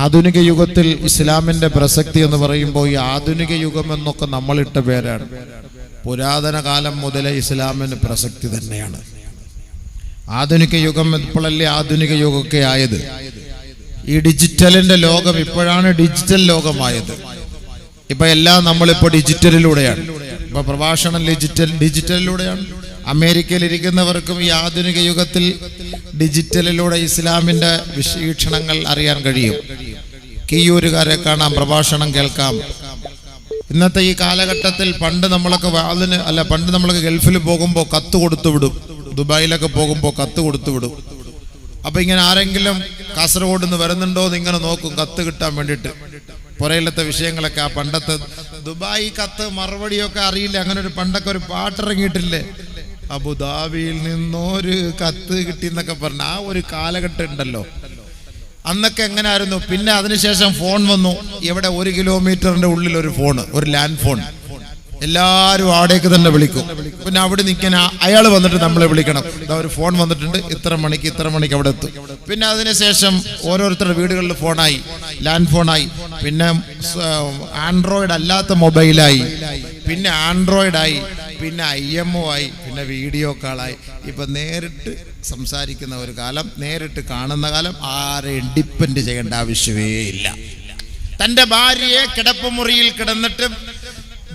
ആധുനിക യുഗത്തിൽ ഇസ്ലാമിന്റെ പ്രസക്തി എന്ന് പറയുമ്പോൾ ഈ ആധുനിക യുഗം എന്നൊക്കെ നമ്മളിട്ട പേരാണ്. പുരാതന കാലം മുതലേ ഇസ്ലാമിന് പ്രസക്തി തന്നെയാണ്. ആധുനിക യുഗം ഇപ്പോഴല്ലേ ആധുനിക യുഗമൊക്കെ ആയത്. ഈ ഡിജിറ്റലിന്റെ ലോകം ഇപ്പോഴാണ് ഡിജിറ്റൽ ലോകമായത്. ഇപ്പൊ എല്ലാം നമ്മളിപ്പോ ഡിജിറ്റലിലൂടെയാണ്. ഇപ്പൊ പ്രഭാഷണം ഡിജിറ്റലിലൂടെയാണ്. അമേരിക്കയിൽ ഇരിക്കുന്നവർക്കും ഈ ആധുനിക യുഗത്തിൽ ഡിജിറ്റലിലൂടെ ഇസ്ലാമിന്റെ വീക്ഷണങ്ങൾ അറിയാൻ കഴിയും. കിയ്യൂരുകാരെ കാണാം, പ്രഭാഷണം കേൾക്കാം. ഇന്നത്തെ ഈ കാലഘട്ടത്തിൽ പണ്ട് നമ്മളൊക്കെ ഗൾഫിൽ പോകുമ്പോൾ കത്ത് കൊടുത്തു വിടും. ദുബായിലൊക്കെ പോകുമ്പോൾ കത്ത് കൊടുത്തു വിടും. അപ്പൊ ഇങ്ങനെ ആരെങ്കിലും കാസർഗോഡ് നിന്ന് വരുന്നുണ്ടോ എന്ന് ഇങ്ങനെ നോക്കും, കത്ത് കിട്ടാൻ വേണ്ടിയിട്ട്. പുറയിലത്തെ വിഷയങ്ങളൊക്കെ ആ പണ്ടത്തെ ദുബായ് കത്ത് മറുപടിയൊക്കെ അറിയില്ല. അങ്ങനെ ഒരു പണ്ടൊക്കെ ഒരു പാട്ടിറങ്ങിയിട്ടില്ലേ, അബുദാബിയിൽ നിന്നൊരു കത്ത് കിട്ടിയെന്നൊക്കെ പറഞ്ഞ ആ ഒരു കാലഘട്ടം ഉണ്ടല്ലോ. അന്നൊക്കെ എങ്ങനെ ആയിരുന്നു. പിന്നെ അതിനുശേഷം ഫോൺ വന്നു. ഇവിടെ 1 കിലോമീറ്ററിന്റെ ഉള്ളിൽ ഒരു ഫോൺ, ഒരു ലാൻഡ് ഫോൺ. എല്ലാവരും അവിടേക്ക് തന്നെ വിളിക്കും. പിന്നെ അവിടെ നിൽക്കാൻ അയാൾ വന്നിട്ട് നമ്മളെ വിളിക്കണം. ഒരു ഫോൺ വന്നിട്ടുണ്ട്, ഇത്ര മണിക്ക് അവിടെ എത്തും. പിന്നെ അതിനുശേഷം ഓരോരുത്തരുടെ വീടുകളിൽ ഫോണായി, ലാൻഡ് ഫോണായി. പിന്നെ ആൻഡ്രോയിഡ് അല്ലാത്ത മൊബൈലായി, പിന്നെ ആൻഡ്രോയിഡായി, പിന്നെ IMO ആയി, പിന്നെ വീഡിയോ കോളായി. ഇപ്പൊ നേരിട്ട് സംസാരിക്കുന്ന ഒരു കാലം, നേരിട്ട് കാണുന്ന കാലം. ആരെയും ഡിപ്പെൻഡ് ചെയ്യേണ്ട ആവശ്യമേ ഇല്ല. തന്റെ ഭാര്യയെ കിടപ്പുമുറിയിൽ കിടന്നിട്ട്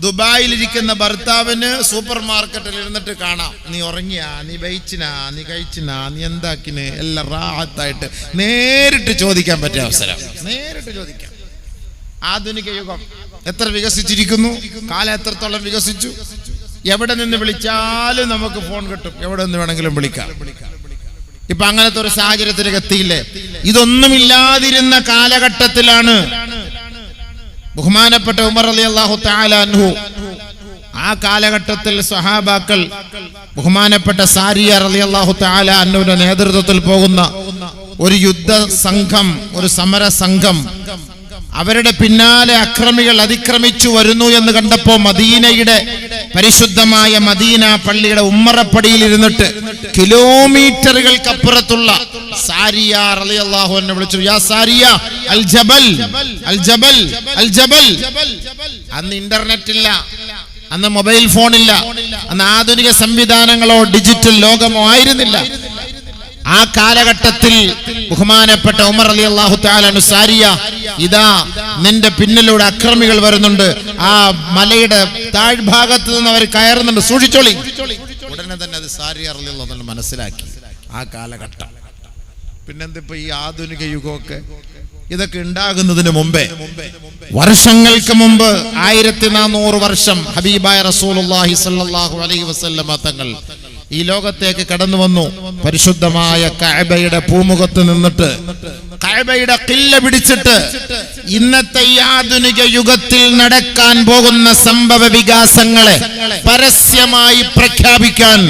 ദുബായിലിരിക്കുന്ന ഭർത്താവിന് സൂപ്പർ മാർക്കറ്റിൽ ഇരുന്നിട്ട് കാണാം. നീ ഉറങ്ങിയാ, നീ ബൈച്ചിനാ, നീ കഴിച്ചിനാ, നീ എന്താക്കിന്, എല്ലാം റാഹത്തായിട്ട് നേരിട്ട് ചോദിക്കാൻ പറ്റിയ അവസരം. നേരിട്ട് ചോദിക്കാം. ആധുനിക യുഗം എത്ര വികസിച്ചിരിക്കുന്നു, കാലം എത്രത്തോളം വികസിച്ചു. എവിടെ നിന്ന് വിളിച്ചാലും നമുക്ക് ഫോൺ കിട്ടും, എവിടെ നിന്ന് വേണമെങ്കിലും വിളിക്കാം. ഇപ്പൊ അങ്ങനത്തെ ഒരു സാഹചര്യത്തിലേക്ക് എത്തിയില്ലേ. ഇതൊന്നുമില്ലാതിരുന്ന കാലഘട്ടത്തിലാണ് ബഹുമാനപ്പെട്ട ഉമർ റളിയല്ലാഹു തആല അൻഹു, ആ കാലഘട്ടത്തിൽ സ്വഹാബാക്കൾ ബഹുമാനപ്പെട്ട സാരിയ റളിയല്ലാഹു തആല അൻഹുവിന്റെ നേതൃത്വത്തിൽ പോകുന്ന ഒരു യുദ്ധ സംഘം, ഒരു സമര സംഘം, അവരുടെ പിന്നാലെ അക്രമികൾ അതിക്രമിച്ചു വരുന്നു എന്ന് കണ്ടപ്പോ മദീനയുടെ പരിശുദ്ധമായ മദീന പള്ളിയുടെ ഉമ്മറപ്പടിയിൽ ഇരുന്നിട്ട് കിലോമീറ്ററുകൾക്കപ്പുറത്തുള്ള സാരിയ റളിയല്ലാഹു അൻഹു വിളിച്ചു, യാ സാരിയ അൽ ജബൽ അൽ ജബൽ അൽ ജബൽ. അന്ന് ഇന്റർനെറ്റ് ഇല്ല, അന്ന് മൊബൈൽ ഫോൺ ഇല്ല, അന്ന് ആധുനിക സംവിധാനങ്ങളോ ഡിജിറ്റൽ ലോകമോ ആയിരുന്നില്ല. ആ കാലഘട്ടത്തിൽ ബഹുമാനപ്പെട്ട ഉമർ റളിയല്ലാഹു തആല അൻഹു, സാരിയ, ഇതാ നിന്റെ പിന്നിലൂടെ അക്രമികൾ വരുന്നുണ്ട്, ആ മലയുടെ താഴ്ഭാഗത്ത് നിന്ന് അവർ കയറുന്നുണ്ട്, സൂക്ഷിച്ചോളി. ഉടനെ തന്നെ അത് സാരിയ റളിയല്ലാഹു അൻഹു മനസ്സിലാക്കി. ആ കാലഘട്ടം പിന്നെന്തിപ്പോ ഈ ആധുനിക യുഗമൊക്കെ ഇതൊക്കെ ഉണ്ടാകുന്നതിന് മുമ്പേ, വർഷങ്ങൾക്ക് മുമ്പ്, 1400 വർഷം ഹബീബായ റസൂലുള്ളാഹി സ്വല്ലല്ലാഹു അലൈഹി വസല്ലമ തങ്ങൾ ഈ ലോകത്തേക്ക് കടന്നു വന്നു. പരിശുദ്ധമായ കഅബയുടെ പൂമുഖത്ത് നിന്നിട്ട് കഅബയുടെ ഖില്ല പിടിച്ചിട്ട് ഇന്നത്തെ ഈ ആധുനിക യുഗത്തിൽ നടക്കാൻ പോകുന്ന സംഭവ വികാസങ്ങളെ പരസ്യമായി പ്രഖ്യാപിക്കാൻ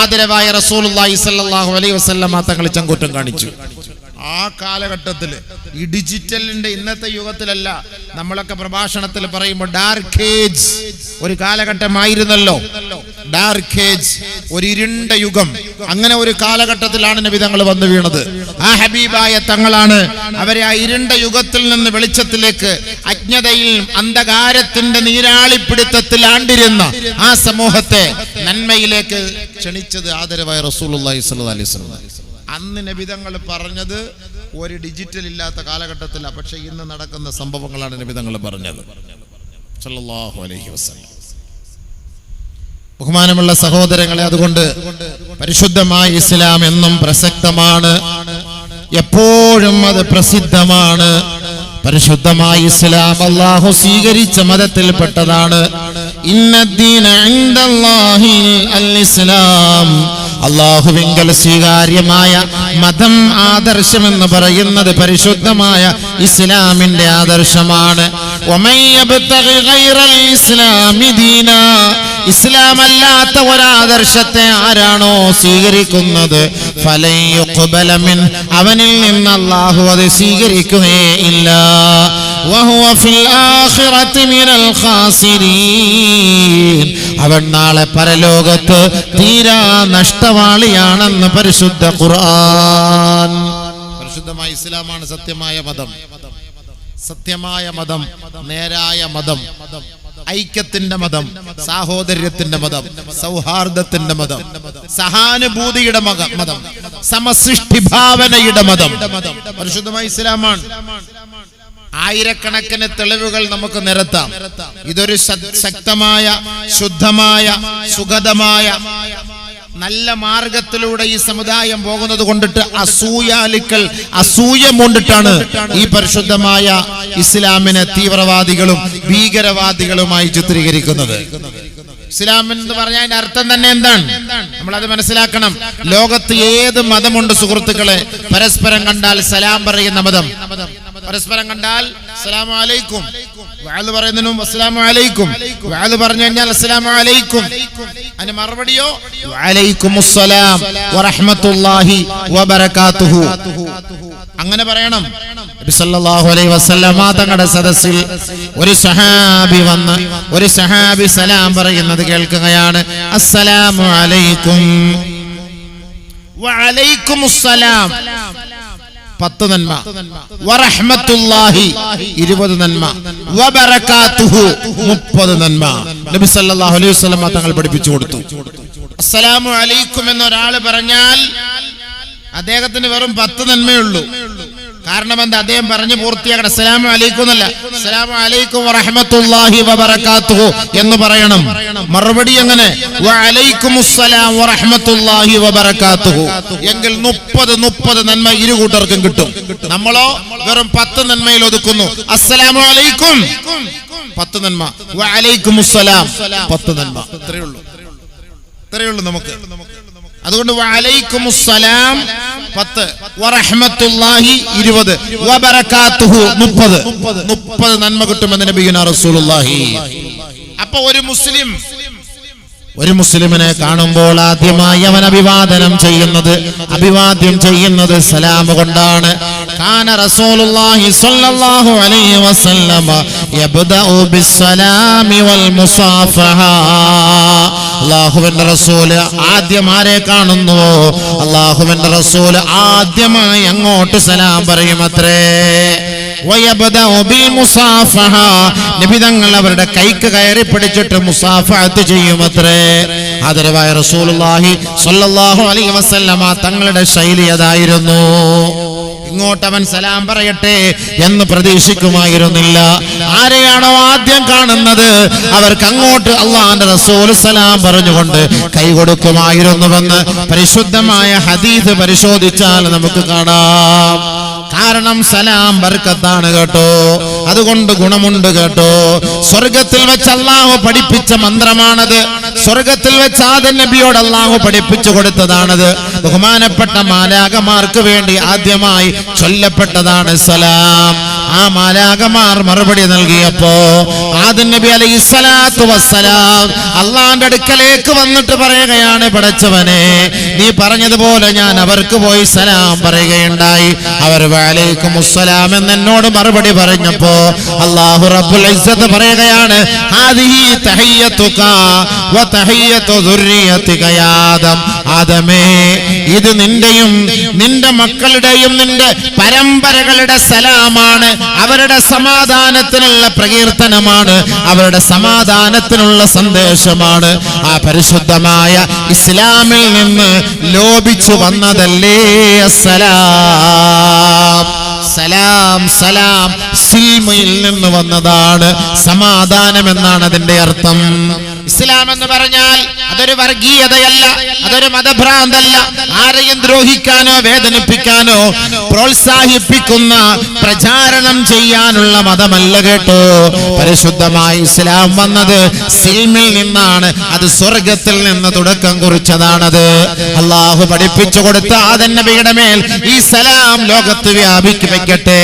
ആദരവായ റസൂലുള്ളാഹി സ്വല്ലല്ലാഹു അലൈഹി വസല്ലമ തങ്ങൾ ചങ്കൂറ്റം കാണിച്ചു. ആ കാലഘട്ടത്തിൽ ഈ ഡിജിറ്റലിന്റെ ഇന്നത്തെ യുഗത്തിലല്ല. നമ്മളൊക്കെ പ്രഭാഷണത്തിൽ പറയുമ്പോൾ ഡാർക്ക് ഏജ് ഒരു കാലഘട്ടമായിരുന്നല്ലോ. ഡാർക്ക് ഏജ്, ഒരു ഇരുണ്ട യുഗം. അങ്ങനെ ഒരു കാലഘട്ടത്തിലാണ് നബി തങ്ങൾ വന്നു വീണത്. ആ ഹബീബായ തങ്ങളാണ് അവരെ ആ ഇരുണ്ട യുഗത്തിൽ നിന്ന് വെളിച്ചത്തിലേക്ക്, അജ്ഞതയിൽ അന്ധകാരത്തിന്റെ നീരാളിപ്പിടുത്തത്തിൽ ആണ്ടിരുന്ന ആ സമൂഹത്തെ നന്മയിലേക്ക് ക്ഷണിച്ചത് ആദരവായ റസൂലുള്ളാഹി സ്വല്ലല്ലാഹു അലൈഹി വസല്ലം. അന്ന് നബിതങ്ങൾ പറഞ്ഞത് ഒരു ഡിജിറ്റൽ ഇല്ലാത്ത കാലഘട്ടത്തിലാണ്. പക്ഷെ ഇന്ന് നടക്കുന്ന സംഭവങ്ങളാണ് നബിതങ്ങൾ പറഞ്ഞത് സല്ലല്ലാഹു അലൈഹി വസല്ലം. ബഹുമാനമുള്ള സഹോദരങ്ങളെ, അതുകൊണ്ട് പരിശുദ്ധമായ ഇസ്ലാം എന്നും പ്രസക്തമാണ്, എപ്പോഴും അത് പ്രസിദ്ധമാണ്. പരിശുദ്ധമായ ഇസ്ലാം അല്ലാഹു സ്വീകരിച്ച മതത്തിൽപ്പെട്ടതാണ്. ഇന്നദ്ദീന ഇൻദല്ലാഹി അൽ ഇസ്ലാം. അല്ലാഹുവിങ്കൽ സ്വീകാര്യമായ മതം, ആദർശം എന്ന് പറയുന്നത് പരിശുദ്ധമായ ഇസ്ലാമിന്റെ ആദർശമാണ്. വമൻ യബ്തഗി ഗൈറൽ ഇസ്ലാമി ദീനാ, ഇസ്ലാം അല്ലാത്ത ഒരാദർശത്തെ ആരാണോ സ്വീകരിക്കുന്നത്, ഫലൻ യുഖ്ബല മിൻ, അവനിൽ നിന്ന് അല്ലാഹു അത് സ്വീകരിക്കുകയില്ല. വഹുവ ഫിൽ ആഖിറതി മിനൽ ഖാസിരീൻ, അവൻ നാളെ പരലോകത്ത് തീരാ നഷ്ടവാളിയാണെന്ന് പരിശുദ്ധ ഖുർആൻ. പരിശുദ്ധമായ ഇസ്ലാമാണ് സത്യമായ മതം. സത്യമായ മതം, നേരായ മതം, ഐക്യത്തിന്റെ മതം, സാഹോദര്യത്തിന്റെ മതം, സൗഹാർദ്ദത്തിന്റെ മതം, സഹാനുഭൂതിയുടെ മതം, സമസൃഷ്ടിഭാവനയുടെ മതം പരിശുദ്ധമായ ഇസ്ലാമാണ്. ആയിരക്കണക്കിന് തെളിവുകൾ നമുക്ക് നിരത്താം. ഇതൊരു ശക്തമായ, ശുദ്ധമായ, സുഗതമായ നല്ല മാർഗത്തിലൂടെ ഈ സമുദായം പോകുന്നത് കൊണ്ടിട്ട് അസൂയ കൊണ്ടിട്ടാണ് ഈ പരിശുദ്ധമായ ഇസ്ലാമിനെ തീവ്രവാദികളും ഭീകരവാദികളുമായി ചിത്രീകരിക്കുന്നത്. ഇസ്ലാം എന്ന് പറഞ്ഞാൽ അതിന്റെ അർത്ഥം തന്നെ എന്താണ്? നമ്മളത് മനസ്സിലാക്കണം. ലോകത്ത് ഏത് മതമുണ്ട് സുഹൃത്തുക്കളെ? പരസ്പരം കണ്ടാൽ സലാം പറയുന്ന മതം. പരസ്പരം കണ്ടാൽ അസ്സലാമു അലൈക്കും, വഅദ് പറയുന്നതിനും അസ്സലാമു അലൈക്കും, വഅദ് പറഞ്ഞു കഴിഞ്ഞാൽ അസ്സലാമു അലൈക്കും, അതിന് മറുപടിയോ വഅലൈക്കുമുസ്സലാം വറഹ്മത്തുള്ളാഹി വബറകാതുഹു. അങ്ങനെ പറയണം. നബി സല്ലല്ലാഹു അലൈഹി വസല്ലമ തങ്ങളുടെ സദസ്സിൽ ഒരു സഹാബി സലാം പറയുന്നത് കേൾക്കുകയാണ്. അസ്സലാമു അലൈക്കും വഅലൈക്കുമുസ്സലാം 10 നന്മ, വറഹ്മത്തുള്ളാഹി 20 നന്മ, വബറകാതുഹു 30 നന്മ നബി സല്ലല്ലാഹു അലൈഹി വസല്ലമ തങ്ങൾ പഠിപ്പിച്ചു കൊടുത്തു. അസ്സലാമു അലൈക്കും എന്നൊരാള് പറഞ്ഞാൽ അദ്ദേഹത്തിന് വെറും 10 നന്മയുള്ളൂ. കാരണം എന്താ? അദ്ദേഹം പറഞ്ഞു പൂർത്തിയാക്കണം. അസ്സലാമു അലൈക്കും എന്നല്ല, അസ്സലാമു അലൈക്കും വറഹ്മത്തുള്ളാഹി വബറകാതുഹു എന്ന് പറയണം. മറുപടി എങ്ങനെ? വഅലൈക്കുമുസ്സലാം വറഹ്മത്തുള്ളാഹി വബറകാതുഹു. എങ്കിൽ 30 നന്മ ഇരു കൂട്ടർക്കും കിട്ടും. നമ്മളോ വെറും 10 നന്മയിൽ ഒതുക്കുന്നു. അസ്സലാമു അലൈക്കും 10 നന്മ, വഅലൈക്കുമുസ്സലാം 10 നന്മ. ഇത്രയേ ഉള്ളൂ നമുക്ക്. അതുകൊണ്ട് വഅലൈക്കുമുസ്സലാം 10, വറഹ്മത്തുള്ളാഹി 20, വബറകാതുഹു 30 നന്മ കിട്ടുമെന്ന് നബിയുനാ റസൂലുള്ളാഹി. അപ്പോൾ ഒരു മുസ്ലിമിനെ കാണുമ്പോൾ ആദ്യമായി അവൻ അഭിവാദ്യം ചെയ്യുന്നത് സലാം കൊണ്ടാണ്. കാന റസൂലുള്ളാഹി സ്വല്ലല്ലാഹു അലൈഹി വസല്ലമ യബ്ദഉ ബിസ്സലാമി വൽ മുസാഫഹ. അല്ലാഹുവിന്റെ റസൂൽ ആദ്യം ആരെ കാണുന്നുവോ അല്ലാഹുവിന്റെ റസൂൽ ആദ്യമായി അങ്ങോട്ട് സലാം പറയുമത്രേ. നബി തങ്ങൾ അവരുടെ കൈക്ക് കയറി പിടിച്ചിട്ട് മുസാഫഹത്ത് ചെയ്യുമത്രേ. ആദരവായ റസൂലുള്ളാഹി സ്വല്ലല്ലാഹു അലൈഹി വസല്ലമ തങ്ങളുടെ ശൈലി അതായിരുന്നു. ഇങ്ങോട്ടവൻ സലാം പറയട്ടെ എന്ന് പ്രതീക്ഷിക്കുമായിരുന്നില്ല. ആരെയാണോ ആദ്യം കാണുന്നത് അവർക്ക് അങ്ങോട്ട് അല്ലാഹുവിന്റെ റസൂൽ സലാം പറഞ്ഞുകൊണ്ട് കൈ കൊടുക്കുമായിരുന്നുവെന്ന് പരിശുദ്ധമായ ഹദീസ് പരിശോധിച്ചാൽ നമുക്ക് കാണാം. കാരണം സലാം ബർക്കത്താണ് കേട്ടോ, അതുകൊണ്ട് ഗുണമുണ്ട് കേട്ടോ. സ്വർഗത്തിൽ വെച്ച് അല്ലാഹു പഠിപ്പിച്ച മന്ത്രമാണത്. സ്വർഗത്തിൽ വെച്ച് ആദം നബിയോട് അല്ലാഹു പഠിപ്പിച്ചു കൊടുത്തതാണത്. ബഹുമാനപ്പെട്ട മാലാകമാർക്ക് വേണ്ടി ആദ്യമായി ചൊല്ലപ്പെട്ടതാണ് സലാം. ആ മാലാകമാർ മറുപടി നൽകിയപ്പോ ആദം നബി അലൈഹിസ്സലാത്തു വസ്സലാം അള്ളാന്റെ അടുക്കലേക്ക് വന്നിട്ട് പറയുകയാണ്, പടച്ചവനെ നീ പറഞ്ഞതുപോലെ ഞാൻ അവർക്ക് പോയി സലാം പറയുകയുണ്ടായി. അവർ വഅലൈക്കുമുസ്സലാം എന്ന് എന്നോട് മറുപടി പറഞ്ഞപ്പോ അല്ലാഹു റബ്ബുൽ ഇസ്സത്ത് പറയുകയാണ്, ഹാദിഹി തഹിയ്യതുക വ തഹിയ്യതു ദുർരിയതിക യാ ആദം. ആദമേ, ഇത് നിന്റെയും നിന്റെ മക്കളുടെയും നിന്റെ പരമ്പരകളുടെ സലാമാണ്. അവരുടെ സമാധാനത്തിനുള്ള പ്രകീർത്തനമാണ്, അവരുടെ സമാധാനത്തിനുള്ള സന്ദേശമാണ്. ആ പരിശുദ്ധമായ ഇസ്ലാമിൽ നിന്ന് ലോപിച്ചു വന്നതല്ലേ അസ്സലാം. സലാം സലാം സിൽമയിൽ നിന്ന് വന്നതാണ്. സമാധാനം എന്നാണ് അതിന്റെ അർത്ഥം. ഇസ്ലാം എന്ന് പറഞ്ഞാൽ അതൊരു വർഗീയതയല്ല, അതൊരു മതഭ്രാന്തല്ല. ആരെയും ദ്രോഹിക്കാനോ വേദനിപ്പിക്കാനോ പ്രോത്സാഹിപ്പിക്കുന്ന പ്രചാരണം ചെയ്യാനുള്ള മതമല്ല കേട്ടോ. പരിശുദ്ധമായ ഇസ്ലാം വന്നത് സിൽമിൽ നിന്നാണ്. അത് സ്വർഗത്തിൽ നിന്ന് തുടക്കം കുറിച്ചതാണത്. അള്ളാഹു പഠിപ്പിച്ചു കൊടുത്ത ആദം നബിയുടെ മേൽ ഈ സലാം ലോകത്ത് വ്യാപിക്കട്ടെ.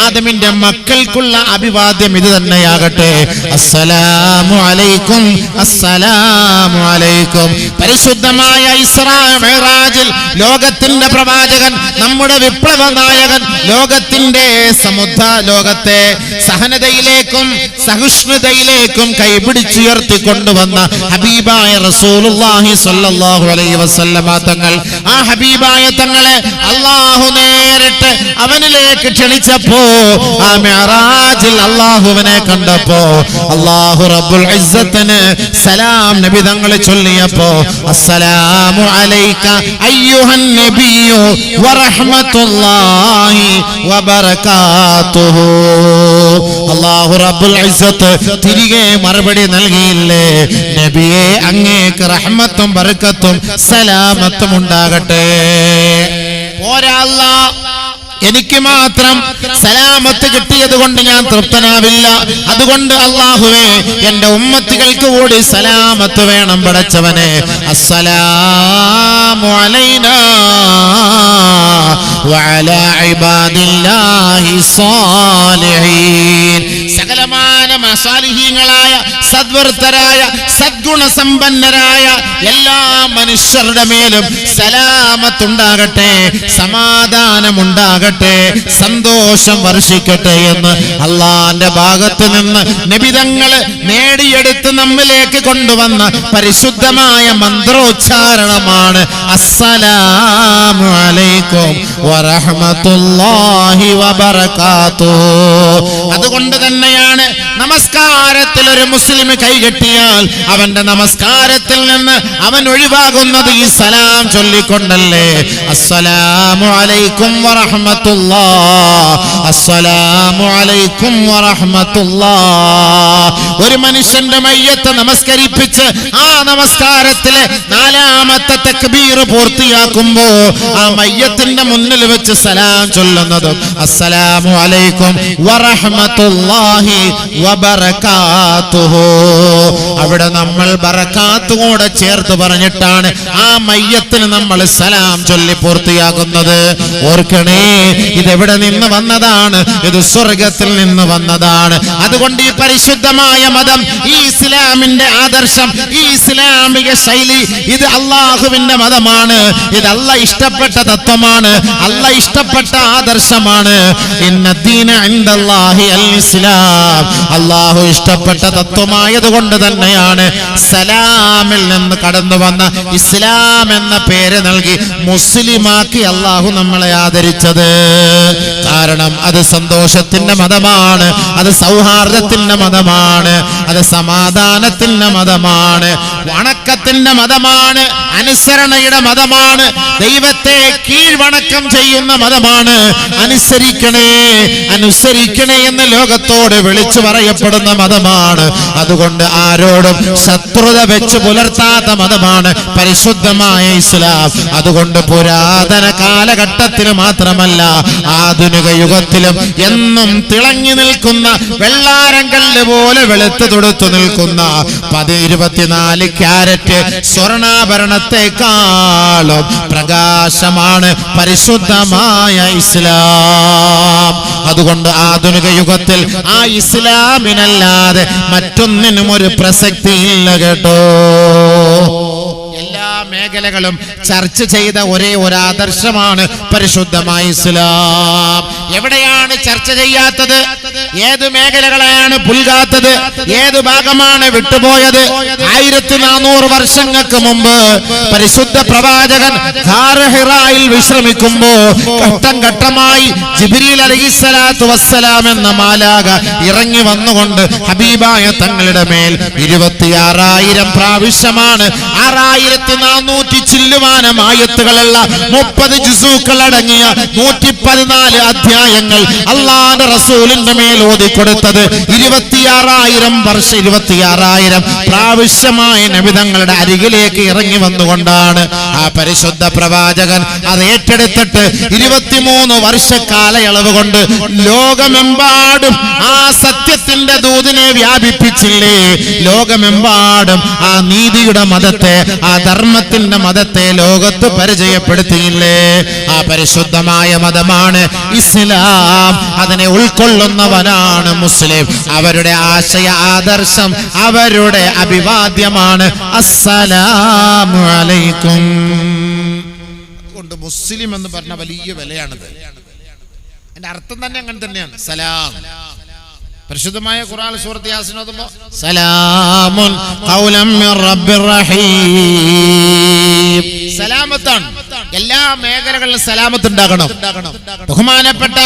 ആദമിന്റെ മക്കൾക്കുള്ള അഭിവാദ്യം ഇത് തന്നെയാകട്ടെ. അസ്സലാമു അലൈക്കും, അസ്സലാമു അലൈക്കും. പരിശുദ്ധമായ ഇസ്രാ മിഅ്റാജിൽ ലോകത്തിന്റെ പ്രവാചകൻ, നമ്മുടെ വിപ്ലവ നായകൻ, ലോകത്തെ സഹനതയിലേക്കും സഹിഷ്ണുതയിലേക്കും കൈപിടിച്ചുയർത്തിക്കൊണ്ടുവന്ന ഹബീബായ റസൂലുള്ളാഹി സ്വല്ലല്ലാഹു അലൈഹി വസല്ലമ തങ്ങൾ, ആ ഹബീബായ തങ്ങളെ അല്ലാഹു നേരിട്ട് അവനിലേക്ക് ക്ഷണിച്ചപ്പോ, ആ മിഅ്റാജിൽ അല്ലാഹുവിനെ കണ്ടപ്പോ, അല്ലാഹു റബ്ബുൽ ഇസ്സത്തിന് സലാം നബി തങ്ങൾ ചൊല്ലിയപ്പോ, അസ്സലാമു അലൈക അയ്യുഹൻ നബിയ്യു വറഹ്മത്തുള്ളാഹി വബറകാതുഹു. അല്ലാഹു റബ്ബുൽ ഇസ്സത്ത് തിരികെ മറുപടി നൽകിയില്ലേ, നബിയെ അങ്ങേക്ക് റഹ്മത്തും ബറക്കത്തും സലാമത്തും ഉണ്ടാകട്ടെ. പോരാ അല്ലാഹ്, എനിക്ക് മാത്രം സലാമത്ത് കിട്ടിയത് കൊണ്ട് ഞാൻ തൃപ്തനാവില്ല. അതുകൊണ്ട് അല്ലാഹുവേ, എന്റെ ഉമ്മത്തികൾക്ക് കൂടി സലാമത്ത് വേണം പടച്ചവനെ. അസ്സലാമു അലൈനാ വഅലാ ഇബാദില്ലാഹി സ്വാലിഹീൻ. സകലമാന മസാലിഹീങ്ങളായ സദ്വർത്തരായ സദ്ഗുണസമ്പന്നരായ എല്ലാ മനുഷ്യരുടെ മേലും സലാമത്തുണ്ടാകട്ടെ, സമാധാനമുണ്ടാകട്ടെ, സന്തോഷം വർഷിക്കട്ടെ എന്ന് അള്ളാന്റെ ഭാഗത്ത് നിന്ന് നബിതങ്ങള് നേടിയെടുത്ത് നമ്മിലേക്ക് കൊണ്ടുവന്ന പരിശുദ്ധമായ മന്ത്രോച്ചാരണമാണ് അസ്സലാമു അലൈക്കും വറഹ്മത്തുള്ളാഹി വബറകാതുഹു. അതുകൊണ്ട് തന്നെയാണ് നമസ്കാരത്തിൽ ഒരു മുസ്ലിം കൈകെട്ടിയാൽ അവന്റെ നമസ്കാരത്തിൽ നിന്ന് അവൻ ഒഴിവാകുന്നത് ഈ സലാം ചൊല്ലിക്കൊണ്ടല്ലേ. അസ്സലാമു അലൈക്കും വറഹ്മത്തുള്ളാഹ്, അസ്സലാമു അലൈക്കും വറഹ്മത്തുള്ളാഹ്. ഒരു മനുഷ്യന്റെ മയ്യത്ത് നമസ്കരിപ്പിച്ച് ആ നമസ്കാരത്തിലെ 4ാമത്തെ തക്ബീർ പൂർത്തിയാക്കുമ്പോ ആ മയ്യത്തിന്റെ മുന്നിൽ വെച്ച് സലാം ചൊല്ലുന്നത് അസ്സലാമു അലൈക്കും വറഹ്മത്തുള്ളാഹി വബറകാതുഹു. അവിടെ നമ്മൾ ബറകാത്ത് കൂടെ ചേർത്ത് പറഞ്ഞിട്ടാണ് ആ മയ്യത്തിന് നമ്മൾ സലാം ചൊല്ലി പൂർത്തിയാക്കുന്നത്. ഓർക്കണേ, ഇതെവിടെ നിന്ന് വന്നതാണ്? ഇത് സ്വർഗത്തിൽ നിന്ന് വന്നതാണ്. അതുകൊണ്ട് ഈ പരിശുദ്ധമായ മതം, ഈ ഇസ്ലാമിന്റെ ആദർശം, ഈ ഇസ്ലാമിക ശൈലി, ഇത് അള്ളാഹുവിന്റെ മതമാണ്. ഇത് അല്ലാഹ് ഇഷ്ടപ്പെട്ട തത്വമാണ്, അല്ലാഹ് ഇഷ്ടപ്പെട്ട ആദർശമാണ്. ഇന്നദ്ദീന ഇൻദല്ലാഹി അൽ ഇസ്ലാം. അള്ളാഹു ഇഷ്ടപ്പെട്ട തത്വമായതുകൊണ്ട് തന്നെയാണ് സലാമിൽ നിന്ന് കടന്നു വന്ന ഇസ്ലാം എന്ന പേര് നൽകി മുസ്ലിമാക്കി അള്ളാഹു നമ്മളെ ആദരിച്ചത്. കാരണം അത് സന്തോഷത്തിന്റെ മതമാണ്, അത് സൗഹാർദ്ദത്തിന്റെ മതമാണ്, അത് സമാധാനത്തിന്റെ മതമാണ്, വണക്കത്തിന്റെ മതമാണ്, അനുസരണയുടെ മതമാണ്, ദൈവത്തെ കീഴ്വണക്കം ചെയ്യുന്ന മതമാണ്. അനുസരിക്കണേ അനുസരിക്കണേ എന്ന് ലോകത്തോട് വിളിച്ചു പറയപ്പെടുന്ന മതമാണ്. അതുകൊണ്ട് ആരോടും ശത്രുത വെച്ച് പുലർത്താത്ത മതമാണ് പരിശുദ്ധമായ ഇസ്ലാം. അതുകൊണ്ട് പുരാതന കാലഘട്ടത്തിൽ മാത്രമല്ല, ആധുനിക യുഗത്തിലും എന്നും തിളങ്ങി നിൽക്കുന്ന വെള്ളാരങ്കല്ല് പോലെ വെളുത്തു തൊടുത്തു നിൽക്കുന്ന 24 ക്യാരറ്റ് സ്വർണ്ണാഭരണത്തെക്കാളും പ്രകാശമാണ് പരിശുദ്ധമായ ഇസ്ലാം. അതുകൊണ്ട് ആധുനിക യുഗത്തിൽ ആ ഇസ്ലാമിനല്ലാതെ മറ്റൊന്നിനും ഒരു പ്രസക്തിയില്ല കേട്ടോ. എല്ലാ മേഖലകളും ചർച്ച ചെയ്ത ഒരേ ഒരു ആദർശമാണ് പരിശുദ്ധമായ ഇസ്ലാം. എവിടെയാണ് ചർച്ച ചെയ്യാത്തത്? ഏത് മേഖലകളെയാണ് പുൽകാത്തത്? ഏത് ഭാഗമാണ് വിട്ടുപോയത്? 1400 വർഷങ്ങൾക്ക് മുമ്പ് പരിശുദ്ധ പ്രവാചകൻ ഹിറായിൽ വിശ്രമിക്കുമ്പോ ഘട്ടം ഘട്ടമായി ജിബ്രീൽ അലൈഹിസ്സലാത്തു വസ്സലാം എന്ന മാലാഖ ഇറങ്ങി വന്നുകൊണ്ട് ഹബീബായ തങ്ങളുടെ മേൽ 26,000 പ്രാവശ്യമാണ് 6400 ചില്ലുവാനം ആയത്തുകളുള്ള 30 ജുസൂക്കൾ അടങ്ങിയ 114 അധ്യായങ്ങൾ അല്ലാഹുവിന്റെ റസൂലിന്റെ മേൽ ഓതിക്കൊടുത്തത്. 26,000 പ്രാവശ്യമായ നബി തങ്ങളുടെ അരികിലേക്ക് ഇറങ്ങി വന്നുകൊണ്ടാണ്. ആ പരിശുദ്ധ പ്രവാചകൻ അത് ഏറ്റെടുത്തിട്ട് 23 വർഷക്കാലയളവ് കൊണ്ട് ലോകമെമ്പാടും ആ സത്യത്തിന്റെ ദൂതിനെ വ്യാപിപ്പിച്ചില്ലേ? ലോകമെമ്പാടും ആ നീതിയുടെ മതത്തെ, ആ ധർമ്മത്തിന്റെ മതത്തെ ലോകത്ത് പരിചയപ്പെടുത്തിയില്ലേ? ആ പരിശുദ്ധമായ മതമാണ് ഇസ്ലാം. അതിനെ ഉൾക്കൊള്ളുന്നവൻ പറയുന്നവനാണ് മുസ്ലിം. അവരുടെ ആശയ ആദർശം, അവരുടെ അഭിവാദ്യമാണ് അസ്സലാമു അലൈക്കും. അതുകൊണ്ട് മുസ്ലിം എന്ന് പറഞ്ഞ വലിയ വിലയാണിത്. അതിന്റെ അർത്ഥം തന്നെ അങ്ങനെ തന്നെയാണ്, സലാം. പരിശുദ്ധമായ ഖുർആൻ സൂറത്ത് യാസീൻ ഓതുമ്പോൾ സലാമുൻ ഖൗലൻ മിർ റബ്ബിർ റഹീം, സലാമത്താണ്. എല്ലാ മേഖലകളിലും സലാമത്ത് ഉണ്ടാകണം. ബഹുമാനപ്പെട്ട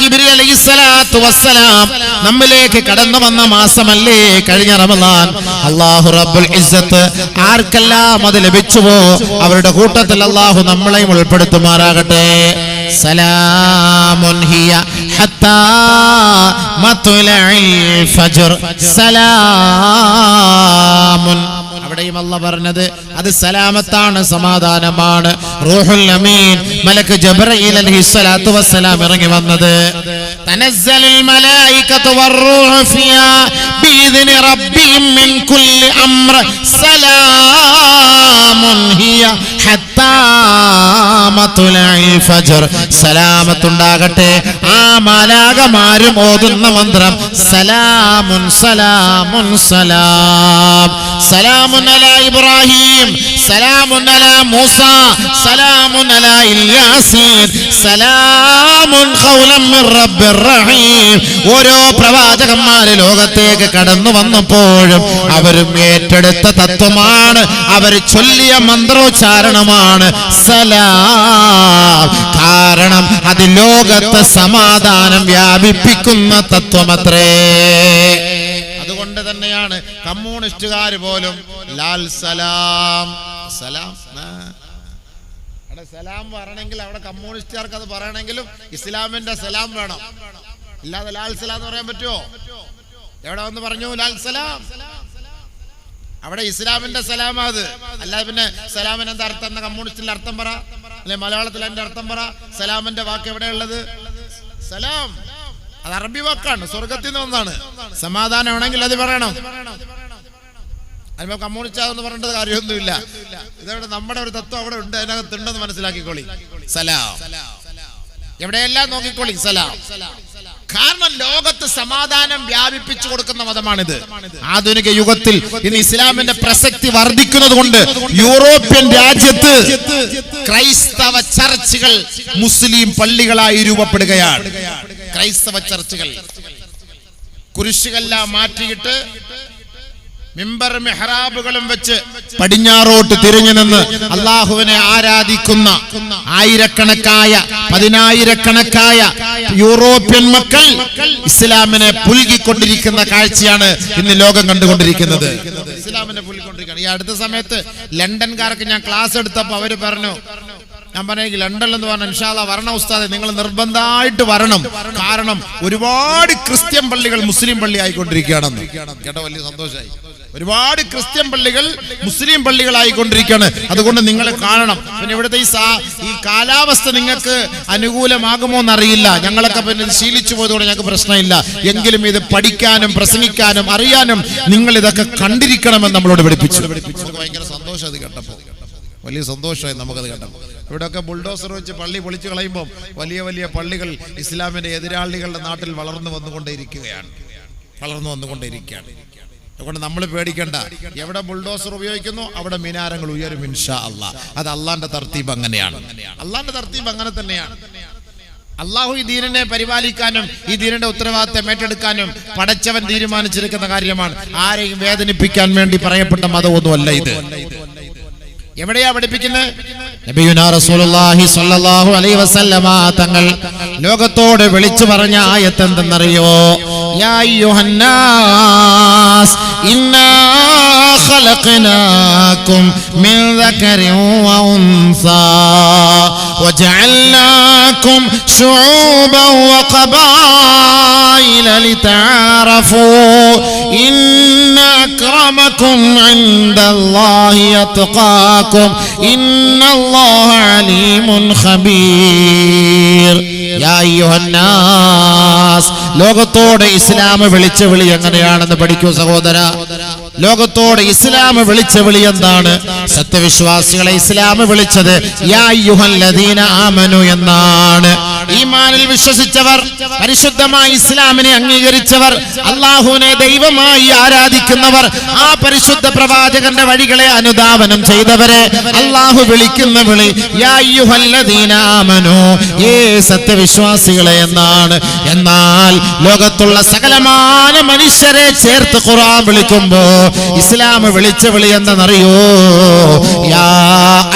ജിബ്രീൽ അലൈഹിസ്സലാത്തു വസ്സലാം നമ്മിലേക്ക് കടന്നു വന്ന മാസമല്ലേ കഴിഞ്ഞ റമദാൻ. അല്ലാഹു റബ്ബുൽ ഇസ്സത്ത് ആർക്കെല്ലാം അത് ലഭിച്ചുവോ അവരുടെ കൂട്ടത്തിൽ അല്ലാഹു നമ്മളെയും ഉൾപ്പെടുത്തുമാറാകട്ടെ. സലാമുൻ ഹിയ ഹത്താ മത്ലഇൽ ഫജ്ർ, സലാമുൻ. അവിടെയും അല്ലാഹു പറഞ്ഞത് അത് സലാമത്താണ്, സമാധാനമാണ്. റൂഹുൽ അമീൻ മലക്ക് ജിബ്രീൽ അലൈഹിസ്സലാത്തു വസ്സലാം ഇറങ്ങി വന്നത്. തനസ്സലുൽ മലായികതു വറൂഹു ഫിഹാ ബിഇദ്നി റബ്ബിഹിം മിൻ കുല്ലി അംർ, സലാമുൻ ഹിയ ഹത്താ മത്ലഇൽ ഫജ്ർ. സലാമത്തുണ്ടാകട്ടെ. ആ മാലാകമാരും ഓതുന്ന മന്ത്രം സലാമുൻ സലാമുൻ സലാം. സലാമുൻ അലാ ഇബ്രാഹിം, സലാമുൻ അലാ മൂസ, സലാമുൻ അലാ ഇല്യാസീൻ, സലാമുൻ ഖൗലൻ മിർ റബ്ബിർ റഹീം. ഓരോ പ്രവാചകന്മാര് ലോകത്തേക്ക് കടന്നു വന്നപ്പോഴും അവരും ഏറ്റെടുത്ത തത്വമാണ്, അവർ ചൊല്ലിയ മന്ത്രോച്ചാരണമാണ് സലാം. കാരണം അത് ലോകത്ത് സമാധാനം വ്യാപിപ്പിക്കുന്ന തത്വമത്രേ. അതുകൊണ്ട് തന്നെയാണ് കമ്മ്യൂണിസ്റ്റുകാർ പോലും ലാൽ സലാം സലാം അവിടെ സലാം പറയണമെങ്കിൽ, അവിടെ കമ്മ്യൂണിസ്റ്റുകാർക്ക് അത് പറയണമെങ്കിലും ഇസ്ലാമിന്റെ സലാം വേണം. ഇല്ലാതെ ലാൽ സലാം എന്ന് പറയാൻ പറ്റുമോ? എവിടെ വന്ന് പറഞ്ഞു ലാൽ സലാം? അവിടെ ഇസ്ലാമിന്റെ സലാം അത്. അല്ലാതെ പിന്നെ സലാമിന് എന്താ അർത്ഥം എന്ന കമ്മ്യൂണിസ്റ്റിന്റെ അർത്ഥം പറ, അല്ലെ മലയാളത്തിൽ എന്റെ അർത്ഥം പറ. സലാമിന്റെ വാക്ക് എവിടെയുള്ളത്? സലാം അത് അറബി വാക്കാണ്, സ്വർഗത്തിൽ നിന്ന് ഒന്നാണ്. സമാധാനമാണെങ്കിൽ അത് പറയണം. അതിപ്പോ കമ്മ്യൂണിസ്റ്റ് ആണെന്ന് പറഞ്ഞിട്ട് കാര്യമൊന്നുമില്ല. ഇതവിടെ നമ്മുടെ ഒരു തത്വം അവിടെ ഉണ്ട്, അതിനകത്തുണ്ടെന്ന് മനസ്സിലാക്കിക്കോളി. സലാം എവിടെയെല്ലാം നോക്കിക്കോളി, സലാം. കാരണം ലോകത്ത് സമാധാനം വ്യാപിപ്പിച്ചു കൊടുക്കുന്ന മതമാണിത്. ആധുനിക യുഗത്തിൽ ഇന്ന് ഇസ്ലാമിന്റെ പ്രസക്തി വർദ്ധിക്കുന്നത് കൊണ്ട് യൂറോപ്യൻ രാജ്യത്ത് ക്രൈസ്തവ ചർച്ചുകൾ മുസ്ലിം പള്ളികളായി രൂപപ്പെടുകയാണ്. ക്രൈസ്തവ ചർച്ചുകൾ കുരിശുകളെല്ലാം മാറ്റിയിട്ട് മിമ്പർ മെഹ്റാബുകളും വെച്ച് പടിഞ്ഞാറോട്ട് തിരിഞ്ഞു നിന്ന് അള്ളാഹുവിനെ ആരാധിക്കുന്ന ആയിരക്കണക്കായ പതിനായിരക്കണക്കായ യൂറോപ്യൻ മക്കൾ ഇസ്ലാമിനെ പുൽകിക്കൊണ്ടിരിക്കുന്ന കാഴ്ചയാണ് ഇന്ന് ലോകം കണ്ടുകൊണ്ടിരിക്കുന്നത്. ഇസ്ലാമിനെ പുൽകിക്കൊണ്ടിരിക്കുകയാണ്. ഈ അടുത്ത സമയത്ത് ലണ്ടൻകാർക്ക് ഞാൻ ക്ലാസ് എടുത്തപ്പോൾ അവര് പറഞ്ഞു, ഞാൻ പറഞ്ഞെങ്കിൽ ലണ്ടനിൽ എന്ന് പറഞ്ഞ ഇൻഷാ അല്ലാഹ് വരണം ഉസ്താദെ, നിങ്ങൾ നിർബന്ധമായിട്ട് വരണം. കാരണം ഒരുപാട് ക്രിസ്ത്യൻ പള്ളികൾ മുസ്ലിം പള്ളി ആയിക്കൊണ്ടിരിക്കുകയാണെന്ന് കേട്ടോ. വലിയ സന്തോഷമായി. ഒരുപാട് ക്രിസ്ത്യൻ പള്ളികൾ മുസ്ലിം പള്ളികളായിക്കൊണ്ടിരിക്കുകയാണ്. അതുകൊണ്ട് നിങ്ങൾ കാണണം. പിന്നെ ഇവിടുത്തെ ഈ കാലാവസ്ഥ നിങ്ങൾക്ക് അനുകൂലമാകുമോ എന്നറിയില്ല. ഞങ്ങളൊക്കെ പിന്നെ ശീലിച്ചു പോയതുകൊണ്ട് ഞങ്ങൾക്ക് പ്രശ്നമില്ല. എങ്കിലും ഇത് പഠിക്കാനും പ്രസംഗിക്കാനും അറിയാനും നിങ്ങൾ ഇതൊക്കെ കണ്ടിരിക്കണമെന്ന് നമ്മളോട് പഠിപ്പിച്ചു. ഭയങ്കര സന്തോഷം അത് കേട്ടപ്പോൾ, വലിയ സന്തോഷമായി നമുക്കത് കേട്ടപ്പോൾ. ഇവിടെയൊക്കെ ബുൾഡോസർ വെച്ച് പള്ളി പൊളിച്ചു കളയുമ്പോൾ വലിയ വലിയ പള്ളികൾ ഇസ്ലാമിന്റെ എതിരാളികളുടെ നാട്ടിൽ വളർന്നു വന്നുകൊണ്ടേയിരിക്കുകയാണ്. അതുകൊണ്ട് നമ്മൾ പേടിക്കണ്ട. എവിടെ ബുൾഡോസർ ഉപയോഗിക്കുന്നു അവിടെ മിനാരങ്ങൾ ഉയരും ഇൻഷാ അല്ലാഹ്. അത് അള്ളാന്റെ തർത്തീബ് അങ്ങനെയാണ്. അള്ളാന്റെ തർത്തീബ് അങ്ങനെ തന്നെയാണ്. അള്ളാഹു ഈ ദീനിനെ പരിപാലിക്കാനും ഈ ദീനിന്റെ ഉത്തരവാദിത്തം ഏറ്റെടുക്കാനും പടച്ചവൻ തീരുമാനിച്ചിരിക്കുന്ന കാര്യമാണ്. ആരെയും വേദനിപ്പിക്കാൻ വേണ്ടി പറയപ്പെട്ട മതമൊന്നുമല്ല ഇത്. എവിടെയാ പഠിപ്പിക്കുന്നത്? നബിയുനാ റസൂലുള്ളാഹി സ്വല്ലല്ലാഹു അലൈഹി വസല്ലമ തങ്ങൾ ലോകത്തോട് വിളിച്ചു പറഞ്ഞ ആയത്ത് എന്തെന്നറിയോ? യാ അയ്യുഹന്നാസ് ഇന്നാ ഖലഖനാകും മിൻ ദക്കരിൻ വ ഉൻസാ വജഅൽനാകും ശുഊബൻ വ ഖബായില ലിതഅറഫൂ ഇന്ന അക്രമകും ഇൻദല്ലാഹി അത്ഖാകും ഇന്നല്ലാഹ അലീമുൻ ഖബീർ. യാ അയ്യുഹന്നാസ്, ലോകത്തോട് ഇസ്ലാം വിളിച്ച വിളി എങ്ങനെയാണെന്ന് പഠിക്കൂ സഹോദര. ലോകത്തോട് ഇസ്ലാം വിളിച്ച വിളി എന്താണ്? സത്യവിശ്വാസികളെ ഇസ്ലാം വിളിച്ചത് യാ അയ്യുഹല്ലദീന ആമനു എന്നാണ്. ഈമാനിൽ വിശ്വസിച്ചവർ, പരിശുദ്ധമായ ഇസ്ലാമിനെ അംഗീകരിച്ചവർ, അല്ലാഹുവിനെ ദൈവമായി ആരാധിക്കുന്നവർ, ആ പരിശുദ്ധ പ്രവാചകന്റെ വഴികളെ അനുധാവനം ചെയ്തവരെ അല്ലാഹു വിളിക്കുന്ന വിളി യാ അയ്യുഹല്ലദീന ആമനൂ, സത്യവിശ്വാസികളെ എന്നാണ്. എന്നാൽ ലോകത്തുള്ള സകലമാന മനുഷ്യരെ ചേർത്ത് ഖുർആൻ വിളിക്കുമ്പോ ഇസ്ലാം വിളിച്ച വിളി എന്തെന്നറിയോ? യാ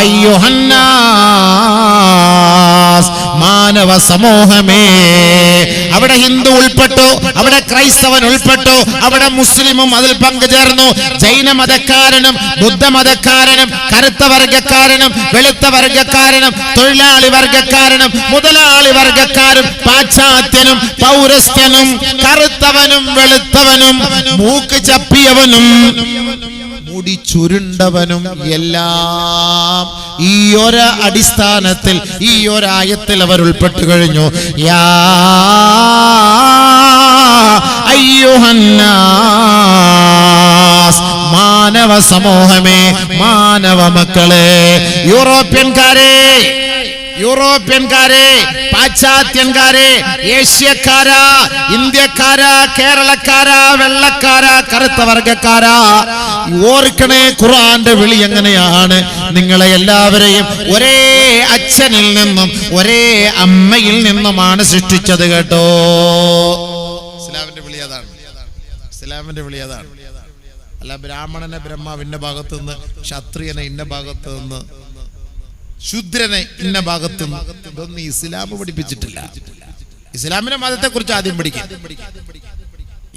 അയ്യുഹന്നാസ്, മാനവ സമൂഹമേ. അവിടെ ഹിന്ദു ഉൾപ്പെട്ടു, അവിടെ ക്രൈസ്തവൻ ഉൾപ്പെട്ടു, അവിടെ മുസ്ലിമും അതിൽ പങ്കുചേർന്നു. ജൈന മതക്കാരനും ബുദ്ധമതക്കാരനും കറുത്ത വർഗക്കാരനും വെളുത്ത വർഗക്കാരനും തൊഴിലാളി വർഗക്കാരനും മുതലാളി വർഗക്കാരും പാശ്ചാത്യനും പൗരസ്ത്യനും കറുത്തവനും വെളുത്തവനും മൂക്ക് ചപ്പിയവനും മുടി ചുരുണ്ടവനും എല്ലാം ഈ ഒരു അടിസ്ഥാനത്തിൽ, ഈ ഒരായത്തിൽ അവർ ഉൾപ്പെട്ടു കഴിഞ്ഞു. യാ അയ്യുഹന്നാസ്, മാനവ സമൂഹമേ, മാനവ മക്കളെ. യൂറോപ്യൻകാരെ, പാശ്ചാത്യൻകാരെ, ഏഷ്യക്കാരാ, ഇന്ത്യക്കാരാ, കേരളക്കാരാ, വെള്ളക്കാരാ, കറുത്ത വർഗക്കാരാ, ഓർക്കണേ ഖുർആന്റെ വിളി എങ്ങനെയാണ്. നിങ്ങളെ എല്ലാവരെയും ഒരേ അച്ഛനിൽ നിന്നും ഒരേ അമ്മയിൽ നിന്നുമാണ് സൃഷ്ടിച്ചത് കേട്ടോ. ഇസ്ലാമിന്റെ വിളി അതാണ്, ഇസ്ലാമിന്റെ വിളി അതാണ്. അല്ല ബ്രാഹ്മണനെ ബ്രഹ്മാവ് ഇന്ന ഭാഗത്ത് നിന്ന്, ക്ഷത്രിയനെ ഇന്ന ഭാഗത്ത് നിന്ന്, ശൂദ്രനെ ഇന്ന ഭാഗത്ത് നിന്ന്, ഇതൊന്നും ഇസ്ലാം പഠിപ്പിച്ചിട്ടില്ല. ഇസ്ലാമിന്റെ മതത്തെ കുറിച്ച് ആദ്യം പഠിക്കാം.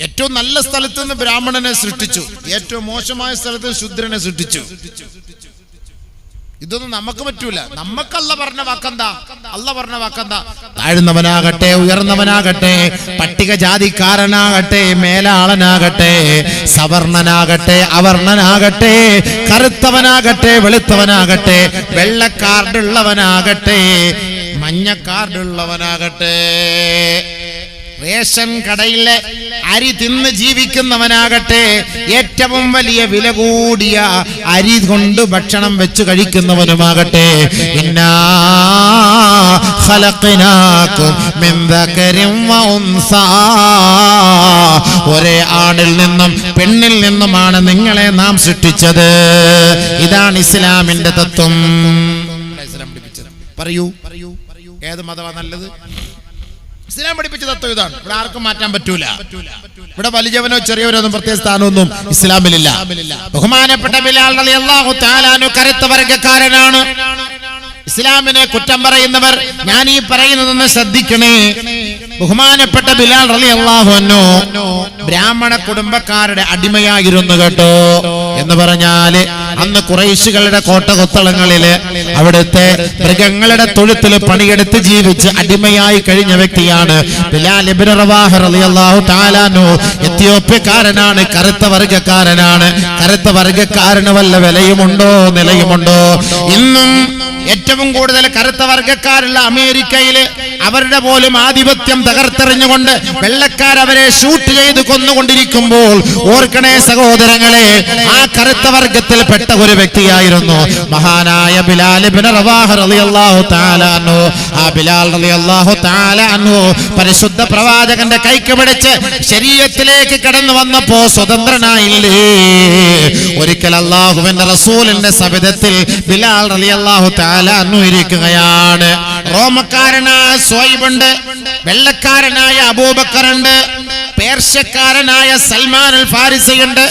ഏറ്റവും നല്ല സ്ഥലത്ത് നിന്ന് ബ്രാഹ്മണനെ സൃഷ്ടിച്ചു, ഏറ്റവും മോശമായ സ്ഥലത്ത് ശൂദ്രനെ സൃഷ്ടിച്ചു. ഇതൊന്നും നമുക്ക് പറ്റൂല. നമുക്ക് അല്ല പറഞ്ഞ വാക്കെന്താ? അല്ല പറഞ്ഞ വാക്കെന്താ? താഴ്ന്നവനാകട്ടെ ഉയർന്നവനാകട്ടെ, പട്ടികജാതിക്കാരനാകട്ടെ മേലാളനാകട്ടെ, സവർണനാകട്ടെ അവർണനാകട്ടെ, കറുത്തവനാകട്ടെ വെളുത്തവനാകട്ടെ, വെള്ളക്കാർഡുള്ളവനാകട്ടെ മഞ്ഞക്കാർഡുള്ളവനാകട്ടെ, റേഷൻ കടയിലെ അരി തിന്ന് ജീവിക്കുന്നവനാകട്ടെ, ഏറ്റവും വലിയ വില കൂടിയ അരി കൊണ്ട് ഭക്ഷണം വെച്ച് കഴിക്കുന്നവനുമാകട്ടെ, ഇന്നാ ഖലഖനാകും മിൻ ദകരിൻ വ ഉൻസാ, ഒരേ ആണിൽ നിന്നും പെണ്ണിൽ നിന്നുമാണ് നിങ്ങളെ നാം സൃഷ്ടിച്ചത്. ഇതാണ് ഇസ്ലാമിന്റെ തത്വം. പറയൂ, ഏത് മതമാണ് നല്ലത്? ഇസ്ലാം പഠിപ്പിച്ച തത്വം ഇതാണ്. ഇവിടെ ആർക്കും മാറ്റാൻ പറ്റൂല. ഇവിടെ വലിയവനോ ചെറിയവനോ ഒന്നും പ്രത്യേക സ്ഥാനമൊന്നും ഇസ്ലാമിലില്ല. ബഹുമാനപ്പെട്ട ബിലാൽ റളിയല്ലാഹു തആല അൻഹു കറുത്ത വർഗ്ഗക്കാരനാണ്. ഇസ്ലാമിനെ കുറ്റം പറയുന്നവർ ഞാൻ ഈ പറയുന്നതെന്ന് ശ്രദ്ധിക്കണേ. ബഹുമാനപ്പെട്ട ബിലാൽ റളിയല്ലാഹു അൻഹു ബ്രാഹ്മണ കുടുംബക്കാരുടെ അടിമയായിരുന്നു കേട്ടോ. എന്ന് പറഞ്ഞാല് അന്ന് ഖുറൈശികളുടെ കോട്ടകൊത്തളങ്ങളില് അവിടുത്തെ മൃഗങ്ങളുടെ തൊഴുത്തിൽ പണിയെടുത്ത് ജീവിച്ച് അടിമയായി കഴിഞ്ഞ വ്യക്തിയാണ് ബിലാൽ ഇബ്നു റവാഹ് റളിയല്ലാഹു തആല അൻഹു. എത്യോപ്യക്കാരനാണ്, കറുത്ത വർഗ്ഗക്കാരനാണ്. കറുത്ത വർഗ്ഗക്കാരന് വല്ല വിലയുമുണ്ടോ, നിലയുമുണ്ടോ? ഇന്നും ഏറ്റവും കൂടുതൽ കറുത്ത വർഗ്ഗക്കാരുള്ള അമേരിക്കയില് അവരുടെ പോലും ആധിപത്യം തകർത്തെറിഞ്ഞുകൊണ്ട് വെള്ളക്കാരവരെ ഷൂട്ട് ചെയ്ത് കൊന്നുകൊണ്ടിരിക്കുമ്പോൾ ഓർക്കണേ സഹോദരങ്ങളെ, ആ കറുത്ത വർഗത്തിൽ പെട്ട ഒരു വ്യക്തിയായിരുന്നു മഹാനായ ബിലാൽ ഇബ്നു റവാഹ് റളിയല്ലാഹു തആല അൻഹു. ആ ബിലാൽ റളിയല്ലാഹു തആല അൻഹു പരിശുദ്ധ പ്രവാചകന്റെ കൈക്ക് പിടിച്ച് ശരീഅത്തിലേക്ക് കടന്നു വന്നപ്പോ സ്വതന്ത്രനായില്ലേ. ഒരിക്കൽ അല്ലാഹുവിന്റെ റസൂലിന്റെ സവിധത്തിൽ ബിലാൽ റളിയല്ലാഹു തആല അൻഹു ഇരിക്കുകയാണ്. റോമക്കാരനായ സ്വൈബുണ്ട്, വെള്ളക്കാരനായ അബൂബക്കറുണ്ട്, പേർഷ്യക്കാരനായ സൽമാൻ അൽ ഫാരിസിയുണ്ട്.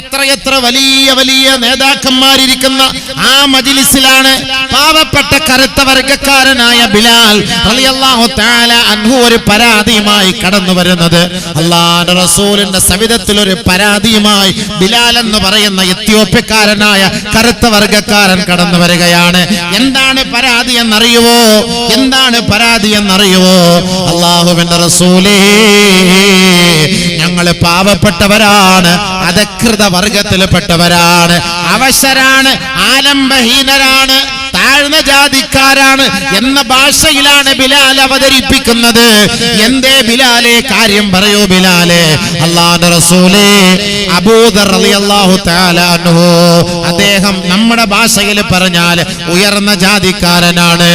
എത്രയെത്ര വലിയ വലിയ നേതാക്കന്മാരിരിക്കുന്ന ആ മജ്ലിസിലാണ് പാവപ്പെട്ട കറുത്ത വർഗ്ഗക്കാരനായ ബിലാൽ റളിയല്ലാഹു തആല അൻഹു ഒരു പരാതിയുമായി കടന്നു വരുന്നത്. അല്ലാഹുവിന്റെ റസൂലിന്റെ സവിധത്തിൽ ഒരു പരാതിയുമായി ബിലാൽ എന്ന് പറയുന്ന എത്യോപ്യക്കാരനായ കറുത്ത വർഗ്ഗക്കാരൻ കടന്നു വരികയാണ്. എന്താണ് പരാതി എന്നറിയുവോ? എന്താണ് പരാതി എന്നറിയുവോ? അല്ലാഹുവിന്റെ റസൂലേ, ഞങ്ങള് പാവപ്പെട്ടവരാണ്, അധകൃത വർഗത്തിൽപ്പെട്ടവരാണ്, അവശരാണ്, ആലംബഹീനരാണ്, താഴ്ന്ന ജാതിക്കാരാണ് എന്ന ഭാഷയിലാണ് ബിലാൽ അവതരിപ്പിക്കുന്നത്. എന്തേ ബിലാലെ, കാര്യം പറയൂ ബിലാലെ. അല്ലാഹുവിന്റെ റസൂലേ, അബൂദർ റളിയല്ലാഹു തആല അൻഹു അദ്ദേഹം നമ്മുടെ ഭാഷയിൽ പറഞ്ഞാൽ ഉയർന്ന ജാതിക്കാരനാണ്.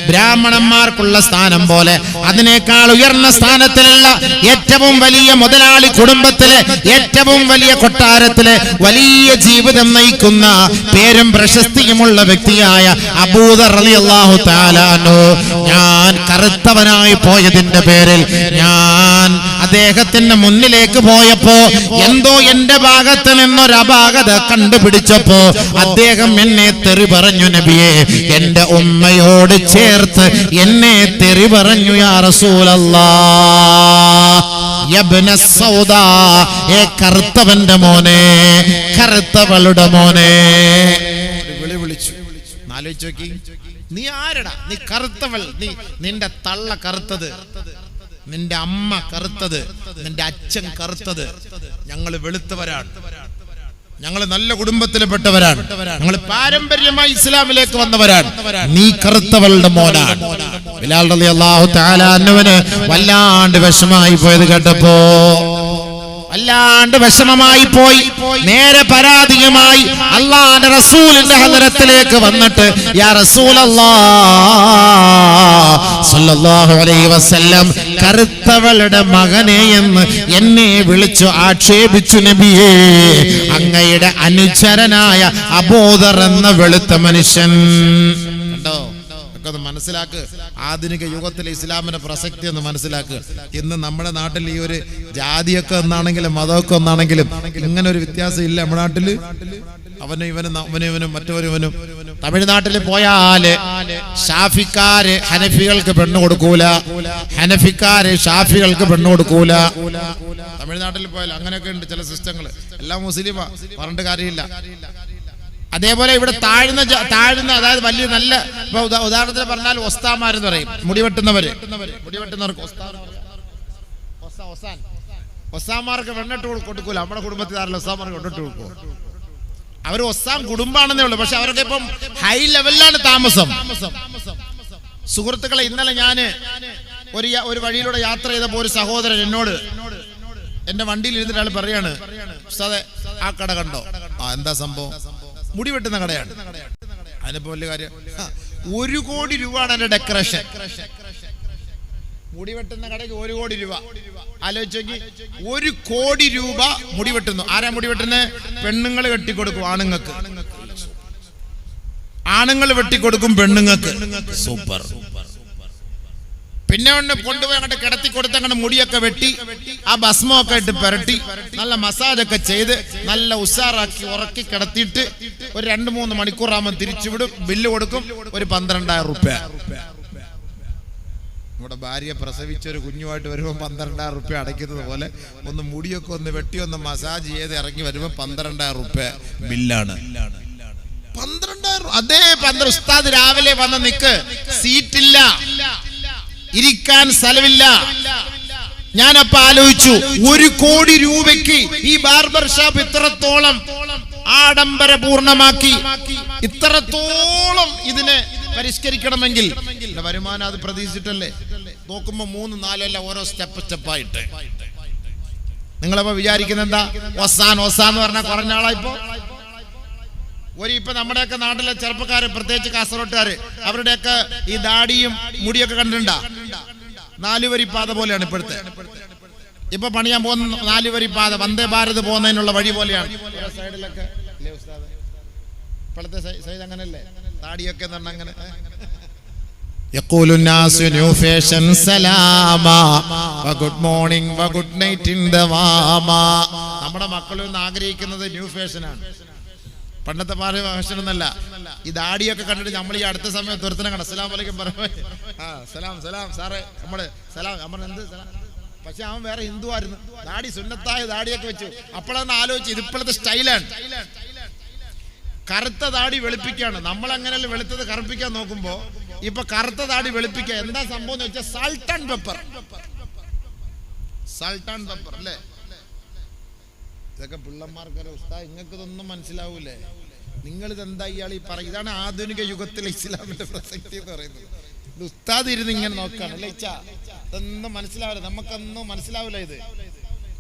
ബ്രാഹ്മണന്മാർക്കുള്ള സ്ഥാനം പോലെ അതിനേക്കാൾ ഉയർന്ന സ്ഥാനത്തിലുള്ള ഏറ്റവും വലിയ മുതലാളി കുടുംബത്തിലെ ഏറ്റവും വലിയ കൊട്ടാരത്തിലെ വലിയ ജീവിതം നയിക്കുന്ന പേരും പ്രശസ്തിയുമുള്ള വ്യക്തിയായ അബൂദർ റളിയല്ലാഹു തആല അൻഹു ഞാൻ കറുത്തവനായി പോയതിന്റെ പേരിൽ ഞാൻ അദ്ദേഹത്തിന്റെ മുന്നിലേക്ക് പോയപ്പോ എന്തോ എന്റെ ഭാഗത്ത് നിന്നൊരപാകത കണ്ടുപിടിച്ചപ്പോ അദ്ദേഹം എന്നെ തെറി പറഞ്ഞു നബിയെ, എന്റെ ഉമ്മയോട് ചേർത്ത് എന്നെ തെറി പറഞ്ഞു യാ റസൂലല്ലാഹ്. യബ്ന സൗദാ, ഏ കറുത്തവന്റെ മോനെ, കറുത്തവളുടെ മോനെ. വിളി വിളിച്ചു. ആലോചിച്ച് നോക്കി, നീ ആരടാ? നീ കറുത്തവൾ, നിന്റെ തള്ള കറുത്തത്, നിന്റെ അമ്മ കറുത്തത്, നിന്റെ അച്ഛൻ കറുത്തത്, ഞങ്ങൾ വെളുത്തവരാണ്, ഞങ്ങൾ നല്ല കുടുംബത്തിൽപ്പെട്ടവരാണ്, ഞങ്ങൾ പാരമ്പര്യമായി ഇസ്ലാമിലേക്ക് വന്നവരാണ്, നീ കറുത്തവളുടെ മോനാണ്. ബിലാൽ റളിയല്ലാഹു തആല അൻഹുവിന് വല്ലാണ്ട് വിഷമായി പോയത് കേട്ടപ്പോ വല്ലാണ്ട് വിഷമമായി പോയി. നേരെ പരാതിയുമായി അല്ലാഹുവിന്റെ റസൂലിന്റെ ഹദറത്തിലേക്ക് വന്നിട്ട് യാ റസൂലല്ലാഹ് സ്വല്ലല്ലാഹു അലൈഹി വസല്ലം കറുത്തവളുടെ മകനെ എന്ന് എന്നെ വിളിച്ചു ആക്ഷേപിച്ചു നബിയേ. അങ്ങയുടെ അനുചരനായ അബൂദർ എന്ന വെളുത്ത മനുഷ്യൻ. കണ്ടോ? മനസ്സിലാക്ക്, ആധുനിക യുഗത്തിലെ ഇസ്ലാമിന്റെ പ്രസക്തി ഒന്ന് മനസ്സിലാക്കുക. ഇന്ന് നമ്മുടെ നാട്ടിൽ ഈ ഒരു ജാതിയൊക്കെ ഒന്നാണെങ്കിലും മതമൊക്കെ ഒന്നാണെങ്കിലും ഇങ്ങനെ ഒരു വ്യത്യാസം ഇല്ല നമ്മുടെ നാട്ടില്. അവനും മറ്റവരും. തമിഴ്നാട്ടിൽ പോയാല് ഷാഫിക്കാര് ഹനഫികൾക്ക് പെണ്ണ് കൊടുക്കൂല, ഹനഫിക്കാര് ഷാഫികൾക്ക് പെണ്ണ് കൊടുക്കൂല. തമിഴ്നാട്ടിൽ പോയാൽ അങ്ങനെയൊക്കെ ഉണ്ട് ചില സിസ്റ്റങ്ങൾ. എല്ലാം മുസ്ലിമാ, പറഞ്ഞിട്ട് കാര്യമില്ല. അതേപോലെ ഇവിടെ താഴ്ന്ന അതായത് വലിയ നല്ല ഉദാഹരണത്തിന് പറഞ്ഞാൽ ഒസ്താമാരെന്ന് പറയും, മുടിവെട്ടുന്നവർക്ക് ഒസ്താമാർക്ക് വെണ്ണിട്ട് കൊടുക്കൂല. നമ്മുടെ കുടുംബത്തിൽ ഒസ്താമാർക്ക് വെണ്ണിട്ട് കൊടുക്കും. അവർ ഒസ്താം കുടുംബാണെന്നേ ഉള്ളൂ, പക്ഷെ അവരൊക്കെ ഇപ്പം ഹൈ ലെവലിലാണ് താമസം. സുഹൃത്തുക്കളെ, ഇന്നലെ ഞാന് ഒരു വഴിയിലൂടെ യാത്ര ചെയ്തപ്പോ ഒരു സഹോദരൻ എന്നോട് എന്റെ വണ്ടിയിൽ ഇരുന്നിട്ട് ആൾ പറയാണ്, ഉസ്താദേ ആ കട കണ്ടോ? എന്താ സംഭവം? മുടി വെട്ടുന്ന കടയാണ്. അതിനിപ്പോ വലിയ കാര്യം, 1 കോടി രൂപയാണ് എന്റെ ഡെക്കറേഷൻ. മുടി വെട്ടുന്ന കടയ്ക്ക് 1 കോടി രൂപ. ആലോചിച്ച് നോക്കി, 1 കോടി രൂപ മുടി വെട്ടുന്നു. ആരാ മുടി വെട്ടുന്നത്? പെണ്ണുങ്ങൾ വെട്ടിക്കൊടുക്കും ആണുങ്ങൾക്ക്, ആണുങ്ങൾ വെട്ടിക്കൊടുക്കും പെണ്ണുങ്ങൾക്ക്. സൂപ്പർ. പിന്നെ കൊണ്ടുപോയി അങ്ങോട്ട് കിടത്തി കൊടുത്ത് അങ്ങനെ മുടിയൊക്കെ വെട്ടി ആ ഭസ്മൊക്കെ ഇട്ട് പുരട്ടി നല്ല മസാജൊക്കെ ചെയ്ത് നല്ല ഉഷാറാക്കി ഉറക്കി കിടത്തിയിട്ട് ഒരു 2-3 മണിക്കൂറാകുമ്പോൾ തിരിച്ചുവിടും. ബില്ല് കൊടുക്കും, ഒരു 12,000 റുപ്യ. നമ്മുടെ ഭാര്യ പ്രസവിച്ചൊരു കുഞ്ഞുമായിട്ട് വരുമ്പോൾ 12,000 റുപ്യ അടയ്ക്കുന്നത് പോലെ ഒന്ന് മുടിയൊക്കെ ഒന്ന് വെട്ടി ഒന്ന് മസാജ് ചെയ്ത് ഇറങ്ങി വരുമ്പോൾ 12,000 റുപ്യ ബില്ലാണ്. 12,000. അതേ 12. ഉസ്താദ് രാവിലെ വന്ന് നിക്ക്, സീറ്റില്ല, ഇരിക്കാൻ സ്ഥലമില്ല. ഞാനപ്പോ ആലോചിച്ചു, 1 കോടി രൂപയ്ക്ക് ഈ ബാർബർ ഷോപ്പ് ഇത്രത്തോളം ആഡംബരപൂർണമാക്കി, ഇത്രത്തോളം ഇതിനെ പരിഷ്കരിക്കണമെങ്കിൽ വരുമാനം അത് പ്രതീക്ഷിച്ചിട്ടല്ലേ? നോക്കുമ്പോ 3-4 അല്ല, ഓരോ സ്റ്റെപ്പായിട്ട്. നിങ്ങളപ്പോ വിചാരിക്കുന്ന എന്താ? ഒസാന്ന് പറഞ്ഞാൽ കുറഞ്ഞ ആളായിപ്പോ. ഇപ്പൊ നമ്മുടെയൊക്കെ നാട്ടിലെ ചെറുപ്പക്കാര്, പ്രത്യേകിച്ച് കാസർഗോട്ടുകാര്, അവരുടെയൊക്കെ ഈ ദാടിയും മുടിയൊക്കെ കണ്ടിട്ടുണ്ടാ? 4 വരി പാത പോലെയാണ് ഇപ്പോഴത്തെ. ഇപ്പൊ പണിയാൻ പോകുന്ന 4 വരി പാത, വന്ദേ ഭാരത് പോകുന്നതിനുള്ള വഴി പോലെയാണ്. സൈഡിലൊക്കെ ഇപ്പോഴത്തെ സൈഡ് അങ്ങനല്ലേ? ദാടിയൊക്കെ അങ്ങനെ. ന്യൂ ഫാഷൻ സലാമാ, good morning, good night in the വാമാ. നമ്മുടെ മക്കളൊന്നും ആഗ്രഹിക്കുന്നത് ന്യൂ ഫാഷനാണ്, പണ്ടത്തെ ഫാഷൻ ഒന്നല്ല. ഈ ദാടിയൊക്കെ കണ്ടിട്ട് നമ്മൾ ഈ അടുത്ത സമയത്ത് ഒരുത്തനെ കണ്ട അസ്സലാമു അലൈക്കും പറയുമ്പോ സലാം സാറേ നമ്മള് സലാം, നമ്മൾ എന്ത് സലാം. പക്ഷെ അവൻ വേറെ ഹിന്ദു ആയിരുന്നു, ദാടി സുന്നത്തായ ദാടിയൊക്കെ വെച്ചു. അപ്പോഴാണ് ആലോചിച്ച് ഇത് ഇപ്പോഴത്തെ സ്റ്റൈലാണ്. കറുത്ത ദാടി വെളുപ്പിക്കാണ്. നമ്മൾ അങ്ങനെയല്ല വെളുത്തത് കറുപ്പിക്കാൻ നോക്കുമ്പോ ഇപ്പൊ കറുത്ത ദാടി വെളുപ്പിക്കുക. എന്താ സംഭവം എന്ന് വെച്ചാൽ സാൾട്ട് ആൻഡ് പെപ്പർ അല്ലേ? ഇതൊക്കെ പിള്ളന്മാർക്കൊരു ഉസ്താദ്, നിങ്ങൾക്ക് ഇതൊന്നും മനസ്സിലാവൂലേ? നിങ്ങളിത് എന്താ ഇയാൾ ഈ പറയും? ഇതാണ് ആധുനിക യുഗത്തിലെ ഇസ്ലാമിന്റെ പ്രസക്തി എന്ന് പറയുന്നത്. ഇത് ഉസ്താദ് ഇരുന്ന് ഇങ്ങനെ നോക്കാണ് അല്ലേ? ഇതൊന്നും മനസ്സിലാവില്ല, നമുക്കൊന്നും മനസ്സിലാവില്ല. ഇത്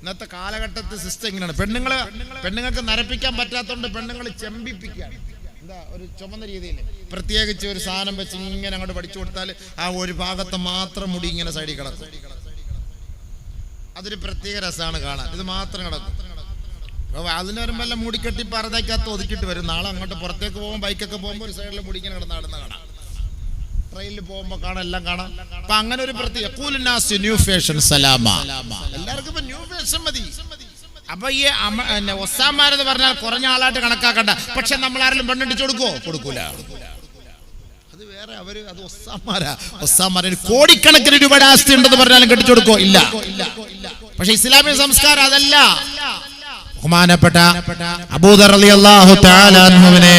ഇന്നത്തെ കാലഘട്ടത്തെ സിസ്റ്റം ഇങ്ങനെയാണ്. പെണ്ണുങ്ങൾക്ക് നരപ്പിക്കാൻ പറ്റാത്തതുകൊണ്ട് പെണ്ണുങ്ങൾ ചെമ്പിപ്പിക്കുകയാണ്. ഒരു ചുമന്ന രീതിയിൽ പ്രത്യേകിച്ച് ഒരു സാധനം വെച്ച് ഇങ്ങനെ അങ്ങോട്ട് പഠിച്ചു കൊടുത്താൽ ആ ഒരു ഭാഗത്ത് മാത്രം മുടി ഇങ്ങനെ സൈഡിൽ കിടക്കും. അതൊരു പ്രത്യേക രസമാണ് കാണാൻ. ഇത് മാത്രം കിടക്കും. അതിന് വരുമ്പോൾ എല്ലാം മൂടിക്കെട്ടി പറതയ്ക്കകത്ത് ഒതുക്കിയിട്ട് വരും. നാളെ അങ്ങോട്ട് പുറത്തേക്ക് പോകുമ്പോൾ ബൈക്കൊക്കെ പോകുമ്പോൾ ഒരു സൈഡിൽ മുടിങ്ങനെ കിടന്നാടുന്ന കാണാം. ട്രെയിനിൽ പോകുമ്പോൾ കാണാം, എല്ലാം കാണാം. അപ്പൊ അങ്ങനെ ഒരു പ്രത്യേക ന്യൂ ഫാഷൻ സലാമ, എല്ലാവർക്കും ഇപ്പൊ ന്യൂ ഫാഷൻ മതി. അപ്പൊ ഈ ഒസാമാരെന്ന് പറഞ്ഞാൽ കുറഞ്ഞ ആളായിട്ട് കണക്കാക്കണ്ട. പക്ഷെ നമ്മൾ ആരെങ്കിലും പെണ്ണടിച്ചു കൊടുക്കൂല. അത് വേറെ. അത് ഒസാമാര് കോടിക്കണക്കിന് രൂപയുടെ ആസ്തി ഉണ്ടെന്ന് പറഞ്ഞാലും കെട്ടിച്ചു കൊടുക്കോ? ഇല്ല. പക്ഷെ ഇസ്ലാമിക സംസ്കാരം അതല്ല. ബഹുമാനപ്പെട്ട അബൂദർ റളിയല്ലാഹു തആല അൻഹുവിനെ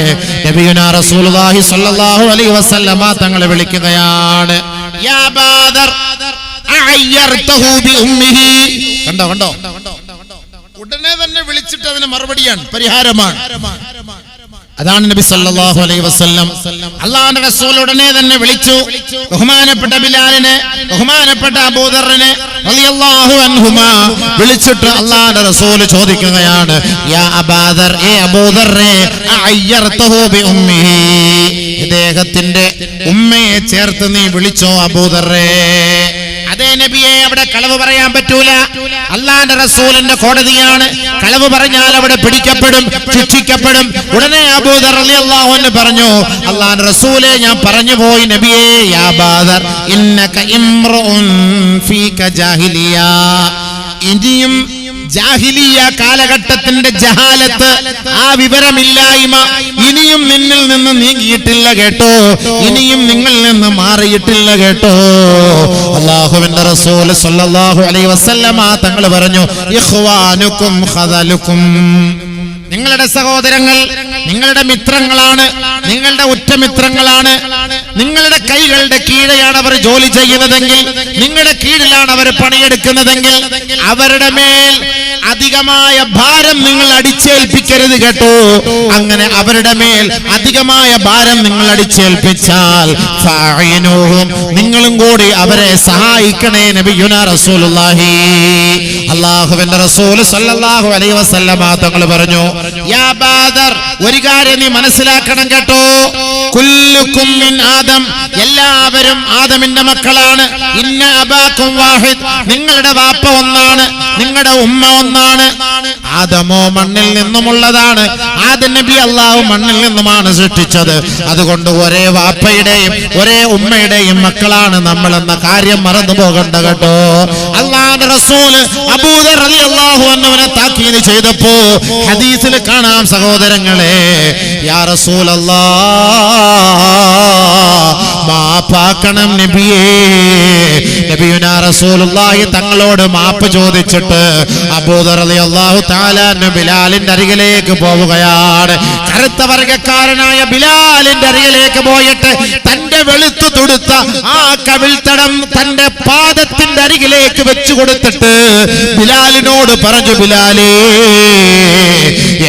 നബിയുനാ റസൂലുള്ളാഹി സ്വല്ലല്ലാഹു അലൈഹി വസല്ലമ തങ്ങളെ വിളിക്കുകയാണ്. യാ ബാദർ അയ്യർതഹു ബി ഉമ്മിഹി. കണ്ടോ ഉടനെ തന്നെ വിളിച്ചിട്ട് അതിന് മറുപടിയാണ്, പരിഹാരമാണ്. അതാണ് നബി സല്ലല്ലാഹു അലൈഹി വസല്ലം അല്ലാഹുവിന്റെ റസൂൽ ഉടനെ തന്നെ വിളിച്ചു. ബഹുമാനപ്പെട്ട ബിലാലിനെ, ബഹുമാനപ്പെട്ട അബൂദറിനെ റളിയല്ലാഹു അൻഹുമാ വിളിച്ചിട്ട് അല്ലാഹുവിന്റെ റസൂൽ ചോദിക്കുകയാണ്, യാ അബൂദർ, ഏ അബൂദറേ, അയ്യർതഹു ബി ഉമ്മിഹി, ഇദ്ദേഹത്തിന്റെ ഉമ്മയെ ചേർത്ത് നീ വിളിച്ചോ അബൂദറേ? അതേ നബിയെ, അവിടെ കളവ് പറയാൻ പറ്റൂല. അല്ലാഹുവിന്റെ റസൂലിന്റെ കോടതിയാണ്. കളവ് പറഞ്ഞാൽ അവിടെ പിടിക്കപ്പെടും, ശിക്ഷിക്കപ്പെടും. ഉടനെ അബൂദർ റളിയല്ലാഹു അൻഹു പറഞ്ഞു, അല്ലാഹുവിന്റെ റസൂലേ, ഞാൻ പറഞ്ഞു പോയി നബിയേ. യാ ബാദർ ഇന്നക ഇംറുൻ ഫീക ജാഹിലിയ. ഇനിയും ജാഹിലിയ കാലഘട്ടത്തിന്റെ ജഹാലത്ത്, ആ വിവരമില്ലായ്മ ഇനിയും നിന്നിൽ നിന്ന് നീങ്ങിയിട്ടില്ല കേട്ടോ. ഇനിയും നിങ്ങളിൽ നിന്ന് മാറിയിട്ടില്ല കേട്ടോ. അല്ലാഹുവിന്റെ റസൂൽ സ്വല്ലല്ലാഹു അലൈഹി വസല്ലമ തങ്ങൾ പറഞ്ഞു, ഇഖ്വാനുക്കും ഖദലുക്കും, നിങ്ങളുടെ സഹോദരങ്ങൾ നിങ്ങളുടെ മിത്രങ്ങളാണ്, നിങ്ങളുടെ ഉറ്റമിത്രങ്ങളാണ്. നിങ്ങളുടെ കൈകളുടെ കീഴെയാണ് അവർ ജോലി ചെയ്യുന്നതെങ്കിൽ, നിങ്ങളുടെ കീഴിലാണ് അവർ പണിയെടുക്കുന്നതെങ്കിൽ, അവരുടെ മേൽ അധികമായ ഭാരം നിങ്ങൾ അടിച്ചേൽപ്പിക്കരുത് കേട്ടോ. അങ്ങനെ അവരുടെ മേൽ അധികമായ ഭാരം നിങ്ങൾ അടിച്ചേൽപ്പിച്ചാൽ നിങ്ങളും കൂടി അവരെ സഹായിക്കണേ നബിയുനാ റസൂലുള്ളാഹി. അല്ലാഹുവിന്റെ റസൂൽ സ്വല്ലല്ലാഹു അലൈഹി വസല്ലമ തങ്ങൾ പറഞ്ഞു, യാ ബാദർ, ഒരു കാര്യം നീ മനസ്സിലാക്കണം കേട്ടോ. കുല്ലുക്കും മിൻ ആദം, എല്ലാവരും ആദമിന്റെ മക്കളാണ്. ഇന്ന അബാക്കും വാഹിദ്, നിങ്ങളുടെ വാപ്പ ഒന്നാണ്, നിങ്ങളുടെ ഉമ്മ ഒന്നാണ്. ആദമോ മണ്ണിൽ നിന്നുമുള്ളതാണ്. ആദം നബി അല്ലാഹു മണ്ണിൽ നിന്നുമാണ് സൃഷ്ടിച്ചത്. അതുകൊണ്ട് ഒരേ വാപ്പയുടെയും ഒരേ ഉമ്മയുടെയും മക്കളാണ് നമ്മൾ എന്ന കാര്യം മറന്നു പോകണ്ട കേട്ടോ. അല്ലാഹുവിന്റെ റസൂൽ അബൂദർ റളിയല്ലാഹു അൻഹുവിനെ താക്കീത് ചെയ്തപ്പോ ഹദീസിൽ കാണാം സഹോദരങ്ങളെ, യാ റസൂലല്ലാഹ്, മാപ്പാക്കണം നബിയേ. നബിയുനാ റസൂലുള്ളാഹി തങ്ങളോട് മാപ്പ് ചോദിച്ചിട്ട് അബൂദർ റളിയല്ലാഹു തആല ബിലാലിന്റെ അരികിലേക്ക് പോവുകയാണ്. കറുത്ത വർഗ്ഗക്കാരനായ ബിലാലിന്റെ അരികിലേക്ക് പോയിട്ട് തന്റെ വെളുത്തു തൊടുത്ത ആ കവിൾത്തടം തന്റെ പാദത്തിന്റെ അരികിലേക്ക് വെച്ചു കൊടുത്തിട്ട് ബിലാലിനോട് പറഞ്ഞു, ബിലാലേ,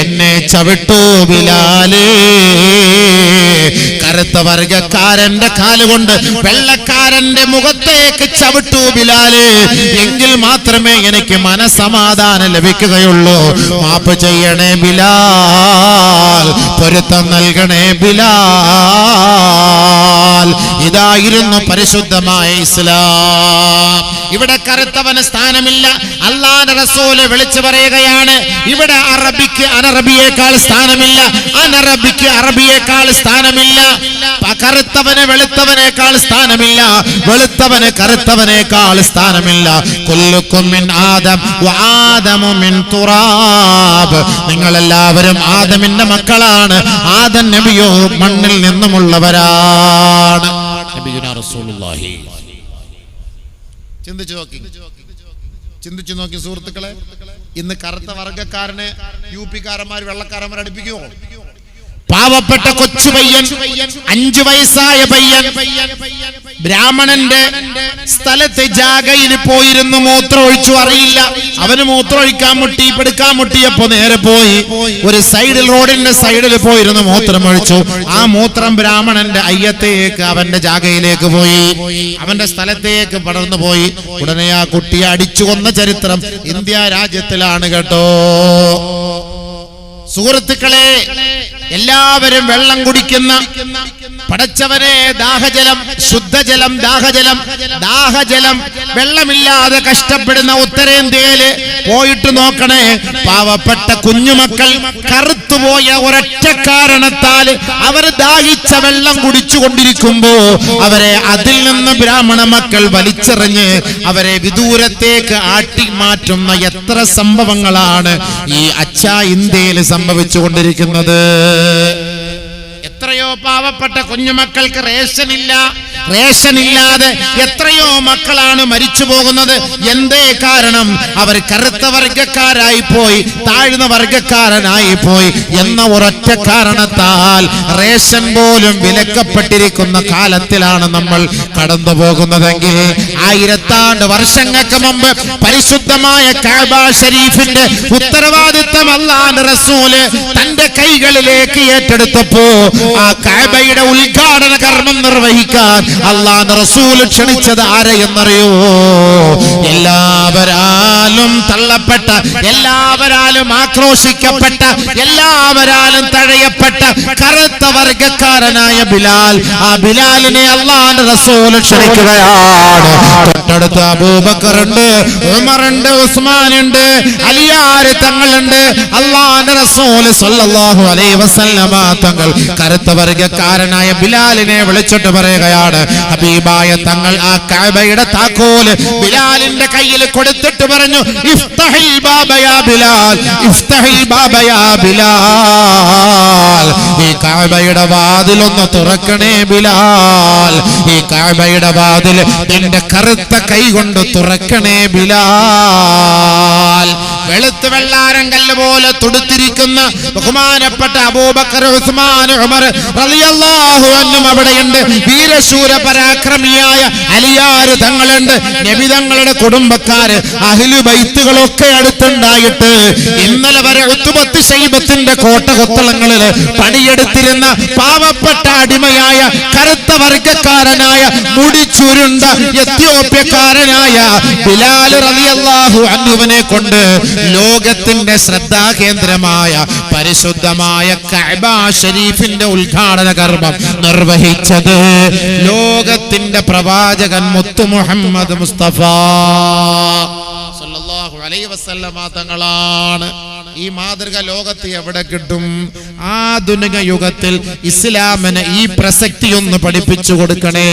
എന്നെ ചവിട്ടൂ ബിലാലേ. കറുത്ത വർഗ്ഗക്കാരന്റെ കാലുകൊണ്ട് വെള്ളക്കാരന്റെ മുഖത്തേക്ക് ചവിട്ടൂ ബിലാലേ, എങ്കിൽ മാത്രമേ എനിക്ക് മനസമാധാനം ലഭിക്കുകയുള്ളൂ. മാപ്പ് ചെയ്യണേ ബിലാൽ, പൊരുത്തം നൽകണേ ബിലാൽ. ഇതായിരുന്നു പരിശുദ്ധമായ ഇസ്ലാം. ഇവിടെ കറുത്തവന് സ്ഥാനമില്ല. അല്ലാഹുവിന്റെ റസൂല് വിളിച്ചു പറയുകയാണ്, ഇവിടെ അറബിക്ക് അനറബിയേക്കാൾ സ്ഥാനമില്ല, അനറബിക്ക് അറബിയേക്കാൾ സ്ഥാനമില്ല. കറുത്തവന് വെളുത്തവനേക്കാൾ സ്ഥാനമില്ല, വെളുത്തവന് കറുത്തവനേക്കാൾ സ്ഥാനമില്ല. കുല്ലുക്കും മിൻ ആദം വആദമു മിൻ തുറാബ്, നിങ്ങളെല്ലാവരും ആദമിന്റെ മക്കളാണ്. ആദം നബിയോ മണ്ണിൽ നിന്നുമുള്ളവരാണ്. നബിയുനാ റസൂലുള്ളാഹി. ചിന്തിച്ചു നോക്കി സുഹൃത്തുക്കളെ, ഇന്ന് കറുത്ത വർഗ്ഗക്കാരനെ യു പിക്കാരന്മാർ വെള്ളക്കാരന്മാർ അടുപ്പിക്കുമോ? പാവപ്പെട്ട കൊച്ചു പയ്യൻ, 5 വയസ്സായ പയ്യൻ ബ്രാഹ്മണന്റെ സ്ഥലത്തെ ജാഗയിൽ പോയിരുന്നു മൂത്രം ഒഴിച്ചു. അറിയില്ല, അവന് മൂത്രം ഒഴിക്കാൻ മുട്ടി, പെടുക്കാൻ മുട്ടിയപ്പോ നേരെ പോയി ഒരു സൈഡിൽ, റോഡിന്റെ സൈഡിൽ പോയിരുന്നു മൂത്രം ഒഴിച്ചു. ആ മൂത്രം ബ്രാഹ്മണന്റെ അയ്യത്തേക്ക്, അവന്റെ ജാഗയിലേക്ക് പോയി, അവന്റെ സ്ഥലത്തേക്ക് പടർന്നു പോയി. ഉടനെ ആ കുട്ടിയെ അടിച്ചു കൊന്ന ചരിത്രം ഇന്ത്യ രാജ്യത്തിലാണ് കേട്ടോ. സുഹൃത്തുക്കളെ, എല്ലാവരും വെള്ളം കുടിക്കുന്ന പടച്ചവനെ ദാഹജലം, ശുദ്ധജലം, ദാഹജലം വെള്ളമില്ലാതെ കഷ്ടപ്പെടുന്ന ഉത്തരേന്ത്യയില് പോയിട്ട് നോക്കണേ. പാവപ്പെട്ട കുഞ്ഞുമക്കൾ കറുത്തുപോയ ഒരൊറ്റ കാരണത്താൽ അവർ ദാഹിച്ച വെള്ളം കുടിച്ചുകൊണ്ടിരിക്കുമ്പോ അവരെ അതിൽ നിന്ന് ബ്രാഹ്മണ മക്കൾ വലിച്ചെറിഞ്ഞ് അവരെ വിദൂരത്തേക്ക് ആട്ടി മാറ്റുന്ന എത്ര സംഭവങ്ങളാണ് ഈ ഇന്ത്യയിൽ സംഭവിച്ചുകൊണ്ടിരിക്കുന്നത്. എത്രയോ പാവപ്പെട്ട കുഞ്ഞുമക്കൾക്ക് റേഷനില്ലാതെ എത്രയോ മക്കളാണ് മരിച്ചു പോകുന്നത്. എന്തേ കാരണം? അവർ കറുത്ത വർഗക്കാരായി പോയി, താഴ്ന്ന വർഗക്കാരനായി പോയി എന്ന ഒരൊറ്റ കാരണത്താൽ റേഷൻ പോലും വിലക്കപ്പെട്ടിരിക്കുന്ന കാലത്തിലാണ് നമ്മൾ കടന്നു പോകുന്നതെങ്കിൽ 1000 വർഷങ്ങൾക്ക് മുമ്പ് പരിശുദ്ധമായ കഅബ ഷരീഫിന്റെ ഉത്തരവാദിത്തം അല്ലാഹുവിന്റെ റസൂല് തന്റെ കൈകളിലേക്ക് ഏറ്റെടുത്തപ്പോ ആ കഅബയുടെ ഉദ്ഘാടന കർമ്മം നിർവഹിക്കാൻ അല്ലാഹുവിന്റെ റസൂൽ ക്ഷണിച്ചത് ആരെയെന്നറിയോ? എല്ലാവരാലും തള്ളപ്പെട്ട, എല്ലാവരാലും ആക്രോശിക്കപ്പെട്ട, എല്ലാവരാലും തഴയപ്പെട്ട കറുത്ത വർഗക്കാരനായ ബിലാൽ. ആ ബിലാലിനെ അല്ലാഹുവിന്റെ റസൂൽ ക്ഷണിക്കുകയാണ്. തൊട്ടടുത്ത് അബൂബക്കറുണ്ട്, ഉമറുണ്ട്, ഉസ്മാനുണ്ട്, അലിയാർ തങ്ങളുണ്ട്. അല്ലാഹുവിന്റെ റസൂൽ സ്വല്ലല്ലാഹു അലൈഹി വസല്ലമ തങ്ങൾ കറുത്ത വർഗക്കാരനായ ബിലാലിനെ വിളിച്ചിട്ട് പറയുകയാണ്, ഹബീബായ തങ്ങൾ ആ കഅബയുടെ താക്കോല് ബിലാലിന്റെ കയ്യിൽ കൊടുത്തിട്ട് പറഞ്ഞു, ഇഫ്തഹിൽ ബാബ യാ ബിലാൽ, ഇഫ്തഹിൽ ബാബ യാ ബിലാൽ. ഈ കഅബയുടെ വാതിൽ ഒന്ന് തുറക്കണേ ബിലാൽ, ഈ കഅബയുടെ വാതിൽ നിന്റെ കറുത്ത കൈ കൊണ്ട് തുറക്കണേ ബിലാൽ. വെളുത്ത് വെള്ളാരം കല്ല് പോലെ തുടുത്തിരിക്കുന്ന ബഹുമാനപ്പെട്ട അബൂബക്കർ, ഉസ്മാൻ, ഉമർ റളിയല്ലാഹു അൻഹും അവിടെയുണ്ട്. വീരശൂര പരാക്രമിയായ അലിയാർ തങ്ങളുണ്ട്. നബി തങ്ങളുടെ കുടുംബക്കാര് അഹ്ലു ബൈത്തുകളൊക്കെ അടുത്തുണ്ടായിട്ട് ഇന്നലെ വരെ ഉത്ബത്ത് ശൈബത്തിന്റെ കോട്ടകൊത്തളങ്ങളിൽ പണിയെടുത്തിരുന്ന പാവപ്പെട്ട അടിമയായ കറുത്ത വർഗക്കാരനായ മുടിച്ചുരുണ്ട എത്യോപ്യക്കാരനായ ബിലാൽ റളിയല്ലാഹു അൻഹുവിനെ കൊണ്ട് ലോകത്തിന്റെ ശ്രദ്ധാകേന്ദ്രമായ പരിശുദ്ധമായ കഅബ ഷരീഫിന്റെ ഉദ്ഘാടന കർമ്മം നിർവഹിച്ചത് ലോകത്തിന്റെ പ്രവാചകൻ മുത്തു മുഹമ്മദ് മുസ്തഫ സല്ലല്ലാഹു അലൈഹി വസല്ലമ തങ്ങളാണ്. ഈ മാതൃക ലോകത്ത് എവിടെ കിട്ടും? ആധുനിക യുഗത്തിൽ ഇസ്ലാമിന് ഈ പ്രസക്തി ഒന്ന് പഠിപ്പിച്ചു കൊടുക്കണേ.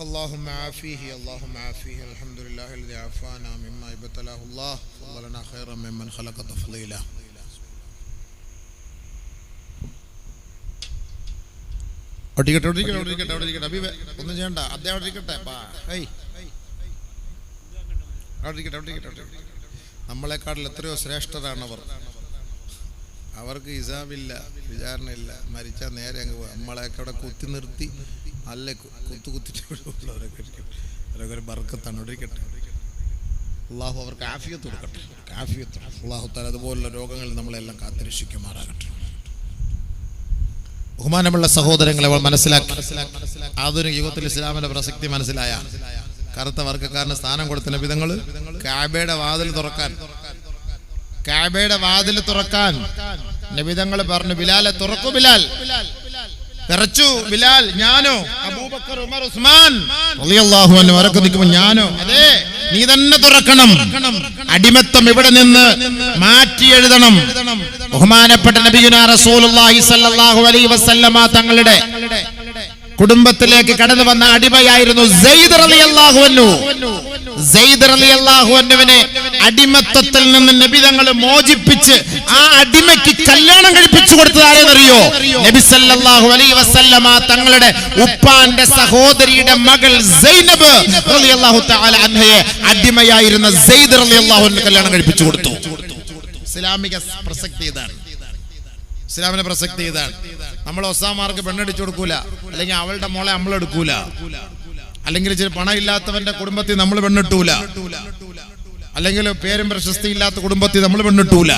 اللهم عافيه اللهم عافيه الحمد لله الذي عافانا مما ابتلاه الله وجعلنا خيرا ممن خلق تفضيلا. ഒട്ടിക്കട്ടെ ഒന്നും ചെയ്യണ്ട, അദ്ദേഹം ഒട്ടിക്കട്ടെ. നമ്മളെക്കാട്ടിൽ എത്രയോ ശ്രേഷ്ഠരാണവർ. അവർക്ക് ഹിസാബില്ല, വിചാരണയില്ല, മരിച്ചാൽ നേരെ അങ്ങ് പോകും. നമ്മളെയൊക്കെ അവിടെ കുത്തി നിർത്തി അല്ലെ കുത്തിട്ടുള്ളവരൊക്കെ ഒരു ബർക്കത്താണ്. ഒടിക്കട്ടെ, അള്ളാഹു അവർക്ക് ആഫിയത്ത് കൊടുക്കട്ടെ. ആഫിയത്ത് അള്ളാഹു തആല അതുപോലുള്ള രോഗങ്ങളിൽ നമ്മളെല്ലാം കാത്തുരക്ഷിക്കുമാറാകട്ടെ. ബഹുമാനമുള്ള സഹോദരങ്ങളെ മനസ്സിലാക്കി, ആധുനിക യുഗത്തിൽ ഇസ്ലാമിന്റെ പ്രസക്തി മനസ്സിലായ കറുത്ത വർഗ്ഗക്കാരന് സ്ഥാനം കൊടുത്ത നബിതങ്ങൾ കഅബയുടെ വാതിൽ തുറക്കാൻ നബിതങ്ങൾ പറഞ്ഞു, ബിലാലെ തുറക്കൂ. ബിലാൽ വിറച്ചു. ബിലാൽ, ഞാനോ? അബൂബക്കർ, ഉമർ, ഉസ്മാൻ റളിയല്ലാഹു അൻഹു അവരൊക്കെ നിൽക്കുമ്പോൾ ഞാനോ? അതെ, നീ തന്നെ തുറക്കണം. അടിമത്തം ഇവിടെ നിന്ന് മാറ്റി എഴുതണം. ബഹുമാനപ്പെട്ട നബിയുനാ റസൂലുള്ളാഹി സ്വല്ലല്ലാഹു അലൈഹി വസല്ലമ തങ്ങളുടെ കുടുംബത്തിലേക്ക് കടന്നു വന്ന അടിമയായിരുന്നു സെയ്ദ് റളിയല്ലാഹു അൻഹു. സെയ്ദ് റളിയല്ലാഹു അൻഹുവിനെ അടിമത്തത്തിൽ നിന്ന് നബി തങ്ങൾ മോചിപ്പിച്ച് ആ അടിമയ്ക്ക് കല്യാണം കഴിപ്പിച്ചു കൊടുത്തത് ആരെന്നറിയോ? നബി സല്ലല്ലാഹു അലൈഹി വസല്ലമ തങ്ങളുടെ ഉപ്പാന്റെ സഹോദരിയുടെ മകൾ സൈനബ് റളിയല്ലാഹു തആല അൻഹയെ അടിമയായിരുന്ന സെയ്ദ് റളിയല്ലാഹു അൻഹു കല്യാണം കഴിപ്പിച്ചു കൊടുത്തു. ഇസ്ലാമിക പ്രസക്തി ഇതാണ്. ഇസ്ലാമിന്റെ പ്രസക്തി ഇതാണ്. നമ്മൾ ഒസാമാർക്ക് പെണ്ണടിച്ചു കൊടുക്കൂല, അല്ലെങ്കിൽ അവളുടെ മോളെ നമ്മളെടുക്കൂല, അല്ലെങ്കിൽ ചില പണം ഇല്ലാത്തവന്റെ കുടുംബത്തിൽ നമ്മൾ പെണ്ണിട്ടൂല. അല്ലെങ്കിൽ പേരും പ്രശസ്തി ഇല്ലാത്ത കുടുംബത്തിൽ നമ്മൾ പെണ്ണിട്ടൂല.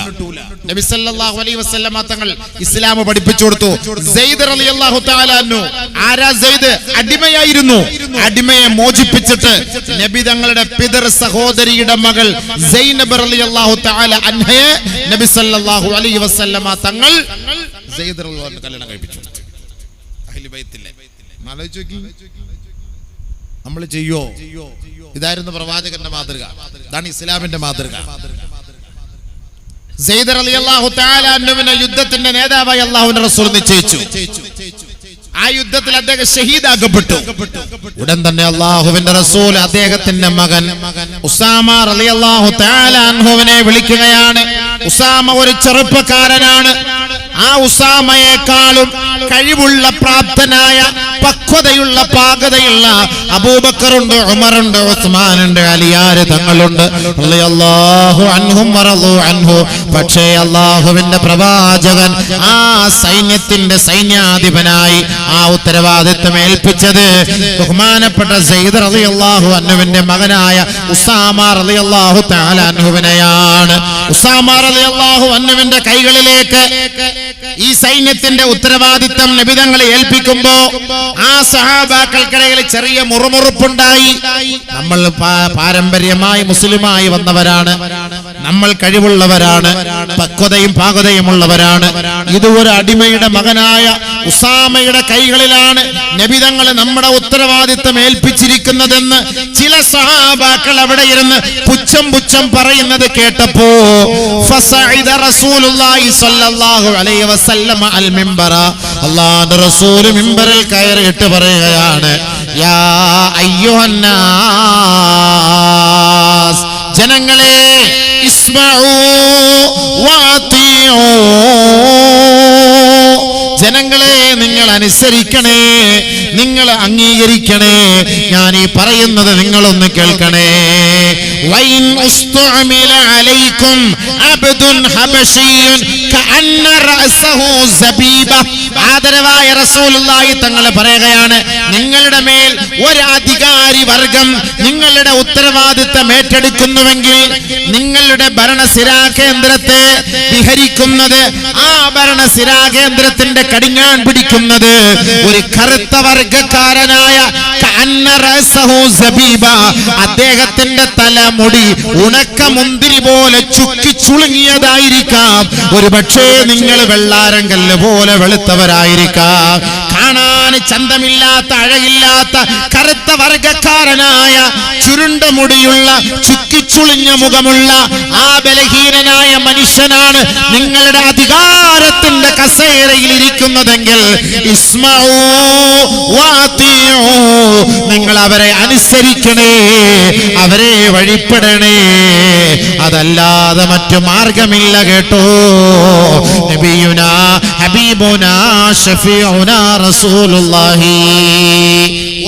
നബി സല്ലല്ലാഹു അലൈഹി വസല്ലമ തങ്ങൾ ഇസ്ലാം പഠിപ്പിച്ചു കൊടുത്തു. സെയ്ദ് റളിയല്ലാഹു തആല അൻഹു, ആരാ സെയ്ദ്? അടിമയായിരുന്നു. അടിമയെ മോചിപ്പിച്ചിട്ട് നബി തങ്ങളുടെ പിതൃ സഹോദരിയുടെ മകൾ സൈനബ് റളിയല്ലാഹു തആല അൻഹയെ നബി സല്ലല്ലാഹു അലൈഹി വസല്ലമ തങ്ങൾ സെയ്ദ് റളിയല്ലാഹു അൻഹു കല്യാണം കഴിപ്പിച്ചു. അഹ്ലു ബൈത്തിലെ ആലോചിച്ച് നോക്കി, നമ്മൾ ചെയ്യോ? ഇതായിരുന്നു പ്രവാചകന്റെ മാതൃക, ഇതാണ് ഇസ്ലാമിന്റെ മാതൃക. സെയ്ദ് റളിയല്ലാഹു തആല അൻഹുവിനെ യുദ്ധത്തിന്റെ നേതാവായി അല്ലാഹുവിന്റെ റസൂൽ നിശ്ചയിച്ചു. ആ യുദ്ധത്തിൽ അദ്ദേഹം ഷഹീദാക്കപ്പെട്ടു. ഉടൻ തന്നെ അല്ലാഹുവിന്റെ റസൂൽ അദ്ദേഹത്തിന്റെ മകൻ ഉസാമ റളിയല്ലാഹു തആല അൻഹുവിനെ വിളിക്കുകയാണ്. ഉസാമ ഒരു ചെറുപ്പക്കാരനാണ്. ആ ഉസാമയെക്കാളും കഴിവുള്ള, പ്രാപ്തനായ, പക്വതയുള്ള, പാകതയുള്ള അബൂബക്കറുണ്ട്, ഉമറുണ്ട്, ഉസ്മാനുണ്ട്, അലിയാർ തങ്ങളുണ്ട് റളിയല്ലാഹു അൻഹും വറളു അൻഹു. പക്ഷേ അല്ലാഹുവിന്റെ പ്രവാചകൻ ആ സൈന്യത്തിന്റെ സൈന്യാധിപനായി ആ ഉത്തരവാദിത്വം ഏൽപ്പിച്ചത് ബഹുമാനപ്പെട്ട സെയ്ദ് റളിയല്ലാഹു അൻഹുവിന്റെ മകനായ ഉസാമ റളിയല്ലാഹു തആല അൻഹുവിനെയാണ്. ഉസാമ റളിയല്ലാഹു അൻഹുവിന്റെ കൈകളിലേക്ക് ഈ സൈന്യത്തിന്റെ ഉത്തരവാദിത്വം നബി തങ്ങളെ ഏൽപ്പിക്കുമ്പോ ആ സഹാബാക്കൾക്കിടയിൽ ചെറിയ മുറുമുറുപ്പുണ്ടായി. നമ്മൾ പാരമ്പര്യമായി മുസ്ലിമായി വന്നവരാണ്, നമ്മൾ കഴിവുള്ളവരാണ്, പക്വതയും പാകതയും ഉള്ളവരാണ്. ഇത് ഒരു അടിമയുടെ മകനായ ഉസാമയുടെ കൈകളിലാണ് നബി തങ്ങളെ നമ്മുടെ ഉത്തരവാദിത്വം ഏൽപ്പിച്ചിരിക്കുന്നതെന്ന് ചില സഹാബാക്കൾ അവിടെ ഇരുന്ന് പുച്ഛം പറയുന്നത് കേട്ടപ്പോ ഫസഇദ റസൂലുള്ളാഹി സ്വല്ലല്ലാഹു അലൈഹി വസല്ലം അൽ മിംബറ, അല്ലാഹുവിന്റെ റസൂൽ മിംബറിൽ കയറിയിട്ട് പറയുകയാണ്, യാ അയ്യുഹന്നാസ്, ജനങ്ങളെ, ഇസ്മഉ വഅതിഉ, ജനങ്ങളെ നിങ്ങൾ അനുസരിക്കണേ, നിങ്ങൾ അംഗീകരിക്കണേ, ഞാൻ ഈ പറയുന്നത് നിങ്ങളൊന്ന് കേൾക്കണേ. വൈൻ ഉസ്തുഅമില അലൈക്കും അബ്ദുൻ ഹബശിയ്യുൻ കഅന്ന റഅസഹു സബീബ, ആദരവായ റസൂലുള്ളാഹി തങ്ങൾ പറയുകയാണ്, നിങ്ങളുടെ മേൽ ഒരു അധികാരി വർഗം നിങ്ങളുടെ ഉത്തരവാദിത്തം ഏറ്റെടുക്കുന്നുവെങ്കിൽ നിങ്ങളുടെ ഭരണസിരാ കേന്ദ്രത്തെ വിഹരിക്കുന്നത്, ആ ഭരണസിരാ കേന്ദ്രത്തിന്റെ കടിഞ്ഞാൺ പിടിക്കുന്നത് ഒരു കറുത്ത വർഗക്കാരനായ അദ്ദേഹത്തിന്റെ തലമുടി ഉണക്ക മുന്തിരി പോലെ ചുക്കി ചുളുങ്ങിയതായിരിക്കാം. ഒരു പക്ഷേ നിങ്ങൾ വെള്ളാരം കല്ല് പോലെ വെളുത്തവരായിരിക്കാം. കാണാൻ ചന്തമില്ലാത്ത, അഴകില്ലാത്ത, കറുത്ത വർഗക്കാരനായ, ചുരുണ്ട മുടിയുള്ള, ചുക്കിച്ചുളിഞ്ഞ മുഖമുള്ള ആ ബലഹീനനായ മനുഷ്യനാണ് നിങ്ങളുടെ അധികാരത്തിന്റെ കസേരയിൽ ഇരിക്കുന്നതെങ്കിൽ ഇസ്മഉ വഅതിഉ, നിങ്ങൾ അവരെ അനുസരിക്കണേ, അവരെ വഴിപ്പെടണേ, അതല്ലാതെ മറ്റു മാർഗമില്ല കേട്ടോ. നബിയുനാ ഹബീബുനാ ഷഫീഉനാ റസൂലുള്ളാഹി,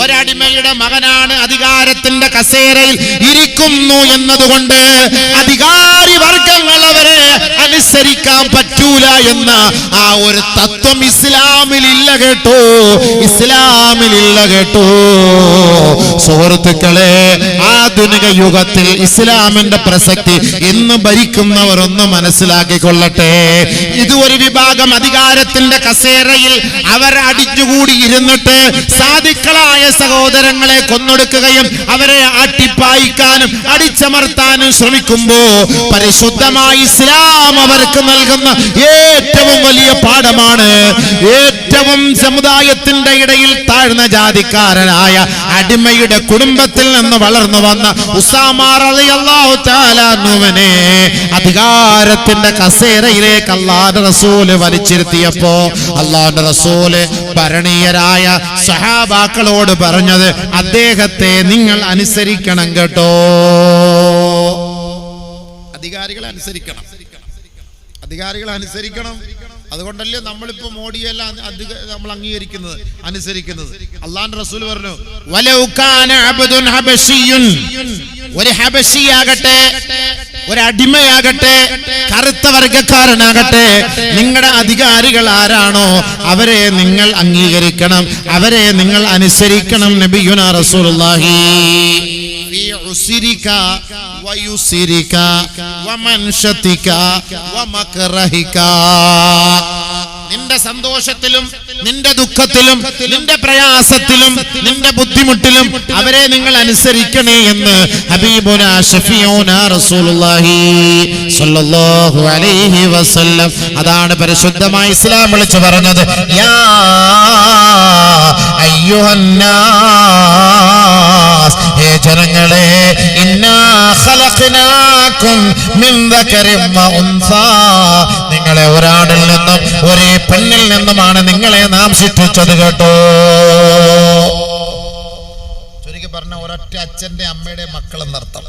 ഒരടിമയുടെ മകനാണ് അധികാരത്തിന്റെ കസേരയിൽ ഇരിക്കുന്നു എന്നതുകൊണ്ട് അധികാരി വർഗങ്ങൾ അവരെ അനുസരിക്കാൻ പറ്റൂല എന്ന ആ ഒരു തത്വം ഇസ്ലാമിലില്ല കേട്ടോ, ഇസ്ലാമിലില്ല കേട്ടോ. സുഹൃത്തുക്കളെ, ആധുനിക യുഗത്തിൽ ഇസ്ലാമിന്റെ പ്രസക്തി ഇന്ന് ഭരിക്കുന്നവർ ഒന്ന് മനസ്സിലാക്കിക്കൊള്ളട്ടെ. ഇത് ഒരു വിഭാഗം അധികാരത്തിന്റെ കസേരയിൽ അവർ അടിഞ്ഞുകൂടി ഇരുന്നിട്ട് സാധുക്കളായ സഹോദരങ്ങളെ കൊന്നൊടുക്കുകയും അവരെ ആട്ടിപ്പായിക്കാനും അടിച്ചമർത്താനും ശ്രമിക്കുമ്പോ പരിശുദ്ധമായ ഇസ്ലാം അവർക്ക് നൽകുന്ന ഏറ്റവും വലിയ പാഠമാണ്. ഏറ്റവും സമുദായത്തിന്റെ ഇടയിൽ താഴ്ന്ന ജാതിക്കാരനായ അടിമയുടെ കുടുംബത്തിൽ നിന്ന് വളർന്നു വന്ന ഉസാമ റളിയല്ലാഹു തആല അൻഹുവിനെ അധികാരത്തിന്റെ കസേരയിലേക്ക് അല്ലാഹുവിന്റെ റസൂല് വലിച്ചിരുത്തിയപ്പോ അല്ലാഹുവിന്റെ റസൂല് ഭരണീയരായ സഹാബാക്കളോട് പറഞ്ഞത്, അദ്ദേഹത്തെ നിങ്ങൾ അനുസരിക്കണം കേട്ടോ. അധികാരികളെ അനുസരിക്കണം, അധികാരികളെ അനുസരിക്കണം. അതുകൊണ്ടല്ലേ നമ്മളിപ്പോ മോഡിയെല്ലാം നമ്മൾ അംഗീകരിക്കുന്നത്, അനുസരിക്കുന്നത്. അല്ലാഹുവിന്റെ റസൂൽ പറഞ്ഞു, വലൗ കാന അബ്ദുൻ ഹബശിയ്യുൻ, ഒരു ഹബശിയാകട്ടെ, ഒരു അടിമയാകട്ടെ, കറുത്ത വർഗക്കാരനാകട്ടെ, നിങ്ങളുടെ അധികാരികൾ ആരാണോ അവരെ നിങ്ങൾ അംഗീകരിക്കണം, അവരെ നിങ്ങൾ അനുസരിക്കണം. നബിയുനാ റസൂലുള്ളാഹി ഫീ ഉസ്രിക വയുസ്രിക വമൻഷതിക വമക്റഹിക. നിന്റെ സന്തോഷത്തിലും നിന്റെ ദുഃഖത്തിലും നിന്റെ പ്രയാസത്തിലും നിന്റെ ബുദ്ധിമുട്ടിലും അവരെ നിങ്ങൾ അനുസരിക്കണേ എന്ന് ഹബീബുനാ ശഫീഉനാ റസൂലുള്ളാഹി സ്വല്ലല്ലാഹു അലൈഹി വസല്ലം. അതാണ് പരിശുദ്ധമായ ഇസ്ലാം വിളിച്ചു പറഞ്ഞത്, യാ അയ്യുഹന്നാസ്, ഹേ ജനങ്ങളെ, ഇന്നാ ഖലഖനാകും മിൻ ദകരിൻ വ ഉൻസാ, നിങ്ങളെ ഒരാണിൽ നിന്നും ഒരേ പെണ്ണിൽ നിന്നുമാണ് നിങ്ങളെ നാം സൃഷ്ടിച്ചത് കേട്ടോ. ചുരുക്കി പറഞ്ഞ ഒരൊറ്റ അച്ഛന്റെ അമ്മയുടെ മക്കളെന്നർത്ഥം,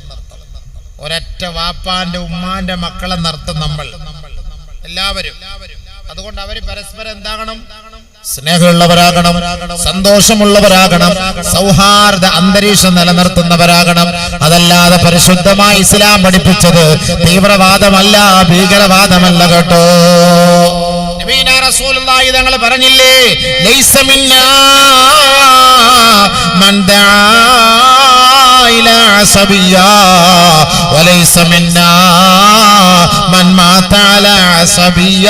ഒരൊറ്റ വാപ്പാന്റെ ഉമ്മാന്റെ മക്കളെന്നർത്ഥം നമ്മൾ എല്ലാവരും. അതുകൊണ്ട് അവര് പരസ്പരം എന്താകണം? സ്നേഹമുള്ളവരാകണം, സന്തോഷമുള്ളവരാകണം, സൗഹാർദ്ദ അന്തരീക്ഷം നിലനിർത്തുന്നവരാകണം. അതല്ലാതെ പരിശുദ്ധമായ ഇസ്ലാം പഠിപ്പിച്ചത് തീവ്രവാദമല്ല, ഭീകരവാദമല്ല കേട്ടോ. നബീനാ റസൂലുള്ളാഹി തങ്ങൾ പറഞ്ഞില്ലേ, ലൈസ മിന്നാ മൻ ദആ ഇലാ അസബിയ്യ വലൈസ മിന്നാ മൻ മാത അലാ അസബിയ്യ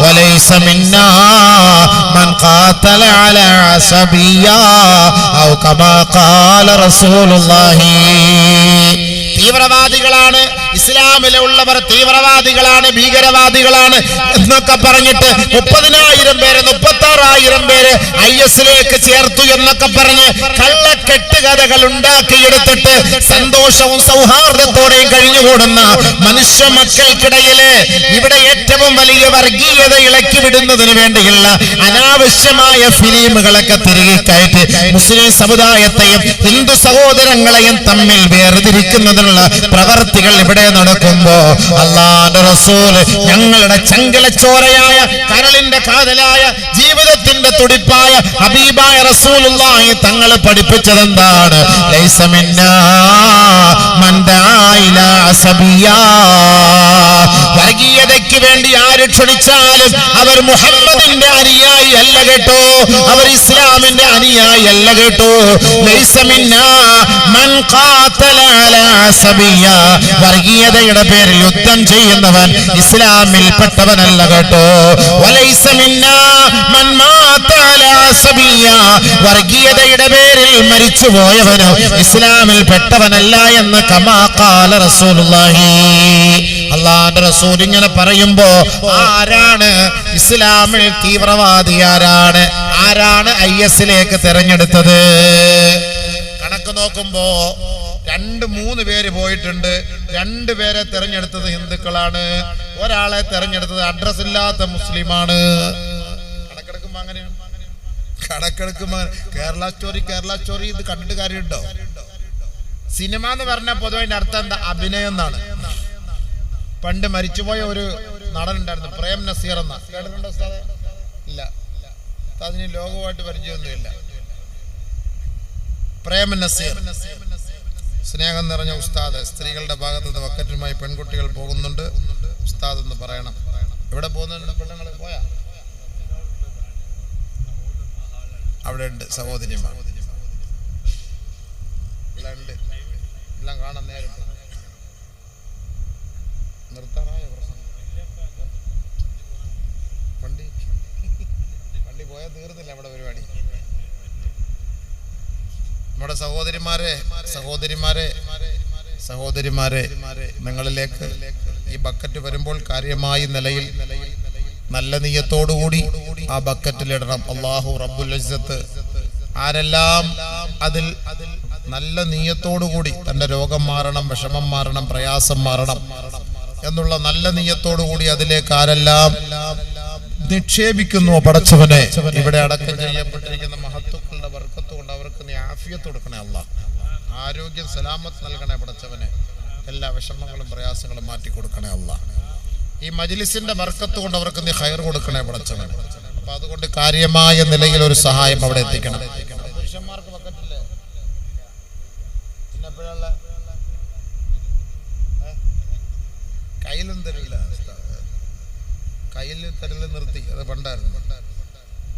വലൈസ മിന്നാ മൻ ഖാതല അലാ അസബിയ്യ ഔ കമാ ഖാല റസൂലുള്ളാഹി. തീവ്രവാദികളാണ് ഇസ്ലാമിലെ ഉള്ളവർ, തീവ്രവാദികളാണ്, ഭീകരവാദികളാണ് എന്നൊക്കെ പറഞ്ഞിട്ട് 30,000 പേര് 36,000 പേര് IS-ലേക്ക് ചേർത്തു എന്നൊക്കെ പറഞ്ഞ് കള്ളക്കെട്ടുകഥകൾ ഉണ്ടാക്കിയെടുത്തിട്ട് സന്തോഷവും സൗഹാർദ്ദത്തോടെയും കഴിഞ്ഞുകൂടുന്ന മനുഷ്യ മക്കൾക്കിടയില് ഇവിടെ ഏറ്റവും വലിയ വർഗീയത ഇളക്കി വിടുന്നതിന് വേണ്ടിയുള്ള അനാവശ്യമായ ഫിലിമുകളൊക്കെ തിരികെ കയറ്റി മുസ്ലിം സമുദായത്തെയും ഹിന്ദു സഹോദരങ്ങളെയും തമ്മിൽ വേർതിരിക്കുന്നതിനുള്ള പ്രവർത്തികൾ ഇവിടെ നടക്കുമ്പോ അല്ലാഹുവിന്റെ റസൂൽ ഞങ്ങളുടെ ചങ്കലച്ചോരയായ കരളിന്റെ കാതലായ ജീവിതത്തിന്റെ തുടിപ്പായ ഹബീബായ റസൂലുള്ളാഹി തങ്ങൾ പഠിപ്പിച്ചതെന്താണ്? ലൈസ മിന്നാ മൻ ദആ ഇലാ അസബിയ്യ. വർഗീയതയ്ക്ക് വേണ്ടി ആര് ക്ഷണിച്ചാലും അവർ മുഹമ്മദിന്റെ അനുയായി അല്ല കേട്ടോ, അവർ ഇസ്ലാമിന്റെ അനുയായി അല്ല കേട്ടോ. ലൈസ മിന്നാ മൻ ഖാതല അലാ അസബിയ്യ. വർഗീയതയുടെ പേരിൽ യുദ്ധം ചെയ്യുന്നവൻ ഇസ്ലാമിൽ പെട്ടവനല്ല കേട്ടോ. വലൈസ മിന്നാ മൻ മാത അലാ അസബിയ്യ. വർഗീയതയുടെ പേരിൽ മരിച്ചു പോയവനോ ഇസ്ലാമിൽ പെട്ടവനല്ല എന്ന് കമാ ഖാല റസൂലുള്ളാഹി. അല്ലാഹുവിന്റെ റസൂൽ ഇങ്ങനെ പറയുമ്പോ ആരാണ് ഇസ്ലാമിൽ തീവ്രവാദി? ആരാണ് IS-ലേക്ക് തെരഞ്ഞെടുത്തത്? കണക്ക് നോക്കുമ്പോ 2-3 പേര് പോയിട്ടുണ്ട്. 2 പേരെ തെരഞ്ഞെടുത്തത് ഹിന്ദുക്കളാണ്, ഒരാളെ തെരഞ്ഞെടുത്തത് അഡ്രസ് ഇല്ലാത്ത മുസ്ലിമാണ്. കണക്കെടുക്കുമ്പോ അങ്ങനെയാണ്. കേരള സ്റ്റോറി ഇത് കണ്ടിട്ട് കാര്യമുണ്ടോ? സിനിമ എന്ന് പറഞ്ഞാൽ പൊതുവെ അതിന്റെ അർത്ഥം എന്താ? അഭിനയം എന്നാണ്. പണ്ട് മരിച്ചുപോയ ഒരു നടൻ ഉണ്ടായിരുന്നു, പ്രേം നസീർ എന്ന. കേട്ടിട്ടുണ്ടോ ഉസ്താദേ? ഇല്ല, അതിന് ലോകമായിട്ട് പരിചയമൊന്നുമില്ല. പ്രേം നസീർ സ്നേഹം നിറഞ്ഞ ഉസ്താദ്. സ്ത്രീകളുടെ ഭാഗത്ത് നിന്ന് ബക്കറ്റുമായി പെൺകുട്ടികൾ പോകുന്നുണ്ട്, ഉസ്താദ് എന്ന് പറയണം. എവിടെ പോകുന്നുണ്ട് പെണ്ണുങ്ങൾ? പോയാ അവിടെ ഉണ്ട് സഹോദരിമാർ, എല്ലാം കാണാൻ നേരിട്ട്. നിർത്താറായ പ്രശ്നം. വണ്ടി പോയാൽ തീർന്നില്ല അവിടെ പരിപാടി. നമ്മുടെ സഹോദരിമാരെ നിങ്ങളിലേക്ക് ഈ ബക്കറ്റ് വരുമ്പോൾ കാര്യമായ നിലയിൽ നല്ല നിയ്യത്തോടുകൂടി ആ ബക്കറ്റിലിടണം. അല്ലാഹു റബ്ബുൽ ഇസ്സത്ത് ആരെല്ലാം അതിൽ നല്ല നിയ്യത്തോടുകൂടി തന്റെ രോഗം മാറണം, വിഷമം മാറണം, പ്രയാസം മാറണം എന്നുള്ള നല്ല നിയ്യത്തോടുകൂടി അതിലേക്ക് ആരെല്ലാം നിക്ഷേപിക്കുന്നു, പടച്ചവനെ ഇവിടെ അടക്കം ചെയ്യപ്പെട്ടിരിക്കുന്ന മഹത്തുക്കളുടെ ബർക്കത്ത് കൊണ്ട് അവർക്ക് നീ ആഫിയത്ത് കൊടുക്കണേ അല്ലാഹ്. ആരോഗ്യം സലാമത്ത് നൽകണേ പടച്ചവനെ. എല്ലാ വിഷമങ്ങളും പ്രയാസങ്ങളും മാറ്റി കൊടുക്കണേ അല്ലാഹ്. ഈ മജ്ലിസിന്റെ ബർക്കത്ത് കൊണ്ട് അവർക്ക് നീ ഖൈർ കൊടുക്കണേ പടച്ചവനെ. അപ്പൊ അതുകൊണ്ട് കാര്യമായ നിലയിൽ ഒരു സഹായം അവിടെ എത്തിക്കണം. പുരുഷന്മാർക്ക് ബക്കറ്റില്ലേ? പിന്നെ എപ്പോഴല്ല കയ്യിലും തരില്ല, കയ്യിൽ തരല് നിർത്തി. അത് പണ്ടായിരുന്നു.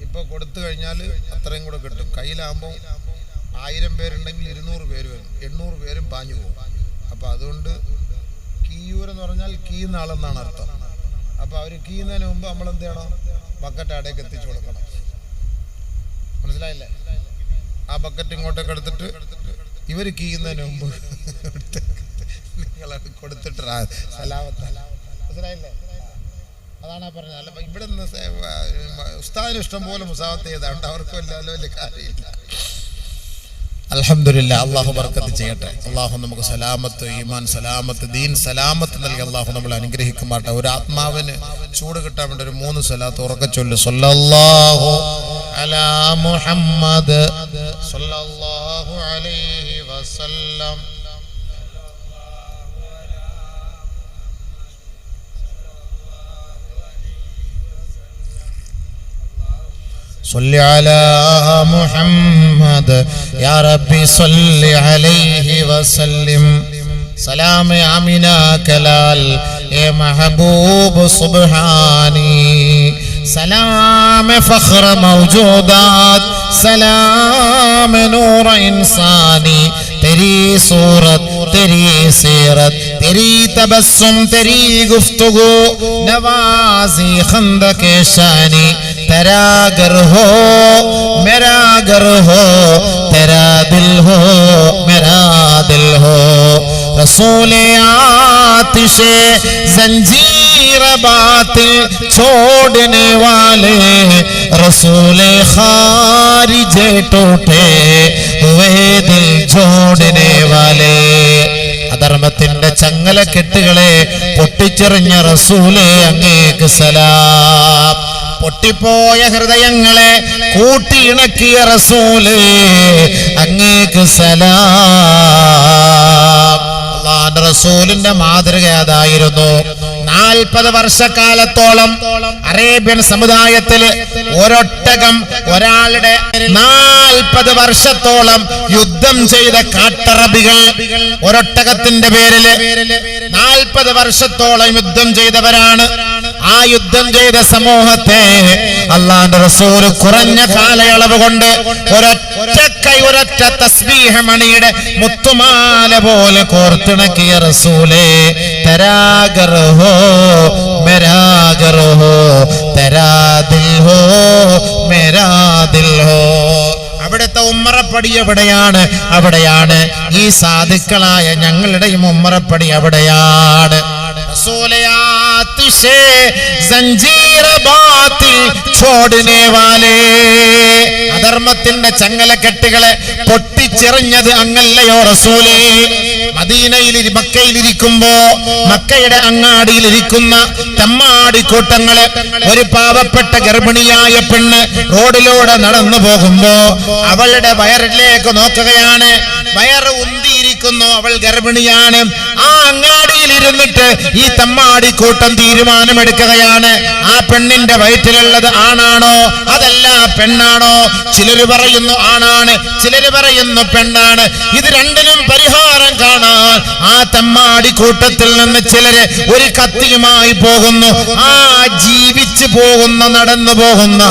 ഇപ്പൊ കൊടുത്തു കഴിഞ്ഞാൽ അത്രയും കൂടെ കിട്ടും. കയ്യിലാകുമ്പോൾ 1000 പേരുണ്ടെങ്കിൽ 200 പേര് വരും, 800 പേരും പാഞ്ഞു പോകും. അപ്പം അതുകൊണ്ട് കീയൂരെന്ന് പറഞ്ഞാൽ കീയുന്ന ആളെന്നാണ് അർത്ഥം. അപ്പം അവർ കീയുന്നതിന് മുമ്പ് നമ്മൾ എന്ത് ചെയ്യണം? ബക്കറ്റ് അവിടേക്ക് എത്തിച്ചു കൊടുക്കണം. മനസ്സിലായില്ലേ? ആ ബക്കറ്റ് ഇങ്ങോട്ടേക്ക് എടുത്തിട്ട് ഇവർ കീയുന്നതിന് മുമ്പ് നിങ്ങളത് കൊടുത്തിട്ട് സലാമത്ത്. മനസ്സിലായില്ലേ? അതാണ് പറഞ്ഞത്. അല്ല ഇവിടെ നിന്ന് ഉസ്താദിന് ഇഷ്ടം പോലെ മുസാവത്ത് ചെയ്താണ്ട് അവർക്ക് വലിയ കാര്യമില്ല. അൽഹംദുലില്ലാ, അള്ളാഹു ബർക്കത്ത് ചെയ്യട്ടെ. അള്ളാഹു നമുക്ക് സലാമത്ത്, ഈമാൻ സലാമത്ത്, ദീൻ സലാമത്ത് നൽകി അള്ളാഹു നമ്മളെ അനുഗ്രഹിക്കുമാട്ടെ. ഒരു ആത്മാവിന് ചൂട് കിട്ടാൻ വേണ്ടി ഒരു 3 സ്വലാത്ത് ഉറക്കെ ചൊല്ലു. സ്വല്ലല്ലാഹു അലാ മുഹമ്മദ് സ്വല്ലല്ലാഹു അലൈഹി വസല്ലം. صل على محمد يا ربي صل عليه وسلم. سلام آمنا كلال اے محبوب سبحانی. سلام فخر موجودات، سلام نور انسانی. تیری صورت، تیری سیرت، تیری تبسم، تیری گفتگو، نوازی خندق شانی. تیرا گر ہو میرا گر ہو، تیرا دل ہو میرا دل ہو. رسول آتش زنجیر باطل چھوڑنے والے، رسول خارج ٹوٹے ہوئے دل جوڑنے والے. അധർമ്മത്തിന്റെ ചങ്ങലക്കെട്ടുകളെ പൊട്ടിച്ചെറിഞ്ഞ റസൂലേ അങ്ങേക്ക് സലാം. പൊട്ടിപ്പോയ ഹൃദയങ്ങളെ കൂട്ടിയിണക്കിയ റസൂലേ അങ്ങേക്ക് സലാം. അല്ലാഹുവിന്റെ റസൂലിന്റെ മാതൃക അതായിരുന്നു. 40 വർഷക്കാലത്തോളം അറേബ്യൻ സമുദായത്തില് ഒരൊട്ടകം ഒരാളുടെ 40 വർഷത്തോളം യുദ്ധം ചെയ്ത കാട്ടറബികൾ ഒരൊട്ടകത്തിന്റെ പേരില് 40 വർഷത്തോളം യുദ്ധം ചെയ്തവരാണ്. ആ യുദ്ധം ചെയ്ത സമൂഹത്തെ അല്ലാഹുവിന്റെ റസൂൽ കുറഞ്ഞ കാലയളവ് കൊണ്ട് ഒരൊറ്റ തസ്ബീഹ് മണിയുടെ മുത്തുമാല പോലെ കോർത്തിണക്കിയ റസൂലേ തരാഗർ ഹോ മേരാ ഗർ ഹോ, തരാ ദിൽ ഹോ മേരാ ദിൽ ഹോ. അവിടുത്തെ ഉമ്മറപ്പടി എവിടെയാണ്? അവിടെയാണ് ഈ സാധുക്കളായ ഞങ്ങളുടെയും ഉമ്മറപ്പടി അവിടെയാണ്. റസൂലേ ആതിശേ സഞ്ജീർ ബാതിൽ ഛോഡ്നെ വാലേ. അധർമ്മത്തിന്റെ ചങ്ങലക്കെട്ടുകളെ പൊട്ടിച്ചെറിഞ്ഞത് അങ്ങല്ലയോ റസൂലേ? മദീനയിൽ മക്കയിലിരിക്കുമ്പോ മക്കയുടെ അങ്ങാടിയിലിരിക്കുന്ന തെമ്മാടിക്കൂട്ടങ്ങളെ ഒരു പാവപ്പെട്ട ഗർഭിണിയായ പെണ്ണ് റോഡിലൂടെ നടന്നു പോകുമ്പോ അവളുടെ വയറിലേക്ക് നോക്കുകയാണ്. വയറ് ഉന്തിയിരിക്കുന്നു, അവൾ ഗർഭിണിയാണ്. ആ അങ്ങാടിയിൽ ഇരുന്നിട്ട് ഈ തെമ്മാടിക്കൂട്ടം തീരുമാനമെടുക്കുകയാണ്, ആ പെണ്ണിന്റെ വയറ്റിലുള്ളത് ആണാണോ അതല്ല പെണ്ണാണോ? ചിലര് പറയുന്നു ആണാണ്, ചിലര് പറയുന്നു പെണ്ണാണ്. ഇത് രണ്ടിനും പരിഹാരം കാണാൻ ആ തെമ്മാടിക്കൂട്ടത്തിൽ നിന്ന് ചിലര് ഒരു കത്തിയുമായി പോകുന്നു. ആ ജീവിച്ചു പോകുന്ന നടന്നു പോകുന്ന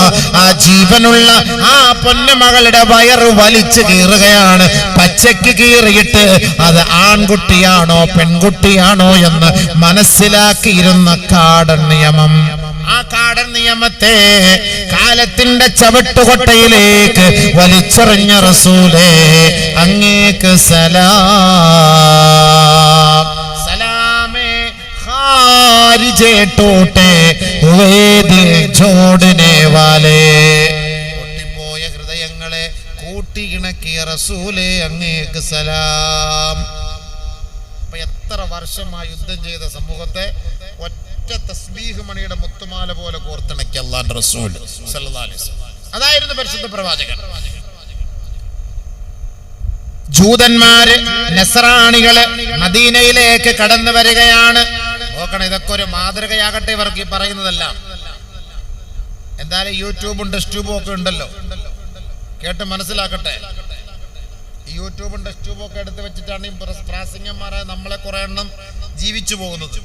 ആ ജീവനുള്ള ആ പൊന്നുമകളുടെ വയറ് വലിച്ചു കീറുകയാണ്. പച്ചയ്ക്ക് കീറിയിട്ട് അത് ആൺകുട്ടിയാണോ പെൺകുട്ടിയാണോ എന്ന് മനസ്സിലാക്കിയിരുന്ന കാടൻ നിയമം. ആ കാടൻ നിയമത്തെ കാലത്തിന്റെ ചവിട്ടുകൊട്ടയിലേക്ക് വലിച്ചെറിഞ്ഞ റസൂലേ അങ്ങേക്ക് സലാം. സലാമേ ഖാരിജേ ടൂട്ടേ ഹുവേ ദിൽ ജോഡ്നെ വാലേ. പൊട്ടിപ്പോയ ഹൃദയങ്ങളെ കൂട്ടിയിണക്കിയ റസൂലേ അങ്ങേക്ക് സലാം. അപ്പൊ എത്ര വർഷമായി യുദ്ധം ചെയ്ത സമൂഹത്തെ ഒറ്റ തസ്ബീഹ് മണിയുടെ മുത്തുമാല പോലെ കോർത്തിണക്കി അല്ലാഹുവിന്റെ റസൂൽ സല്ലല്ലാഹു അലൈഹി വസല്ലം. അതായിരുന്നു പരിശുദ്ധ പ്രവാചകൻ. ജൂതന്മാര് നസ്രാണികള് മദീനയിലേക്ക് കടന്നു വരികയാണ്. നോക്കണം, ഇതൊക്കെ ഒരു മാതൃകയാകട്ടെ ഇവർക്ക് ഈ പറയുന്നതല്ല. എന്തായാലും യൂട്യൂബും ടെസ്റ്റ് ട്യൂബും ഒക്കെ ഉണ്ടല്ലോ, കേട്ട് മനസ്സിലാക്കട്ടെ. യൂട്യൂബും ടെസ്റ്റ് ട്യൂബും ഒക്കെ എടുത്ത് വെച്ചിട്ടാണ് ഈ പ്രാസംഗന്മാരായ നമ്മളെ കുറെ എണ്ണം ജീവിച്ചു പോകുന്നത്.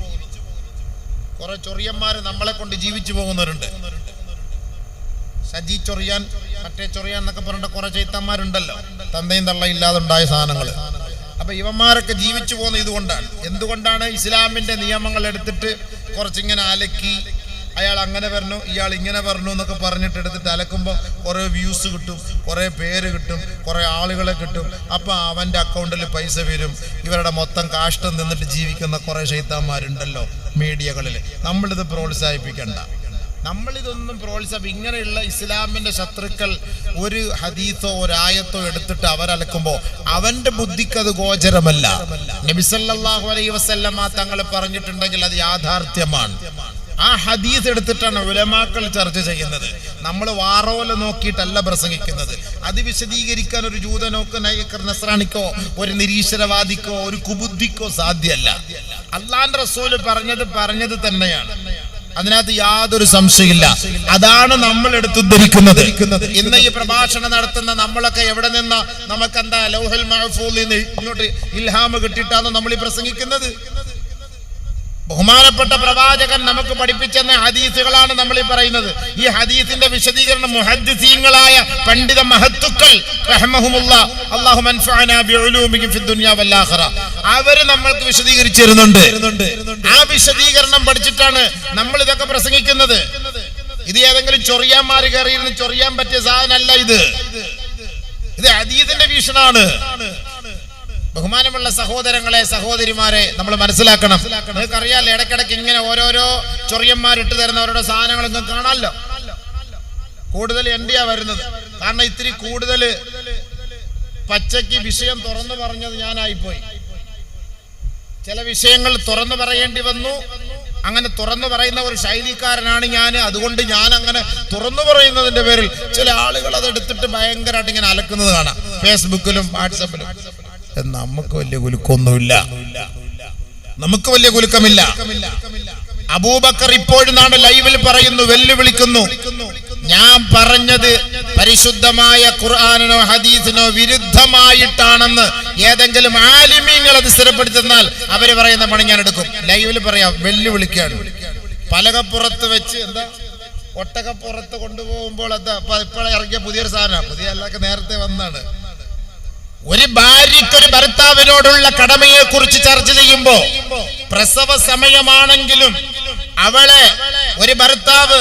കുറെ ചൊറിയന്മാര് നമ്മളെ കൊണ്ട് ജീവിച്ചു പോകുന്നവരുണ്ട്. സജി ചൊറിയാൻ, മറ്റേ ചൊറിയാൻ എന്നൊക്കെ പറഞ്ഞിട്ട് കുറെ ചൈത്തന്മാരുണ്ടല്ലോ, തന്തയും തള്ളയും ഇല്ലാതെ ഉണ്ടായ സാധനങ്ങൾ. അപ്പൊ ഇവന്മാരൊക്കെ ജീവിച്ചു പോകുന്ന ഇതുകൊണ്ടാണ്. എന്തുകൊണ്ടാണ്? ഇസ്ലാമിന്റെ നിയമങ്ങൾ എടുത്തിട്ട് കുറച്ചിങ്ങനെ അലക്കി, അയാൾ അങ്ങനെ പറഞ്ഞു ഇയാൾ ഇങ്ങനെ പറഞ്ഞു എന്നൊക്കെ പറഞ്ഞിട്ട് എടുത്തിട്ട് അലക്കുമ്പോൾ കുറെ വ്യൂസ് കിട്ടും, കുറെ പേര് കിട്ടും, കുറെ ആളുകളെ കിട്ടും. അപ്പൊ അവന്റെ അക്കൗണ്ടിൽ പൈസ വരും. ഇവരുടെ മൊത്തം കാഷ്ടം നിന്നിട്ട് ജീവിക്കുന്ന കുറെ ശൈത്താന്മാരുണ്ടല്ലോ മീഡിയകളിൽ. നമ്മളിത് പ്രോത്സാഹിപ്പിക്കണ്ട. നമ്മളിതൊന്നും ഇങ്ങനെയുള്ള ഇസ്ലാമിന്റെ ശത്രുക്കൾ ഒരു ഹദീസോ ഒരായത്തോ എടുത്തിട്ട് അവരലക്കുമ്പോ അവന്റെ ബുദ്ധിക്ക് അത് ഗോചരമല്ല. നബി സല്ലല്ലാഹു അലൈഹി വസല്ലമ തങ്ങൾ പറഞ്ഞിട്ടുണ്ടെങ്കിൽ അത് യാഥാർത്ഥ്യമാണ്. ആ ഹദീസ് എടുത്തിട്ടാണ് ഉലമാക്കൾ ചർച്ച ചെയ്യുന്നത്. നമ്മൾ വാറോല നോക്കിയിട്ടല്ല പ്രസംഗിക്കുന്നത്. അത് വിശദീകരിക്കാൻ ഒരു ജൂതനോ നസ്രാണിക്കോ ഒരു നിരീശ്വരവാദിക്കോ ഒരു കുബുദ്ധിക്കോ സാധ്യമല്ല. അള്ളാന്റെ റസൂല് പറഞ്ഞത് തന്നെയാണ്. അതിനകത്ത് യാതൊരു സംശയമില്ല. അതാണ് നമ്മൾ എടുത്തുദ്ധരിക്കുന്നത്. ഇന്ന് ഈ പ്രഭാഷണം നടത്തുന്ന നമ്മളൊക്കെ എവിടെ നിന്ന് നമുക്കെന്താ ലൗഹുൽ മഹ്ഫൂദിൽ നിന്ന് ഇങ്ങോട്ട് ഇൽഹാമ് കിട്ടിയിട്ടാണ് നമ്മൾ ഈ പ്രസംഗിക്കുന്നത്? ബഹുമാനപ്പെട്ട പ്രവാചകൻ നമുക്ക് പഠിപ്പിച്ചെന്ന ഹദീസുകളാണ് നമ്മൾ ഈ പറയുന്നത്. ഈ ഹദീസിന്റെ വിശദീകരണം മുഹദ്ദിസീങ്ങളായ പണ്ഡിത മഹത്തുക്കൾ റഹ്മഹുമുല്ലാ അല്ലാഹു മൻഫഅനാ ബിഉലൂമിഹിം ഫിദ് ദുനിയാ വൽ ആഖിറ അവര് നമ്മൾക്ക് വിശദീകരിച്ചു തരുന്നുണ്ട്. ആ വിശദീകരണം പഠിച്ചിട്ടാണ് നമ്മൾ ഇതൊക്കെ പ്രസംഗിക്കുന്നത്. ഇത് ഏതെങ്കിലും ചൊറിയാന്മാര് കയറിയിരുന്ന് ചൊറിയാൻ പറ്റിയ സാധനമല്ല. ഇത് ഹദീസിന്റെ വീക്ഷണമാണ്. ബഹുമാനമുള്ള സഹോദരങ്ങളെ, സഹോദരിമാരെ, നമ്മൾ മനസ്സിലാക്കണം. നിങ്ങൾക്കറിയാലോ, ഇടയ്ക്കിടയ്ക്ക് ഇങ്ങനെ ഓരോരോ ചൊറിയന്മാരിട്ട് തരുന്നവരുടെ സാധനങ്ങൾ നിങ്ങൾക്ക് കാണാമല്ലോ. കൂടുതൽ എന്റെയാ വരുന്നത്. കാരണം ഇത്തിരി കൂടുതൽ പച്ചയ്ക്ക് വിഷയം തുറന്നു പറഞ്ഞത് ഞാനായിപ്പോയി. ചില വിഷയങ്ങൾ തുറന്നു പറയേണ്ടി വന്നു. അങ്ങനെ തുറന്നു പറയുന്ന ഒരു ശൈലിക്കാരനാണ് ഞാൻ. അതുകൊണ്ട് ഞാൻ അങ്ങനെ തുറന്നു പറയുന്നതിന്റെ പേരിൽ ചില ആളുകൾ അതെടുത്തിട്ട് ഭയങ്കരമായിട്ട് ഇങ്ങനെ അലക്കുന്നത് കാണാം, ഫേസ്ബുക്കിലും വാട്സപ്പിലും. നമുക്ക് വലിയ കുലുക്കൊന്നുമില്ല, നമുക്ക് വലിയ കുലുക്കമില്ല. അബൂബക്കർ ഇപ്പോഴും നാട് ലൈവിൽ പറയുന്നു, വെല്ലുവിളിക്കുന്നു, ഞാൻ പറഞ്ഞത് പരിശുദ്ധമായ ഖുർആനിനോ ഹദീസിനോ വിരുദ്ധമായിട്ടാണെന്ന് ഏതെങ്കിലും ആലിമീങ്ങൾ അത് സ്ഥിരപ്പെടുത്തുന്നാൽ അവര് പറയുന്ന പണി ഞാൻ എടുക്കും. ലൈവിൽ പറയാം, വെല്ലുവിളിക്കാണ്. പലകപ്പുറത്ത് വെച്ച് എന്താ ഒട്ടകപ്പുറത്ത് കൊണ്ടുപോകുമ്പോൾ എന്താ ഇപ്പോഴെ ഇറങ്ങിയ പുതിയൊരു സാധനമാണ്. പുതിയ അല്ലൊക്കെ നേരത്തെ വന്നാണ്. ഒരു ഭാര്യയ്ക്ക് ഒരു ഭർത്താവിനോടുള്ള കടമയെ കുറിച്ച് ചർച്ച ചെയ്യുമ്പോ പ്രസവ സമയമാണെങ്കിലും അവളെ ഒരു ഭർത്താവ്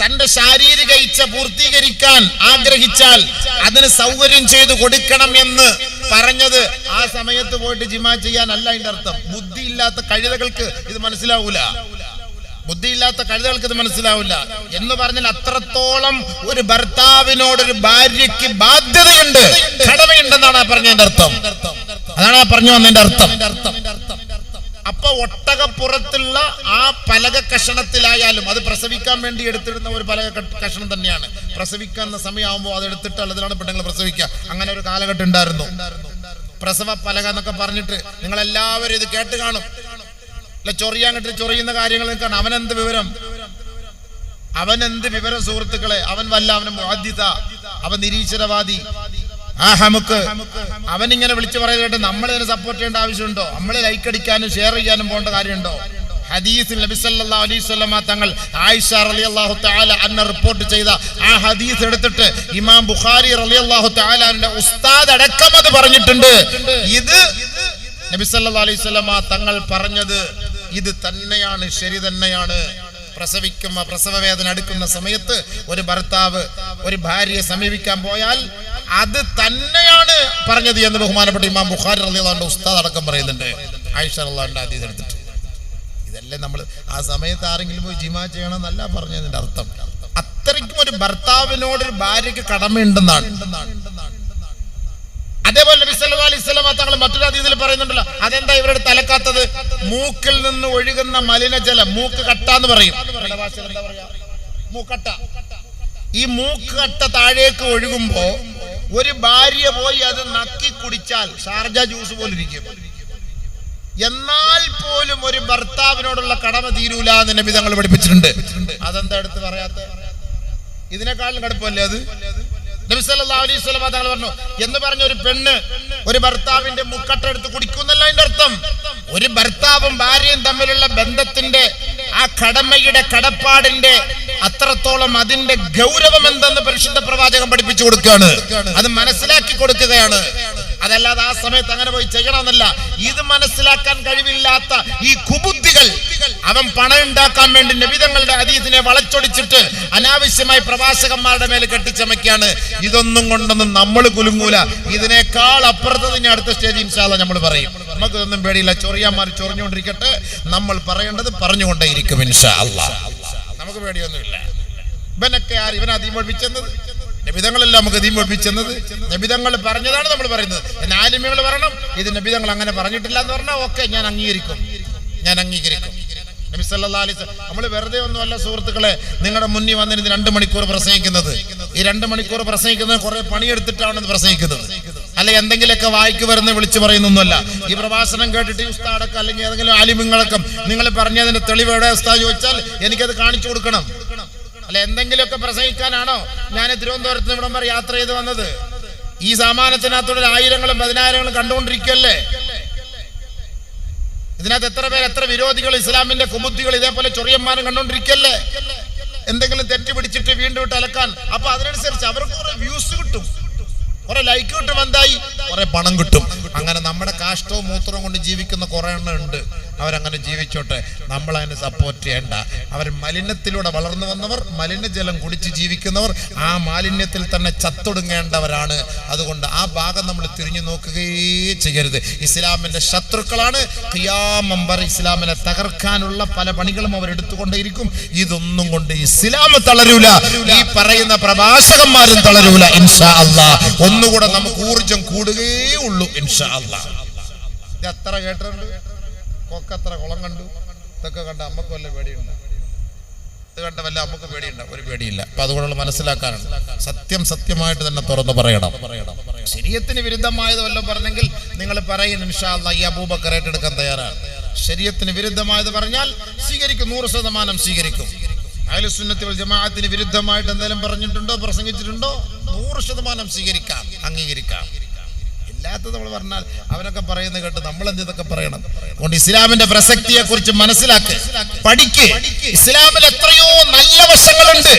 തന്റെ ശാരീരിക ഇച്ഛ പൂർത്തീകരിക്കാൻ ആഗ്രഹിച്ചാൽ അതിന് സൗകര്യം ചെയ്തു കൊടുക്കണം എന്ന് പറഞ്ഞത് ആ സമയത്ത് പോയിട്ട് ജിമാ ചെയ്യാനല്ല അതിന്റെ അർത്ഥം. ബുദ്ധിയില്ലാത്ത കഴുതകൾക്ക് ഇത് മനസ്സിലാവൂല. ബുദ്ധിയില്ലാത്ത കഴുതകൾക്ക് ഇത് മനസ്സിലാവില്ല എന്ന് പറഞ്ഞാൽ അത്രത്തോളം ഒരു ഭർത്താവിനോടൊരു ഭാര്യയ്ക്ക് ബാധ്യതയുണ്ട്, കടമയുണ്ടെന്നാണ് പറഞ്ഞതിന്റെ അർത്ഥം. അതാണ് പറഞ്ഞു വന്നതിന്റെ അർത്ഥം. അപ്പൊ ഒട്ടകപ്പുറത്തുള്ള ആ പലക കഷണത്തിലായാലും അത് പ്രസവിക്കാൻ വേണ്ടി എടുത്തിടുന്ന ഒരു പലക കഷണം തന്നെയാണ്. പ്രസവിക്കുന്ന സമയമാകുമ്പോൾ അത് എടുത്തിട്ട് അതിലാണ് പെണ്ണുങ്ങൾ പ്രസവിക്കുക. അങ്ങനെ ഒരു കാലഘട്ടം ഉണ്ടായിരുന്നു. പ്രസവ പലക എന്നൊക്കെ പറഞ്ഞിട്ട് നിങ്ങൾ എല്ലാവരും ഇത് കേട്ട് കാണും. ചൊറിയാൻ കിട്ടി ചൊറിയുന്ന കാര്യങ്ങൾ നിൽക്കണം. അവനെന്ത് വിവരം സുഹൃത്തുക്കളെ? അവന് മുഹദ്ദിസ, അവൻ നിരീശ്വരവാദി, അവനിങ്ങനെ വിളിച്ചു പറയുന്നത് നമ്മളിതിനെ സപ്പോർട്ട് ചെയ്യേണ്ട ആവശ്യമുണ്ടോ? നമ്മൾ ലൈക്ക് അടിക്കാനും ഷെയർ ചെയ്യാനും പോകേണ്ട കാര്യമുണ്ടോ? ഹദീസിൽ നബി സല്ലല്ലാഹു അലൈഹി വസല്ലമ തങ്ങൾ ആയിഷ റളിയല്ലാഹു തആല അന്ന റിപ്പോർട്ട് ചെയ്ത ആ ഹദീസ് എടുത്തിട്ട് ഇമാം ബുഖാരി റളിയല്ലാഹു തആലയുടെ ഉസ്താദ് അടക്കം അത് പറഞ്ഞിട്ടുണ്ട്. ഇത് നബി സല്ലല്ലാഹു അലൈഹി വസല്ലമ തങ്ങൾ പറഞ്ഞത് ഇത് തന്നെയാണ്, ശരി തന്നെയാണ്. പ്രസവ വേദന എടുക്കുന്ന സമയത്ത് ഒരു ഭർത്താവ് ഒരു ഭാര്യയെ സമീപിക്കാൻ പോയാൽ അത് തന്നെയാണ് പറഞ്ഞത് എന്ന് ബഹുമാനപ്പെട്ട ഇമാം ബുഖാരി റളിയല്ലാഹു അൻഹു ഉസ്താദ് അടക്കം പറയുന്നുണ്ട്. ആയിഷ റളിയല്ലാഹു അൻഹ ഹദീസ് എടുത്തിട്ട് ഇതല്ലേ നമ്മൾ ആ സമയത്ത് ആരെങ്കിലും പോയി ജിമാ ചെയ്യണം എന്നല്ല പറഞ്ഞതിന്റെ അർത്ഥം. അത്രയ്ക്കും ഒരു ഭർത്താവിനോട് ഒരു ഭാര്യയ്ക്ക് കടമയുണ്ടെന്നാണ്. അതേപോലെ നബി സല്ലല്ലാഹു അലൈഹി വസല്ലം തങ്ങൾ മറ്റൊരു ഹദീസിൽ പറയുന്നുണ്ടല്ലോ, അതെന്താ ഇവരുടെ തലക്കാത്തത്? മൂക്കിൽ നിന്ന് ഒഴുകുന്ന മലിനജലം, മൂക്ക് കട്ട എന്ന് പറയും. മൂക്കട്ട. ഈ മൂക്ക് കട്ട താഴേക്ക് ഒഴുകുമ്പോ ഒരു ഭാര്യ പോയി അത് നക്കി കുടിച്ചാൽ ഷാർജ ജ്യൂസ് പോലെ ഇരിക്കും. എന്നാൽ പോലും ഒരു ഭർത്താവിനോടുള്ള കടമ തീരൂല എന്ന് നബി തങ്ങൾ പഠിപ്പിച്ചിട്ടുണ്ട്. അതെന്താ എടുത്ത് പറയാത്ത? ഇതിനേക്കാളും കടുപ്പല്ലേ അത്? നബി സല്ലല്ലാഹു അലൈഹി വസല്ലം തങ്ങൾ പറഞ്ഞു എന്ന് പറഞ്ഞ ഒരു പെണ്ണ് ഒരു ഭർത്താവിന്റെ മുക്കട്ട എടുത്ത് കുടിക്കുന്നല്ല അതിന്റെ അർത്ഥം. ഒരു ഭർത്താവും ഭാര്യയും തമ്മിലുള്ള ബന്ധത്തിന്റെ ആ കടമയുടെ കടപ്പാടിന്റെ അത്രത്തോളം അതിന്റെ ഗൗരവം എന്തെന്ന് പരിശുദ്ധ പ്രവാചകൻ പഠിപ്പിച്ചു കൊടുക്കുകയാണ്, അത് മനസ്സിലാക്കി കൊടുക്കുകയാണ്. അതല്ലാതെ ആ സമയത്ത് അങ്ങനെ പോയി ചെയ്യണമെന്നല്ല. ഇത് മനസ്സിലാക്കാൻ കഴിവില്ലാത്ത ഈ കുബുദ്ധികൾ, അവൻ പണം ഉണ്ടാക്കാൻ വേണ്ടി നബിതങ്ങളുടെ ഹദീസിനെ വളച്ചൊടിച്ചിട്ട് അനാവശ്യമായി പ്രവാചകന്മാരുടെ മേൽ കെട്ടിച്ചമയ്ക്കാണ്. ഇതൊന്നും കൊണ്ടൊന്നും നമ്മൾ കുലുങ്ങൂല. ഇതിനേക്കാൾ അപ്പുറത്ത് തന്നെ അടുത്ത സ്റ്റേജ് ഇൻഷാ അല്ലാഹ് നമ്മൾ പറയും. നമുക്കിതൊന്നും പേടിയില്ല. ചൊറിയാന്മാർ ചൊറിഞ്ഞുകൊണ്ടിരിക്കട്ടെ, നമ്മൾ പറയേണ്ടത് പറഞ്ഞുകൊണ്ടേയിരിക്കും ഇൻഷാ അല്ലാഹ്. നമുക്ക് പേടിയൊന്നുമില്ല. ഇവനൊക്കെ ആര്? ഇവനാ ദീൻ പഠിപ്പിച്ചത്? നബിതങ്ങളല്ല നമുക്ക് ദീൻ പഠിപ്പിച്ചത്. നബിതങ്ങൾ പറഞ്ഞതാണ് നമ്മൾ പറയുന്നത്. ആലിമ്യങ്ങൾ പറയണം ഇത് നബിതങ്ങൾ അങ്ങനെ പറഞ്ഞിട്ടില്ല എന്ന് പറഞ്ഞാൽ ഓക്കെ, ഞാൻ അംഗീകരിക്കും. നബി സല്ലല്ലാഹു അലൈഹി വസല്ലം നമ്മൾ വെറുതെ ഒന്നുമല്ല സുഹൃത്തുക്കളെ നിങ്ങളുടെ മുന്നിൽ വന്നിരുന്ന് 2 മണിക്കൂർ പ്രസംഗിക്കുന്നത്. ഈ 2 മണിക്കൂർ പ്രസംഗിക്കുന്നത് കുറെ പണിയെടുത്തിട്ടാണ് പ്രസംഗിക്കുന്നത്. അല്ലെ എന്തെങ്കിലുമൊക്കെ വായിക്ക് വരുന്ന വിളിച്ചു പറയുന്നൊന്നുമല്ല. ഈ പ്രഭാഷണം കേട്ടിട്ട് ഉസ്താദൊക്കെ അല്ലെങ്കിൽ ഏതെങ്കിലും ആലിമ്യങ്ങളൊക്കെ നിങ്ങൾ പറഞ്ഞതിന്റെ തെളിവ് എവിടെ ഉസ്താദ് ചോദിച്ചാൽ എനിക്കത് കാണിച്ചു കൊടുക്കണം. അല്ല എന്തെങ്കിലുമൊക്കെ പ്രസംഗിക്കാനാണോ ഞാൻ തിരുവനന്തപുരത്ത് ഇവിടം വരെ യാത്ര ചെയ്ത് വന്നത്? ഈ സാമാനത്തിനകത്തോടെ 1000ങ്ങളും 10000ങ്ങളും കണ്ടുകൊണ്ടിരിക്കുകയല്ലേ. ഇതിനകത്ത് എത്ര പേര്, എത്ര വിരോധികൾ, ഇസ്ലാമിന്റെ കുബുദ്ധികൾ ഇതേപോലെ ചൊറിയന്മാരും കണ്ടുകൊണ്ടിരിക്കുകയല്ലേ. എന്തെങ്കിലും തെറ്റ് പിടിച്ചിട്ട് വീണ്ടും ഇട്ട് അലക്കാൻ. അപ്പൊ അതിനനുസരിച്ച് അവർക്ക് കുറെ വ്യൂസ് കിട്ടും, കുറെ ലൈക്ക് കിട്ടും, എന്തായി കുറെ പണം കിട്ടും. അങ്ങനെ നമ്മുടെ കാഷ്ടവും മൂത്രവും കൊണ്ട് ജീവിക്കുന്ന കുറെ എണ്ണം ഉണ്ട്. അവരങ്ങനെ ജീവിച്ചോട്ടെ, നമ്മൾ അതിന് സപ്പോർട്ട് ചെയ്യണ്ട. അവർ മലിനത്തിലൂടെ വളർന്നു വന്നവർ, മലിനജലം കുടിച്ച് ജീവിക്കുന്നവർ, ആ മാലിന്യത്തിൽ തന്നെ ചത്തൊടുങ്ങേണ്ടവരാണ്. അതുകൊണ്ട് ആ ഭാഗം നമ്മൾ തിരിഞ്ഞു നോക്കുകയേ ചെയ്യരുത്. ഇസ്ലാമിന്റെ ശത്രുക്കളാണ്. ഖിയാമം വരെ ഇസ്ലാമിനെ തകർക്കാനുള്ള പല പണികളും അവർ എടുത്തുകൊണ്ടേയിരിക്കും. ഇതൊന്നും കൊണ്ട് ഇസ്ലാം തളരൂല, ഈ പറയുന്ന പ്രഭാഷകന്മാരും തളരൂല ഇൻഷാ അല്ലാഹ്. ഒന്നുകൂടെ നമുക്ക് ഊർജം കൂടുകയേ ഉള്ളൂ ഇൻഷാ അല്ലാഹ്. ഇത് എത്ര കേട്ടിട്ടുണ്ട്, കൊക്കത്ര കുളം കണ്ടു, ഇതൊക്കെ കണ്ട അമ്മക്ക് വല്ല പേടിയുണ്ട? ഇത് കണ്ട വല്ല അമ്മക്ക് പേടിയുണ്ട? ഒരു പേടിയില്ല. അപ്പൊ അതുകൊണ്ടുള്ള മനസ്സിലാക്കാനാണ്. സത്യം സത്യമായിട്ട് തന്നെ തുറന്ന് പറയണം. ശരീഅത്തിന് വിരുദ്ധമായത് വല്ലതും പറഞ്ഞെങ്കിൽ നിങ്ങൾ പറയും ഇൻഷാ അല്ലാഹ് ഈ അബൂബക്കർ ഏറ്റെടുക്കാൻ തയ്യാറാണ്. ശരീഅത്തിന് വിരുദ്ധമായത് പറഞ്ഞാൽ സ്വീകരിക്കും, 100% സ്വീകരിക്കും. അഹ്ലുസ് സുന്നത്തി വൽ ജമാഅത്തിന് വിരുദ്ധമായിട്ട് എന്തെങ്കിലും പറഞ്ഞിട്ടുണ്ടോ, പ്രസംഗിച്ചിട്ടുണ്ടോ, 100% സ്വീകരിക്കാം, അംഗീകരിക്കാം. ഇല്ലാത്തത് നമ്മൾ പറഞ്ഞാൽ അവനൊക്കെ പറയുന്നത് കേട്ട് നമ്മൾ എന്തൊക്കെ പറയണം. അതുകൊണ്ട് ഇസ്ലാമിന്റെ പ്രസക്തിയെ കുറിച്ച് മനസ്സിലാക്ക്, പഠിക്ക്. ഇസ്ലാമിൽ എത്രയോ നല്ല വശങ്ങളുണ്ട്.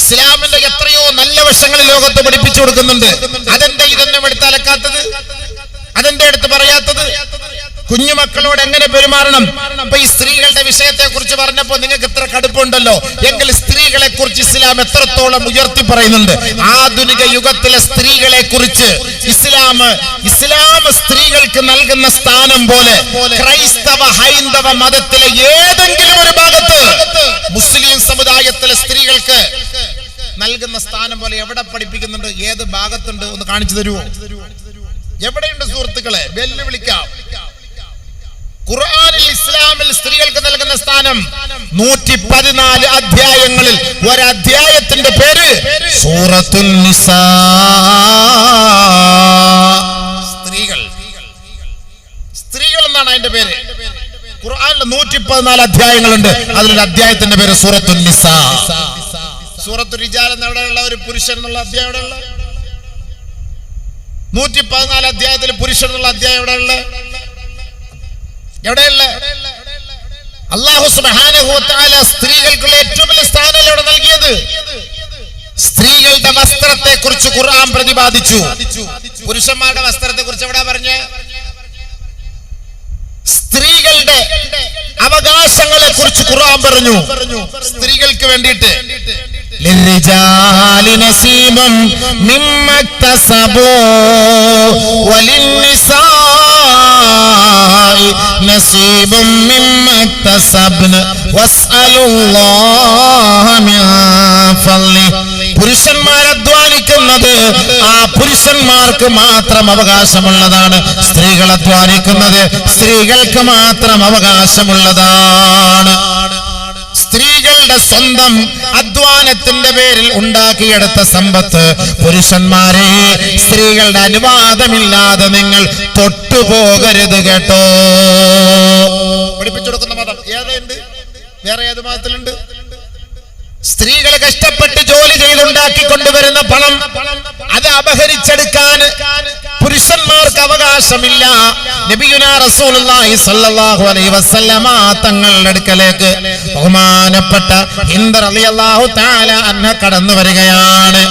ഇസ്ലാമിന്റെ എത്രയോ നല്ല വശങ്ങൾ ലോകത്ത് പഠിപ്പിച്ചു കൊടുക്കുന്നുണ്ട്. അതെന്താ ഇതൊന്നും എടുത്ത് അലക്കാത്തത്? അതെന്താ എടുത്ത് പറയാത്തത്? കുഞ്ഞുമക്കളോട് എങ്ങനെ പെരുമാറണം? അപ്പൊ ഈ സ്ത്രീകളുടെ വിഷയത്തെ കുറിച്ച് പറഞ്ഞപ്പോ നിങ്ങൾക്ക് എത്ര കടുപ്പുണ്ടല്ലോ. എങ്കിൽ സ്ത്രീകളെ കുറിച്ച് ഇസ്ലാം എത്രത്തോളം ഉയർത്തി പറയുന്നുണ്ട്. ആധുനിക യുഗത്തിലെ സ്ത്രീകളെ കുറിച്ച് ഇസ്ലാം സ്ത്രീകൾക്ക് നൽകുന്ന സ്ഥാനം പോലെ ക്രൈസ്തവ ഹൈന്ദവ മതത്തിലെ ഏതെങ്കിലും ഒരു ഭാഗത്ത് മുസ്ലിം സമുദായത്തിലെ സ്ത്രീകൾക്ക് നൽകുന്ന സ്ഥാനം പോലെ എവിടെ പഠിപ്പിക്കുന്നുണ്ട്? ഏത് ഭാഗത്തുണ്ട്? ഒന്ന് കാണിച്ചു തരുമോ? എവിടെയുണ്ട് സുഹൃത്തുക്കളെ? വെല്ലുവിളിക്കാം. ഖുർആനിൽ ഇസ്ലാമിൽ സ്ത്രീകൾക്ക് നൽകുന്ന സ്ഥാനം 114 അധ്യായങ്ങളിൽ ഒരധ്യായത്തിന്റെ പേര് സൂറത്തുൻ നിസാ. സ്ത്രീകൾ എന്നാണ് അതിന്റെ പേര്. ഖുർആനിൽ 114 അധ്യായങ്ങളുണ്ട്. അതിലൊരു അധ്യായത്തിന്റെ പേര് സൂറത്തുൻ നിസാ. സൂറത്തു റിജാൽ എന്നെവിടെയുള്ള ഒരു പുരുഷൻ എന്നുള്ള അധ്യായം എവിടെയുള്ള? 114 അധ്യായത്തിൽ പുരുഷൻ എന്നുള്ള അധ്യായം എവിടെയുള്ള? അല്ലാഹു സുബ്ഹാനഹു വ തആല സ്ത്രീകൾക്കുള്ള ഏറ്റവും വലിയ സ്ഥാനം എവിടെ നൽകിയത്? സ്ത്രീകളുടെ വസ്ത്രത്തെ കുറിച്ച് ഖുർആൻ പ്രതിപാദിച്ചു. പുരുഷന്മാരുടെ വസ്ത്രത്തെ കുറിച്ച് എവിടെ പറഞ്ഞ്? സ്ത്രീകളുടെ അവകാശങ്ങളെ കുറിച്ച് ഖുർആൻ പറഞ്ഞു. സ്ത്രീകൾക്ക് വേണ്ടിയിട്ട് ലിർരിജാലി നസീബും മിമ്മാ ഇക്തസബൂ വലിന്നിസാഇ നസീബും മിമ്മാ ഇക്തസബ്ന വസ്അലുല്ലാഹ മിൻ ഫളി. പുരുഷന്മാർ അധ്വാനിക്കുന്നത് ആ പുരുഷന്മാർക്ക് മാത്രം അവകാശമുള്ളതാണ്. സ്ത്രീകൾ അധ്വാനിക്കുന്നത് സ്ത്രീകൾക്ക് മാത്രം അവകാശമുള്ളതാണ്. സ്ത്രീകളുടെ സ്വന്തം അധ്വാനത്തിന്റെ പേരിൽ ഉണ്ടാക്കിയെടുത്ത സമ്പത്ത് പുരുഷന്മാരെ സ്ത്രീകളുടെ അനുവാദമില്ലാതെ നിങ്ങൾ തൊട്ടുപോകരുത് കേട്ടോ. പഠിപ്പിച്ചു കൊടുക്കുന്ന മതം ഏതുണ്ട്? വേറെ ഏത് മതത്തിലുണ്ട്? സ്ത്രീകൾ കഷ്ടപ്പെട്ട് ജോലി ചെയ്തുണ്ടാക്കി കൊണ്ടുവരുന്ന പണം അത് അപഹരിച്ചെടുക്കാൻ പുരുഷന്മാർക്ക് അവകാശമില്ല. നബിയുനാ റസൂലുള്ളാഹി സ്വല്ലല്ലാഹു അലൈഹി വസല്ലമ തങ്ങളുടെ അടുക്കലേക്ക് ബഹുമാനപ്പെട്ട ഹിന്ദ് റളിയല്ലാഹു തആല അൻഹ കടന്നു വരികയാണ്.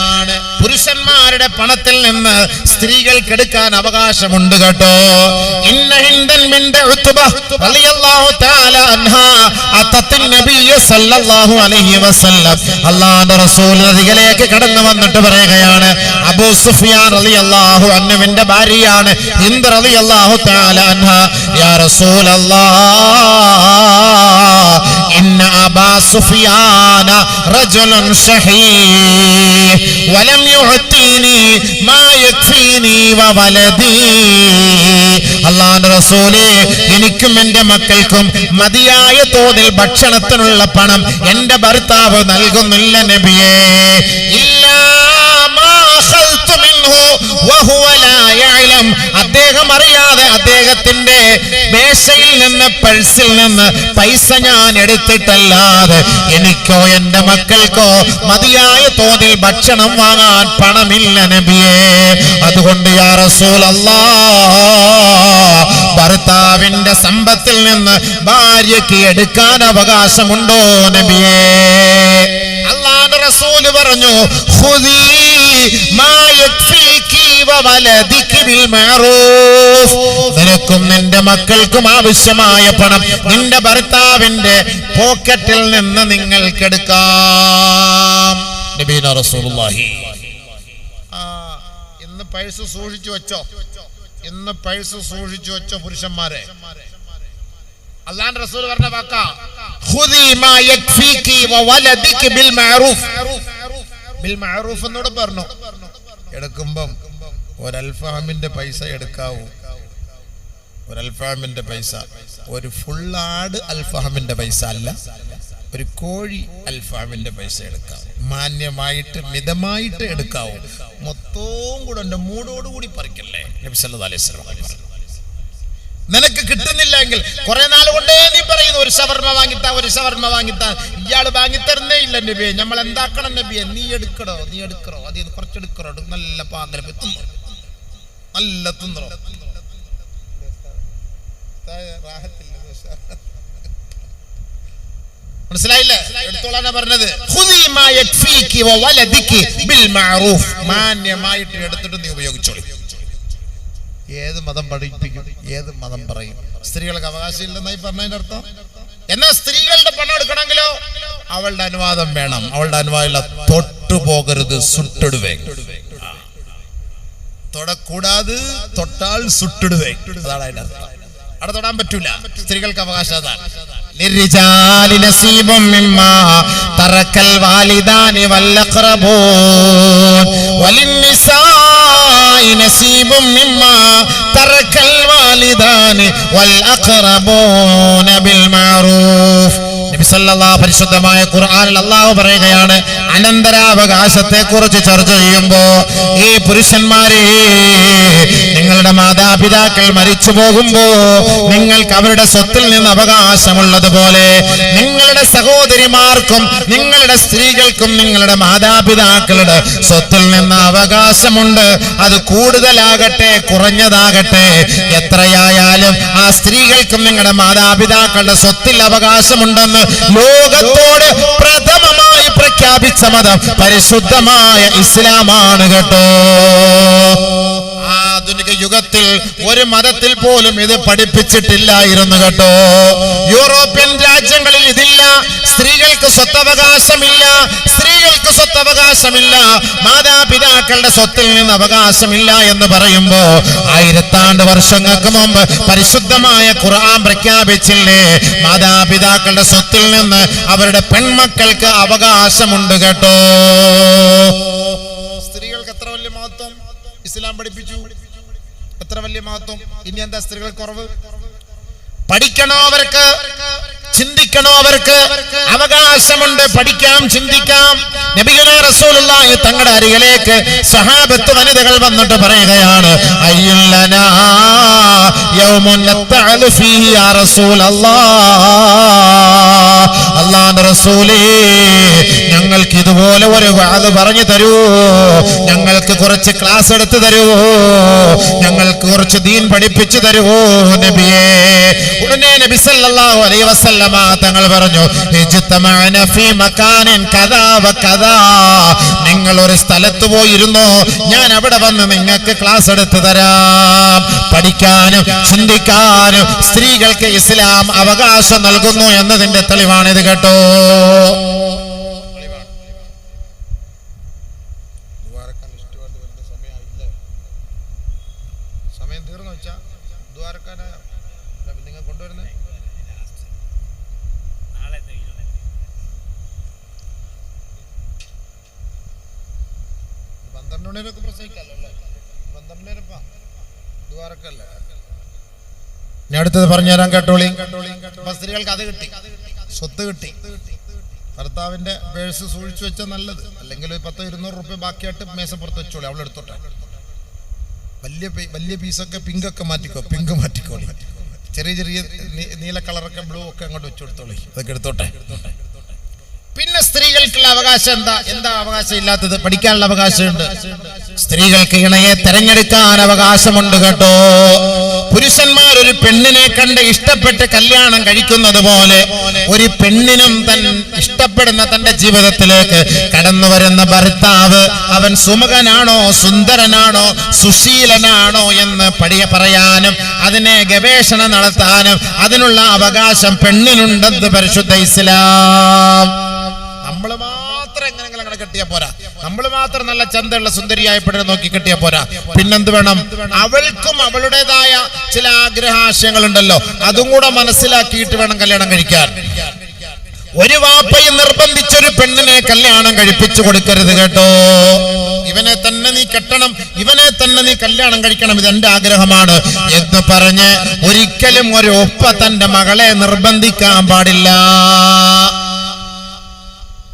പുരുഷന്മാരുടെ പണത്തിൽ നിന്ന് സ്ത്രീകൾക്ക് എടുക്കാൻ അവകാശമുണ്ട് കേട്ടോ. ഇന്ന ഹിന്ദൻ ബിൻത് ഉത്ബ റളിയല്ലാഹു തആല അൻഹ അത്തത്തിൻ നബിയ സല്ലല്ലാഹു അലൈഹി വസല്ലം അല്ലാഹുവിന്റെ റസൂലിന്റെ അരികിലേക്ക് കടന്നു വന്നിട്ട് പറയുകയാണ്, അബൂ സുഫിയാൻ റളിയല്ലാഹു അൻഹുവിന്റെ ഭാര്യയാണ് ഹിന്ദ് റളിയല്ലാഹു തആല അൻഹ, യാ റസൂലല്ലാഹ് ഇന്ന അബാ സുഫിയാന റജുലുൻ ശഹീഹ് വലം യുഅ്തീനി മാ യക്ഫീനി വവലദി. അല്ലാഹുവിന്റെ റസൂലേ, എനിക്കും എന്റെ മക്കൾക്കും മതിയായ തോതിൽ ഭക്ഷണത്തിനുള്ള പണം എന്റെ ഭർത്താവ് നൽകുന്നില്ല നബിയേ. ഇല്ലാ മാ അഖൽതു മിൻഹു വഹുവ ലാ യഅലം. അദ്ദേഹം അറിയാതെ അദ്ദേഹത്തിന്റെ മേശയിൽ നിന്ന് പഴ്സിൽ നിന്ന് പൈസ ഞാൻ എടുത്തിട്ടല്ലാതെ എനിക്കോ എന്റെ മക്കൾക്കോ മതിയായ തോതിൽ ഭക്ഷണം വാങ്ങാൻ പണമില്ല നബിയേ. അതുകൊണ്ട് യാ റസൂലല്ലാഹ്, ഭർത്താവിന്റെ സമ്പത്തിൽ നിന്ന് ഭാര്യയ്ക്ക് എടുക്കാൻ അവകാശമുണ്ടോ നബിയേ? അല്ലാഹുവിന്റെ റസൂൽ പറഞ്ഞു, ഖുദീ മാ യക്ഫീകി വവലദികി ബിൽ മഅറൂഫ്. നിനക്കും നിന്റെ മക്കൾക്കും ആവശ്യമായ പണം നിന്റെ ഭർത്താവിന്റെ പോക്കറ്റിൽ നിന്ന് നിങ്ങൾക്ക് എടുക്കാം. നബിയുനാ റസൂലുള്ളാഹി. ഇന്ന് പൈസ സൂക്ഷിച്ചു വെച്ചോ, ഇന്ന് പൈസ സൂക്ഷിച്ചു വെച്ചോ പുരുഷന്മാരെ. അല്ലാഹുവിന്റെ റസൂൽ പറഞ്ഞ വാക്കാ, ഖുദീ മാ യക്ഫീകി വവലദികി ബിൽ മഅറൂഫ്. ബിൽ മഅറൂഫ് എന്നോട് പറഞ്ഞു. എടുക്കുമ്പം ഒരൽഫാമിന്റെ പൈസ എടുക്കാവൂ. ഒരൽഫാമിന്റെ പൈസ, ഒരു ഫുൾ ആട് അൽഫാമിന്റെ പൈസ അല്ല, ഒരു കോഴി അൽഫാമിന്റെ പൈസ എടുക്കാവൂ. മാന്യമായിട്ട് മിതമായിട്ട് എടുക്കാവൂ. മൊത്തവും കൂടെ എന്റെ മൂടോടുകൂടി പറിക്കല്ലേ നബി സല്ലല്ലാഹു അലൈഹി വസല്ലം പറഞ്ഞു. നിനക്ക് കിട്ടുന്നില്ലെങ്കിൽ കുറെ നാൾ കൊണ്ടേ നീ പറയുന്നു ഒരു ഷവർമ വാങ്ങിത്താ, ഒരു ഷവർമ വാങ്ങിത്താ. ഇയാള് വാങ്ങിത്തരുന്നേ ഇല്ല നബിയെ. നമ്മൾ എന്താക്കണം നബിയെ? നീ എടുക്കടോ, നീ എടുക്കറോ, അതിൽ കുറച്ചെടുക്കറോ, നല്ല പാകല തിന്നോ, നല്ല തിന്നോ. മനസ്സിലായില്ലേ? എടുത്തോളാണ് പറഞ്ഞത്. മാന്യമായിട്ട് എടുത്തിട്ട് നീ ഉപയോഗിച്ചോളി. ഏത് മതം പഠിപ്പിക്കും, ഏത് മതം പറയും? സ്ത്രീകൾക്ക് അവകാശം ഇല്ലെന്നായി പറഞ്ഞതിന്റെ അർത്ഥം. എന്നാൽ സ്ത്രീകളുടെ പണം എടുക്കണമെങ്കിലോ അവളുടെ അനുവാദം വേണം. അവളുടെ അനുവാദമില്ല. തൊട്ടുപോകരുത്, സുട്ടിടുവേ. തൊടക്കൂടാതെ, തൊട്ടാൽ സുട്ടിടുവേ. അതാണ് അതിന്റെ അർത്ഥം. അവിടെ തൊടാൻ പറ്റൂല. സ്ത്രീകൾക്ക് അവകാശം അതാണ്. ലിർരിജാലി നസീബും മിമ്മാ തറക്കൽ വാലിദാനി വൽ അഖറബൂൻ വലിന്നിസാഇ നസീബും മിമ്മാ തറക്കൽ വാലിദാനി വൽ അഖറബൂൻ ബിൽ മഅറൂഫ്. നബി സല്ലല്ലാഹു പരിശുദ്ധമായ ഖുർആനിൽ അല്ലാഹു പറയുകയാണ്, അനന്തരാവകാശത്തെ കുറിച്ച് ചർച്ച ചെയ്യുമ്പോ, ഈ പുരുഷന്മാരെ, നിങ്ങളുടെ മാതാപിതാക്കൾ മരിച്ചു പോകുമ്പോ നിങ്ങൾക്ക് അവരുടെ സ്വത്തിൽ നിന്ന് അവകാശമുള്ളതുപോലെ നിങ്ങളുടെ സഹോദരിമാർക്കും നിങ്ങളുടെ സ്ത്രീകൾക്കും നിങ്ങളുടെ മാതാപിതാക്കളുടെ സ്വത്തിൽ നിന്ന് അവകാശമുണ്ട്. അത് കൂടുതലാകട്ടെ കുറഞ്ഞതാകട്ടെ, എത്രയായാലും ആ സ്ത്രീകൾക്കും നിങ്ങളുടെ മാതാപിതാക്കളുടെ സ്വത്തിൽ അവകാശമുണ്ടെന്ന് ലോകത്തോട് പ്രഥമമായി പ്രഖ്യാപിച്ച മതം പരിശുദ്ധമായ ഇസ്ലാമാണ് കേട്ടോ. ആധുനിക യുഗത്തിൽ ഒരു മതത്തിൽ പോലും ഇത് പഠിപ്പിച്ചിട്ടില്ലായിരുന്നു കേട്ടോ. യൂറോപ്യൻ രാജ്യങ്ങളിൽ ഇതില്ല. സ്ത്രീകൾക്ക് സ്വത്തവകാശമില്ല, സ്ത്രീകൾക്ക് സ്വത്തവകാശമില്ല, മാതാപിതാക്കളുടെ സ്വത്തിൽ നിന്ന് അവകാശമില്ല എന്ന് പറയുമ്പോ 1000 വർഷങ്ങൾക്ക് മുമ്പ് പരിശുദ്ധമായ ഖുർആൻ പ്രഖ്യാപിച്ചില്ലേ, മാതാപിതാക്കളുടെ സ്വത്തിൽ നിന്ന് അവരുടെ പെൺമക്കൾക്ക് അവകാശമുണ്ട് കേട്ടോ. സ്ത്രീകൾക്ക് എത്ര വലിയ മഹത്വം ഇസ്ലാം പഠിപ്പിച്ചു, എത്ര വലിയ മഹത്വം. ഇനി എന്താ സ്ത്രീകൾ കുറവ്? പഠിക്കണോ അവർക്ക്, ചിന്തിക്കണോ അവർക്ക്? അവകാശമുണ്ട്, പഠിക്കാം, ചിന്തിക്കാം. നബിയുനാ റസൂലുള്ളാഹി തങ്ങളുടെ അരികിലേക്ക് സ്വഹാബത്ത് വനിതകൾ വന്നിട്ട് പറയുകയാണ്, അയ്യുല്ലനാ യൗമുൻ നത്തഅലു ഫീഹി യാ റസൂലല്ലാഹ്, അല്ലാഹുവിന്റെ റസൂലേ, ഞങ്ങൾക്ക് ഇതുപോലെ ഒരു വഅദ് പറഞ്ഞു തരൂ, ഞങ്ങൾക്ക് കുറച്ച് ക്ലാസ് എടുത്തു തരൂ, ഞങ്ങൾക്ക് കുറച്ച് ദീൻ പഠിപ്പിച്ചു തരൂ നബിയേ. ഉടനെ നബി സല്ലല്ലാഹു അലൈഹി വസല്ലമ തങ്ങൾ പറഞ്ഞു, ഇജ്തമഅന ഫീ മകാനിൻ കദാ വകദാ, നിങ്ങൾ ഒരു സ്ഥലത്ത് പോയിരുന്നോ, ഞാൻ അവിടെ വന്ന് നിങ്ങൾക്ക് ക്ലാസ് എടുത്തു തരാം. പഠിക്കാനും ചിന്തിക്കാനും സ്ത്രീകൾക്ക് ഇസ്ലാം അവകാശം നൽകുന്നു എന്നതിന്റെ തെളിവാണിത് കേട്ടോ. സമയം തീർന്നു വെച്ചാ ദ്വാരക്കാനായ നിങ്ങൾ കൊണ്ടുവരുന്നേ 12 മണിവരെയൊക്കെ പ്രസംഗിക്കാമല്ലോ അല്ലേ? 12 മണിവരെപ്പാ ദ്വാരക്കല്ലേ. ഞാൻ അടുത്തത് പറഞ്ഞുതരാൻ കേട്ടോളി. സ്ത്രീകൾക്ക് അത് കിട്ടി, സ്വത്ത് കിട്ടി. ഭർത്താവിന്റെ പേഴ്സ് സൂക്ഷിച്ചു വെച്ചാൽ നല്ലത്, അല്ലെങ്കിൽ 100-200 റുപ്യ ബാക്കിയായിട്ട് മേശപ്പുറത്ത് വെച്ചോളി, അവൾ എടുത്തോട്ടെ. വലിയ പീസൊക്കെ പിങ്കൊക്കെ മാറ്റിക്കോ, പിങ്ക് മാറ്റിക്കോ. ചെറിയ ചെറിയ നീല കളറൊക്കെ ബ്ലൂ ഒക്കെ അങ്ങോട്ട് വെച്ചു കൊടുത്തോളി, അതൊക്കെ എടുത്തോട്ടെ. പിന്നെ സ്ത്രീകൾക്കുള്ള അവകാശം എന്താ അവകാശം ഇല്ലാത്തത്? പഠിക്കാനുള്ള അവകാശമുണ്ട്. സ്ത്രീകൾക്ക് ഇണയെ തെരഞ്ഞെടുക്കാൻ അവകാശമുണ്ട് കേട്ടോ. പുരുഷന്മാർ ഒരു പെണ്ണിനെ കണ്ട് ഇഷ്ടപ്പെട്ട് കല്യാണം കഴിക്കുന്നത് പോലെ ഒരു പെണ്ണിനും ഇഷ്ടപ്പെടുന്ന തന്റെ ജീവിതത്തിലേക്ക് കടന്നു വരുന്ന ഭർത്താവ് അവൻ സുമുഖനാണോ, സുന്ദരനാണോ, സുശീലനാണോ എന്ന് പറയാനും അതിനെ ഗവേഷണം നടത്താനും അതിനുള്ള അവകാശം പെണ്ണിനുണ്ടെന്ന് പരിശുദ്ധ ഇസ്ലാം. നമ്മൾ മാത്രം എങ്ങനെങ്കിലും അങ്ങനെ കെട്ടിയാ പോരാ, നമ്മൾ മാത്രം നല്ല ചന്തയുള്ള സുന്ദരിയായ പെണ്ണിനെ നോക്കി കെട്ടിയാ പോരാ. പിന്നെന്ത് വേണം? അവൾക്കും അവളുടേതായ ചില ആഗ്രഹാശയങ്ങൾ ഉണ്ടല്ലോ, അതും കൂടെ മനസ്സിലാക്കിയിട്ട് വേണം കല്യാണം കഴിക്കാൻ. ഒരു വാപ്പയും നിർബന്ധിച്ചൊരു പെണ്ണിനെ കല്യാണം കഴിപ്പിച്ചു കൊടുക്കരുത് കേട്ടോ. ഇവനെ തന്നെ നീ കെട്ടണം, ഇവനെ തന്നെ നീ കല്യാണം കഴിക്കണം, ഇതെന്റെ ആഗ്രഹമാണ് എന്ന് പറഞ്ഞ് ഒരിക്കലും ഒരു ഒപ്പ തന്റെ മകളെ നിർബന്ധിക്കാൻ പാടില്ല.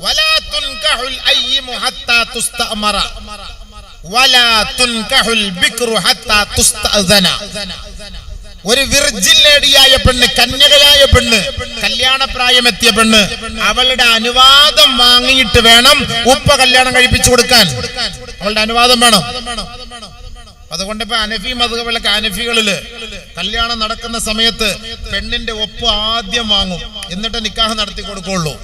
ولا تنكح الأيم حتى تستأمر ولا تنكح البكر حتى تستأذن. ഒരു വിർജിൻ ലേഡിയായ പെണ്ണ്, കന്യകയായ പെണ്ണ്, കല്യാണപ്രായമെത്തിയ പെണ്ണ്, അവളുടെ അനുവാദം വാങ്ങിയിട്ട് വേണം ഉപ്പ കല്യാണം കഴിപ്പിച്ചു കൊടുക്കാൻ. അവളുടെ അനുവാദം വേണം. അതുകൊണ്ട് ഇപ്പൊ അനഫി മദ്ഹബിലൊക്കെ അനഫികളില് കല്യാണം നടക്കുന്ന സമയത്ത് പെണ്ണിന്റെ ഒപ്പ് ആദ്യം വാങ്ങും, എന്നിട്ട് നിക്കാഹ് നടത്തി കൊടുക്കുള്ളൂ.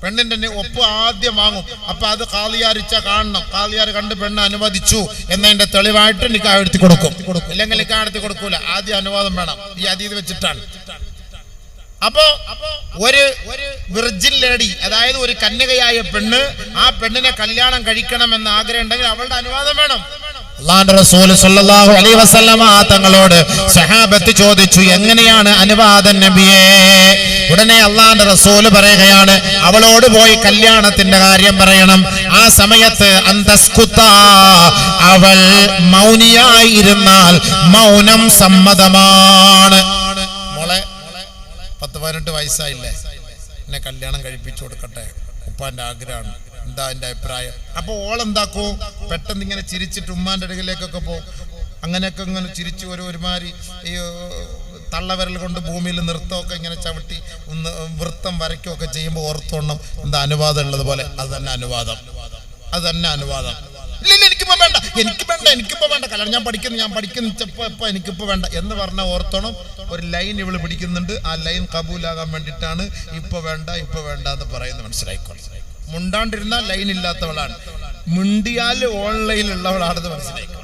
പെണ്ണിന്റെ ഒപ്പ് ആദ്യം വാങ്ങും. അപ്പൊ അത് ഖാദിയാരിച്ച കാണണം, ഖാദിയാർ കണ്ട് പെണ്ണ് അനുവദിച്ചു എന്നതിന്റെ തെളിവായിട്ട് നിക്കാഹ് എടുത്തി കൊടുക്കും. ഇല്ലെങ്കിൽ നിക്കാഹ് നടത്തി കൊടുക്കൂല, ആദ്യം അനുവാദം വേണം. ഈ അതീത് വെച്ചിട്ടാണ്. അപ്പോ ഒരു വിർജിൻ ലേഡി, അതായത് ഒരു കന്യകയായ പെണ്ണ്, ആ പെണ്ണിനെ കല്യാണം കഴിക്കണം എന്ന ആഗ്രഹം ഉണ്ടെങ്കിൽ അവളുടെ അനുവാദം വേണം. അല്ലാഹുവിന്റെ റസൂൽ സല്ലല്ലാഹു അലൈഹി വസല്ലമ തങ്ങളോട് സഹാബത്ത് ചോദിച്ചു, എങ്ങനെയാണ് അനുവാദം നബിയേ? ഉടനെ അല്ലാഹുവിന്റെ റസൂൽ പറയുകയാണ്, അവളോട് പോയി കല്യാണത്തിന്റെ കാര്യം പറയണം. ആ സമയത്ത് അന്തസ്കുത, അവൾ മൗനിയായി ഇരുന്നാൽ മൗനം സമ്മതമാണ്. മോളെ 10-18 വയസ്സായില്ലേ, എന്നെ കല്യാണം കഴിപ്പിച്ചു കൊടുക്കട്ടെ, ഉപ്പാന്റെ ആഗ്രഹമാണ്, എന്താ എന്റെ അഭിപ്രായം? അപ്പൊ ഓളെന്താക്കൂ, പെട്ടെന്ന് ഇങ്ങനെ ചിരിച്ചിട്ട് ഉമ്മാന്റെ അടുക്കിലേക്കൊക്കെ പോകും. അങ്ങനെയൊക്കെ ഇങ്ങനെ ചിരിച്ച് ഒരുമാതിരി ഈ തള്ളവിരൽ കൊണ്ട് ഭൂമിയിൽ നൃത്തമൊക്കെ ഇങ്ങനെ ചവിട്ടി വൃത്തം വരയ്ക്കുകയൊക്കെ ചെയ്യുമ്പോൾ ഓർത്തോണം എന്താ അനുവാദം ഉള്ളത് പോലെ. അത് തന്നെ അനുവാദം, അത് തന്നെ അനുവാദം. ഇല്ല എനിക്കിപ്പോ വേണ്ട, എനിക്കിപ്പോ വേണ്ട കല്യാണം, ഞാൻ പഠിക്കുന്നു ഇപ്പൊ എനിക്കിപ്പോ വേണ്ട എന്ന് പറഞ്ഞാൽ ഓർത്തോണം ഒരു ലൈൻ ഇവള് പിടിക്കുന്നുണ്ട്. ആ ലൈൻ കബൂലാകാൻ വേണ്ടിയിട്ടാണ് ഇപ്പൊ വേണ്ട എന്ന് പറയുന്നത്. മനസ്സിലായിക്കോളെ. മുണ്ടാണ്ടിരുന്നാൽ ലൈൻ ഇല്ലാത്തവളാണ്, മിണ്ടിയാൽ ഓൺലൈൻ ഉള്ളവളാണെന്ന് മനസ്സിലായിക്കോളെ.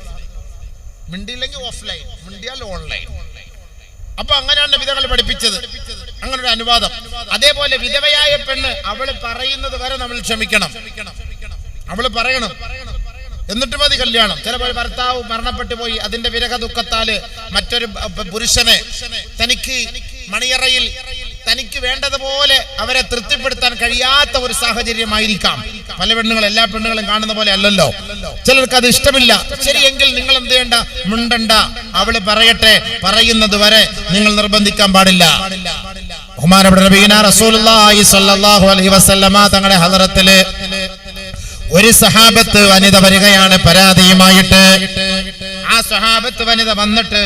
മിണ്ടിയില്ലെങ്കിൽ ഓഫ്ലൈൻ, മിണ്ടിയാൽ ഓൺലൈൻ. അപ്പൊ അങ്ങനെയാണ് വിധവകൾ പഠിപ്പിച്ചത്, അങ്ങനെ ഒരു അനുവാദം. അതേപോലെ വിധവയായ പെണ്ണ്, അവള് പറയുന്നത് വരെ നമ്മൾ ക്ഷമിക്കണം. അവള് പറയണം, എന്നിട്ട് മതി കല്യാണം. ചിലപ്പോൾ ഭർത്താവ് മരണപ്പെട്ടു പോയി, അതിന്റെ വിരഹ ദുഃഖത്താല് മറ്റൊരു പുരുഷനെ തനിക്ക് മണിയറയിൽ തനിക്ക് വേണ്ടതുപോലെ അവരെ തൃപ്തിപ്പെടുത്താൻ കഴിയാത്ത ഒരു സാഹചര്യമായിരിക്കാം. പല പെണ്ണുങ്ങൾ എല്ലാ പെണ്ണുങ്ങളും കാണുന്ന പോലെ അല്ലല്ലോ. ചിലർക്ക് അത് ഇഷ്ടമില്ല. ശരിയെങ്കിൽ നിങ്ങൾ എന്ത് ചെയ്യണ്ട, മുണ്ടണ്ട, അവള് പറയട്ടെ, പറയുന്നത് വരെ നിങ്ങൾ നിർബന്ധിക്കാൻ പാടില്ല. ബഹുമാനപ്പെട്ട നബിയുനാ റസൂലുള്ളാഹി സ്വല്ലല്ലാഹു അലൈഹി വസല്ലമ തങ്ങളുടെ ഹദറത്തില് ഒരു സഹാബത്ത് വനിത വരികയാണ് പരാതിയുമായിട്ട്. ആ സഹാബത്ത് വനിത വന്നിട്ട്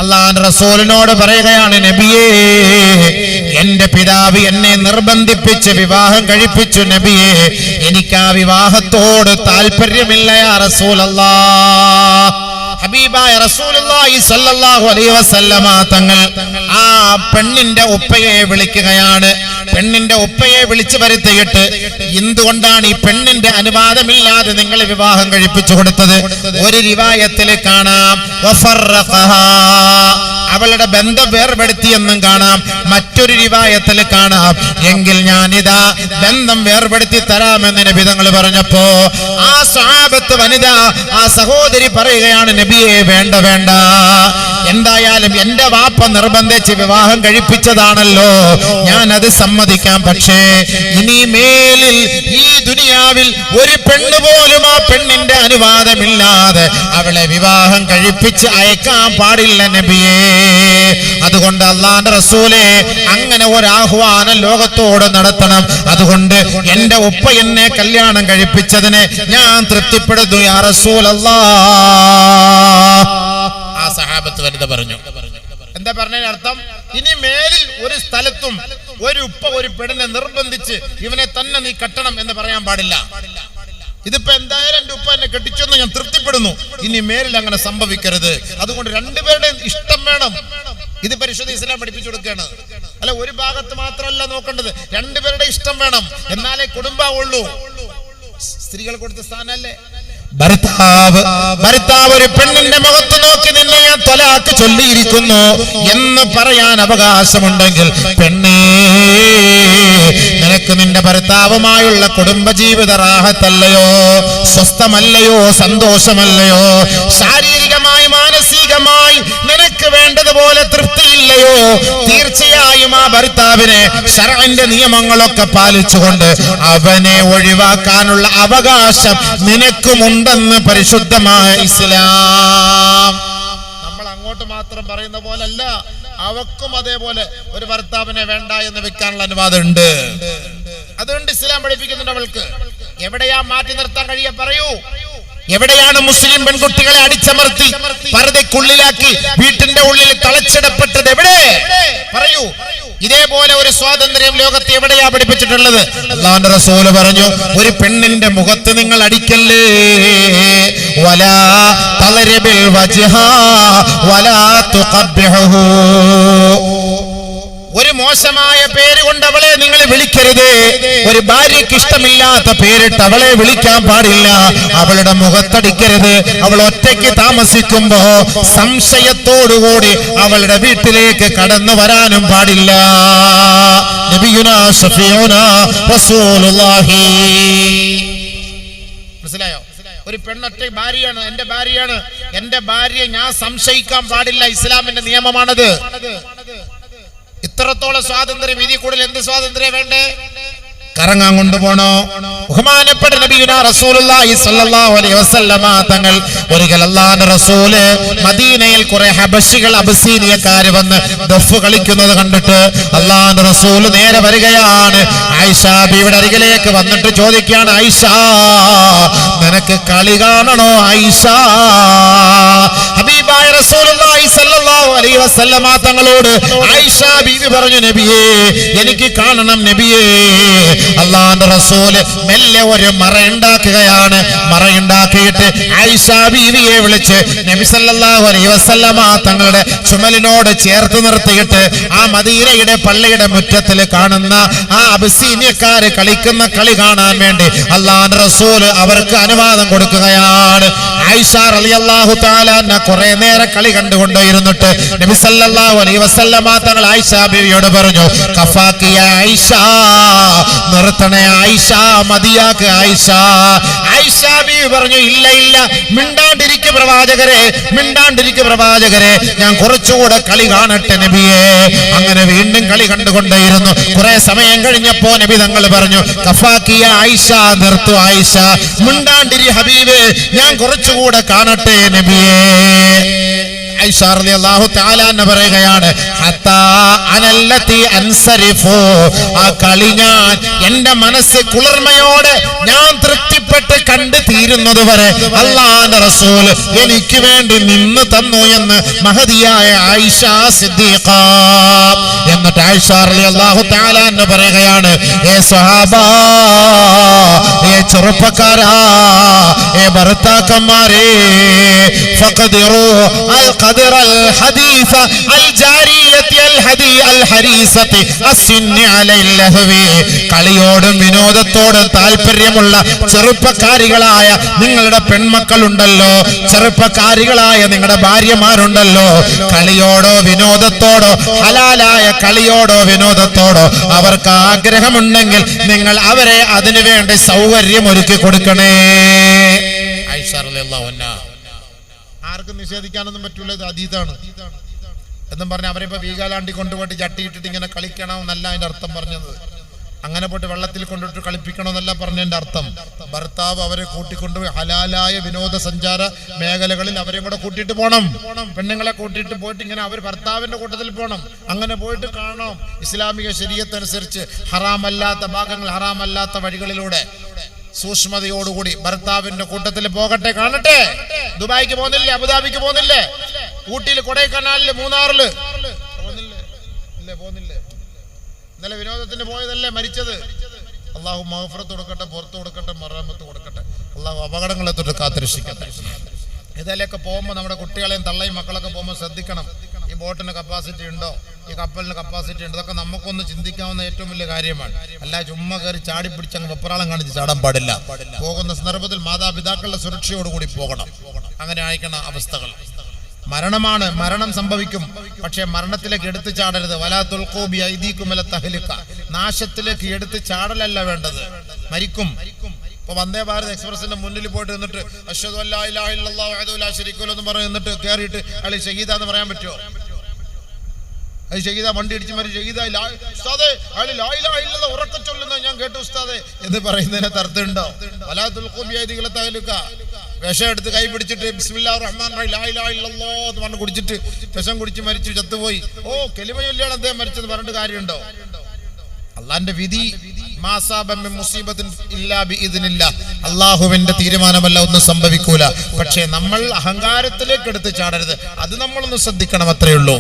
അല്ലാഹുവിന്റെ റസൂലിനോട് പറയുകയാണ്, നബിയേ, എന്റെ പിതാവ് എന്നെ നിർബന്ധിപ്പിച്ച് വിവാഹം കഴിപ്പിച്ചു നബിയേ, എനിക്ക് ആ വിവാഹത്തോട് താല്പര്യമില്ല യാ റസൂലല്ലാഹ്. ഹബീബായ റസൂലുള്ളാഹി സ്വല്ലല്ലാഹു അലൈഹി വസല്ലമ തങ്ങൾ ആ പെണ്ണിന്റെ ഉപ്പയെ വിളിക്കുകയാണ്. പെണ്ണിന്റെ ഉപ്പയെ വിളിച്ചു വരുത്തിയിട്ട്, എന്തുകൊണ്ടാണ് ഈ പെണ്ണിന്റെ അനുവാദമില്ലാതെ നിങ്ങൾ വിവാഹം കഴിപ്പിച്ചു കൊടുത്തത്? ഒരു റിവായത്തിൽ കാണാം വഫറഖഹാ, അവളുടെ ബന്ധം വേർപെടുത്തിയെന്നും കാണാം. മറ്റൊരു റിവായത്തിൽ കാണാം, എങ്കിൽ ഞാനിതാ ബന്ധം വേർപെടുത്തി തരാമെന്ന് നബി തങ്ങൾ പറഞ്ഞപ്പോ ആ സ്വഹാബത്ത് വനിത, ആ സഹോദരി പറയുകയാണ്, നബിയെ, വേണ്ട വേണ്ട, എന്തായാലും എന്റെ വാപ്പ നിർബന്ധിച്ച് വിവാഹം കഴിപ്പിച്ചതാണല്ലോ, ഞാൻ അത് സമ്മതിക്കാം. പക്ഷേ ഇനി മേലിൽ ഈ ദുനിയാവിൽ ഒരു പെണ്ണ് പോലും ആ പെണ്ണിന്റെ അനുവാദമില്ലാതെ അവളെ വിവാഹം കഴിപ്പിച്ച് അയക്കാൻ പാടില്ല നബിയേ. അതുകൊണ്ട് അല്ലാഹുവിന്റെ റസൂലേ, അങ്ങനെ ഒരു ആഹ്വാനം ലോകത്തോട് നടത്തണം. അതുകൊണ്ട് എന്റെ ഉപ്പ എന്നെ കല്യാണം കഴിപ്പിച്ചതിനെ ഞാൻ തൃപ്തിപ്പെടുന്നു യാ റസൂലല്ലാഹ്. ആ സഹാബത്ത് വനിത പറഞ്ഞു. എന്താ പറഞ്ഞതിന് അർത്ഥം? ഇനി മേലിൽ ഒരു സ്ഥലത്തും ഒരു ഉപ്പ ഒരു പെണ്ണിനെ നിർബന്ധിച്ച് ഇവനെ തന്നെ നീ കെട്ടണം എന്ന് പറയാൻ പാടില്ല. ഇതിപ്പോ എന്തായാലും എന്റെ ഉപ്പ എന്നെ കെട്ടിച്ചെന്ന് ഞാൻ തൃപ്തിപ്പെടുന്നു, ഇനി മേലിൽ അങ്ങനെ സംഭവിക്കരുത്. അതുകൊണ്ട് രണ്ടുപേരുടെയും ഇഷ്ടം വേണം. ഇത് പരിശുദ്ധ ഇസ്ലാം പഠിപ്പിച്ചു കൊടുക്കുകയാണ്. അല്ല, ഒരു ഭാഗത്ത് മാത്രമല്ല നോക്കേണ്ടത്, രണ്ടുപേരുടെ ഇഷ്ടം വേണം, എന്നാലേ കുടുംബമുള്ളൂ. സ്ത്രീകൾ കൊടുത്ത സ്ഥാനല്ലേ ഭർത്താവ് ഒരു പെണ്ണിന്റെ മുഖത്ത് നോക്കി നിന്നെ ഞാൻ ത്വലാഖ് ചൊല്ലിയിരിക്കുന്നു എന്ന് പറയാൻ അവകാശമുണ്ടെങ്കിൽ, പെണ്ണേ, നിനക്ക് നിന്റെ ഭർത്താവുമായുള്ള കുടുംബജീവിത റാഹത്തല്ലയോ, സ്വസ്ഥമല്ലയോ, സന്തോഷമല്ലയോ, ശാരീരികമായി മാനസികമായി നിനക്ക് വേണ്ടതുപോലെ തൃപ്തിയില്ലയോ, തീർച്ചയായും ആ ഭർത്താവിനെ ശർഅന്റെ നിയമങ്ങളൊക്കെ പാലിച്ചുകൊണ്ട് അവനെ ഒഴിവാക്കാനുള്ള അവകാശം നിനക്കുമുണ്ടെന്ന് പരിശുദ്ധമായ ഇസ്ലാം. നമ്മൾ അങ്ങോട്ട് മാത്രം പറയുന്ന പോലല്ല, അവക്കും അതേപോലെ ഒരു ഭർത്താവിനെ വേണ്ട എന്ന് വെക്കാനുള്ള അനുവാദം ഉണ്ട്. അതുകൊണ്ട് ഇസ്ലാം പഠിപ്പിക്കുന്നുണ്ട് അവൾക്ക്. എവിടെയാ മാറ്റി നിർത്താൻ കഴിയുക? പറയൂ. എവിടെയാണ് മുസ്ലിം പെൺകുട്ടികളെ അടിച്ചമർത്തി പർദ്ദയ്ക്കുള്ളിലാക്കി വീട്ടിന്റെ ഉള്ളിൽ തളച്ചിടപ്പെട്ടത്? എവിടെ? പറയൂ. ഇതേപോലെ ഒരു സ്വാതന്ത്ര്യം ലോകത്ത് എവിടെയാ പഠിപ്പിച്ചിട്ടുള്ളത്? അല്ലാഹുവിന്റെ റസൂല് പറഞ്ഞു, ഒരു പെണ്ണിന്റെ മുഖത്ത് നിങ്ങൾ അടിക്കല്ലേ, വലാ തളരിബിൽ വജ്ഹ വലാ തുഖബ്ബിഹു, ഒരു മോശമായ പേര് കൊണ്ട് അവളെ നിങ്ങൾ വിളിക്കരുത്. ഒരു ഭാര്യയ്ക്ക് ഇഷ്ടമില്ലാത്ത പേരിട്ട് അവളെ വിളിക്കാൻ പാടില്ല. അവളുടെ മുഖത്തടിക്കരുത്. അവൾ ഒറ്റയ്ക്ക് താമസിക്കുമ്പോ സംശയത്തോടുകൂടി അവളുടെ വീട്ടിലേക്ക് കടന്നു വരാനും പാടില്ല. നബിയുനാ ശഫീഉനാ റസൂലുള്ളാഹി. മനസ്സിലായോ? ഒരു പെണ്ണൊറ്റ ഭാര്യയാണ്, എന്റെ ഭാര്യയാണ്, എന്റെ ഭാര്യയെ ഞാൻ സംശയിക്കാൻ പാടില്ല. ഇസ്ലാമിന്റെ നിയമമാണത്. ഇത്രത്തോളം സ്വാതന്ത്ര്യം, ഇതിൽ കൂടുതൽ എന്ത് സ്വാതന്ത്ര്യം വേണ്ടേ? കറങ്ങാൻ കൊണ്ടുപോണോ? ബഹുമാനപ്പെട്ട നബിയുനാ റസൂലുള്ളാഹി സ്വല്ലല്ലാഹു അലൈഹി വസല്ലമ തങ്ങൾ ഒരിക്കൽ അല്ലാഹുവിന്റെ റസൂല് മദീനയിൽ കുറെ ഹബശികൾ, അബസീനിയക്കാര് വന്ന് ദഫ് കളിക്കുന്നത് കണ്ടിട്ട് അല്ലാഹുവിന്റെ റസൂല് നേരെ വരികയാണ്. ആയിഷ ബീവിയുടെ അരികിലേക്ക് വന്നിട്ട് ചോദിക്കുകയാണ്, ആയിഷ, നിനക്ക് കളി കാണണോ ആയിഷ? ഹബീബായ റസൂലുള്ളാഹി സ്വല്ലല്ലാഹു അലൈഹി വസല്ലമ തങ്ങളോട് ആയിഷ ബീവി പറഞ്ഞു, നബിയേ, എനിക്ക് കാണണം നബിയേ. അല്ലാഹുവിന്റെ റസൂല് മെല്ലെ ഒരു മറയുണ്ടാക്കുകയാണ്. മറയുണ്ടാക്കിയിട്ട് ആയിഷ ബീവിയെ വിളിച്ച് നബി സല്ലല്ലാഹു അലൈഹി വസല്ലമ തങ്ങളുടെ ചുമലിനോട് ചേർത്ത് നിർത്തിയിട്ട് ആ മദീനയുടെ പള്ളിയുടെ മുറ്റത്തിൽ കാണുന്ന ആ അബസീനിയക്കാര് കളിക്കുന്ന കളി കാണാൻ വേണ്ടി അല്ലാഹുവിന്റെ റസൂല് അവർക്ക് അനുവാദം കൊടുക്കുകയാണ്. ആയിഷ റളിയല്ലാഹു തആല കുറെ നേരം കളി കണ്ടുകൊണ്ടിരുന്നിട്ട് നബി സല്ലല്ലാഹു അലൈഹി വസല്ലമ തങ്ങൾ ആയിഷ ബീവിയോട് പറഞ്ഞു, കഫാക്കി യാ ആയിഷ, നിർത്തണേ ആയിഷ, മതിയാക്ക് ആയിഷ. ആയിഷ ബീവി പറഞ്ഞു, ഇല്ല ഇല്ല, മിണ്ടാണ്ടിരിക്കു പ്രവാചകരെ, മിണ്ടാണ്ടിരിക്കു പ്രവാചകരെ, ഞാൻ കുറച്ചുകൂടെ കളി കാണട്ടെ നബിയെ. അങ്ങനെ വീണ്ടും കളി കണ്ടുകൊണ്ടേയിരുന്നു. കുറെ സമയം കഴിഞ്ഞപ്പോ നബി തങ്ങൾ പറഞ്ഞു, കഫാക്കിയ ആയിഷ, നിർത്തു ആയിഷ, മിണ്ടാണ്ടിരി ഹബീബേ, ഞാൻ കുറച്ചുകൂടെ കാണട്ടെ നബിയെ. ആയിഷ റളിയല്ലാഹു തആല അൻഹ പറയുകയാണ്, ഹത്താ അനല്ലതി അൻസരിഫു, ആ കളി ഞാൻ എന്റെ മനസ്സ് കുളിർമയോടെ ഞാൻ തൃപ്തിപ്പെട്ട് കണ്ടു തീരുന്നത് വരെ അല്ലാഹുവിന്റെ റസൂൽ എനിക്ക് വേണ്ടി നിന്ന് തന്നു എന്ന് മഹദിയായ ആയിഷ സിദ്ദീഖ. എന്നിട്ട് ആയിഷ റളിയല്ലാഹു തആല അൻഹ പറയുകയാണ്, ഏ സ്വഹാബാ, ഏ ചെറുപ്പക്കാരാ, ഏ ഭർത്താക്കന്മാരെ, ഫഖദിറു അൽ ഖദറ അൽ ഹദീസ അൽ ജാരിയത്തി അൽ ഹദി അൽ ഹരീസത്തി അസ്നി അലൽ ലഹവി. കളിയോടും വിനോദത്തോടും താല്പര്യമുള്ള ചെറുപ്പക്കാരികളായ നിങ്ങളുടെ പെൺമക്കളുണ്ടല്ലോ, ചെറുപ്പക്കാരികളായ നിങ്ങളുടെ ഭാര്യമാരുണ്ടല്ലോ, കളിയോടോ വിനോദത്തോടോ, ഹലാലായ കളിയോടോ വിനോദത്തോടോ അവർക്ക് ആഗ്രഹമുണ്ടെങ്കിൽ നിങ്ങൾ അവരെ അതിനു വേണ്ടി സൗകര്യം ഒരുക്കി കൊടുക്കണേ. ആയിഷ റളിയല്ലാഹു അൻഹ ആർക്കും നിഷേധിക്കാനൊന്നും പറ്റൂല, ഇത് അതീതാണ് എന്നും പറഞ്ഞ അവരെ ഇപ്പൊ വീഗാലാണ്ടി കൊണ്ടുപോയിട്ട് ചട്ടിയിട്ടിട്ട് ഇങ്ങനെ കളിക്കണം എന്നല്ല അതിന്റെ അർത്ഥം പറഞ്ഞത്. അങ്ങനെ പോയിട്ട് വെള്ളത്തിൽ കൊണ്ടിട്ട് കളിപ്പിക്കണമെന്നല്ല പറഞ്ഞതിന്റെ അർത്ഥം. ഭർത്താവ് അവരെ കൂട്ടിക്കൊണ്ടുപോയി ഹലാലായ വിനോദസഞ്ചാര മേഖലകളിൽ അവരെ കൂടെ കൂട്ടിയിട്ട് പോകണം. പെണ്ണുങ്ങളെ കൂട്ടിയിട്ട് പോയിട്ട് ഇങ്ങനെ അവർ ഭർത്താവിന്റെ കൂട്ടത്തിൽ പോകണം. അങ്ങനെ പോയിട്ട് കാണണം ഇസ്ലാമിക ശരീഅത്തനുസരിച്ച് ഹറാമല്ലാത്ത ഭാഗങ്ങൾ, ഹറാമല്ലാത്ത വഴികളിലൂടെ സൂക്ഷ്മതയോടുകൂടി ഭർത്താവിന്റെ കൂട്ടത്തിൽ പോകട്ടെ, കാണട്ടെ. ദുബായിക്ക് പോകുന്നില്ലേ, അബുദാബിക്ക് പോകുന്നില്ലേ, ഊട്ടിയിൽ, കൊടൈക്കനാലില്, മൂന്നാറില് പോകുന്നില്ലേ? ഇന്നലെ വിനോദത്തിന് പോയതല്ലേ മരിച്ചത്. അള്ളാഹു മഗ്ഫിറത്ത് കൊടുക്കട്ടെ, പുറത്തു കൊടുക്കട്ടെ, മറഹമത്ത് കൊടുക്കട്ടെ. അള്ളാഹു അപകടങ്ങളെ തൊട്ട് കാത്തുരക്ഷിക്കട്ടെ. ഇതിലൊക്കെ പോകുമ്പോൾ നമ്മുടെ കുട്ടികളെയും തള്ളയും മക്കളൊക്കെ പോകുമ്പോൾ ശ്രദ്ധിക്കണം. ഈ ബോട്ടിന് കപ്പാസിറ്റി ഉണ്ടോ, ഈ കപ്പലിന് കപ്പാസിറ്റി ഉണ്ടോ, ഇതൊക്കെ നമുക്കൊന്ന് ചിന്തിക്കാവുന്ന ഏറ്റവും വലിയ കാര്യമാണ്. അല്ല ചുമ്മാ കയറി ചാടി പിടിച്ചങ്ങ് വെപ്രാളം കാണിച്ച് ചാടാൻ പാടില്ല. പോകുന്ന സന്ദർഭത്തിൽ മാതാപിതാക്കളുടെ സുരക്ഷയോടുകൂടി പോകണം. അങ്ങനെ അയക്കണ അവസ്ഥകൾ. മരണമാണ്, മരണം സംഭവിക്കും, പക്ഷെ മരണത്തിലേക്ക് എടുത്തു ചാടരുത്. വലാ തുൽഖൂ ബിഅയ്ദീകും ഇല തഹ്ലിക, നാശത്തിലേക്ക് എടുത്തു ചാടലല്ല വേണ്ടത്. മരിക്കും. ഇപ്പൊ വന്ദേ ഭാരത് എക്സ്പ്രസിന്റെ മുന്നിൽ പോയിട്ട് നിന്നിട്ട് അശ്ഹദു അല്ലാ ഇലാഹ ഇല്ലല്ലാഹു വഹ്ദഹു ലാ ശരീക ലഹു എന്ന് പറഞ്ഞ് നിന്നിട്ട് കയറിയിട്ട് അയാൾ ഷഹീദാന്ന് പറയാൻ പറ്റുമോ? അത് ഷഹീദ, വണ്ടി ഇടിച്ച് മരി ഷഹീദ, ഉസ്താദേ അയാൾ ലാ ഇലാഹ ഇല്ലല്ലാഹ് ഉറക്കെ ചൊല്ലുന്നത് ഞാൻ കേട്ടു ഉസ്താദേ എന്ന് പറയുന്നതിന് അർത്ഥമുണ്ടോ? വലാ തുൽഖൂ ബിഅയ്ദീകും ഇല തഹ്ലിക. വിഷം എടുത്ത് കൈ പിടിച്ചിട്ട് ബിസ്മില്ലാഹിർ റഹ്മാനിർ റഹീം ലാ ഇലാഹ ഇല്ലല്ലാഹ് എന്ന് പറഞ്ഞ് കുടിച്ചിട്ട് വിഷം കുടിച്ച് മരിച്ചു, ചത്തുപോയി. ഓ കെലിമയൊല്ലാണ് അദ്ദേഹം മരിച്ചെന്ന് പറഞ്ഞിട്ട് കാര്യമുണ്ടോ? അള്ളാന്റെ വിധി അള്ളാഹുവിന്റെ തീരുമാനമല്ല, ഒന്നും സംഭവിക്കൂല. പക്ഷെ നമ്മൾ അഹങ്കാരത്തിലേക്ക് എടുത്ത് ചാടരുത്. അത് നമ്മളൊന്ന് ശ്രദ്ധിക്കണം, അത്രയേ ഉള്ളൂ.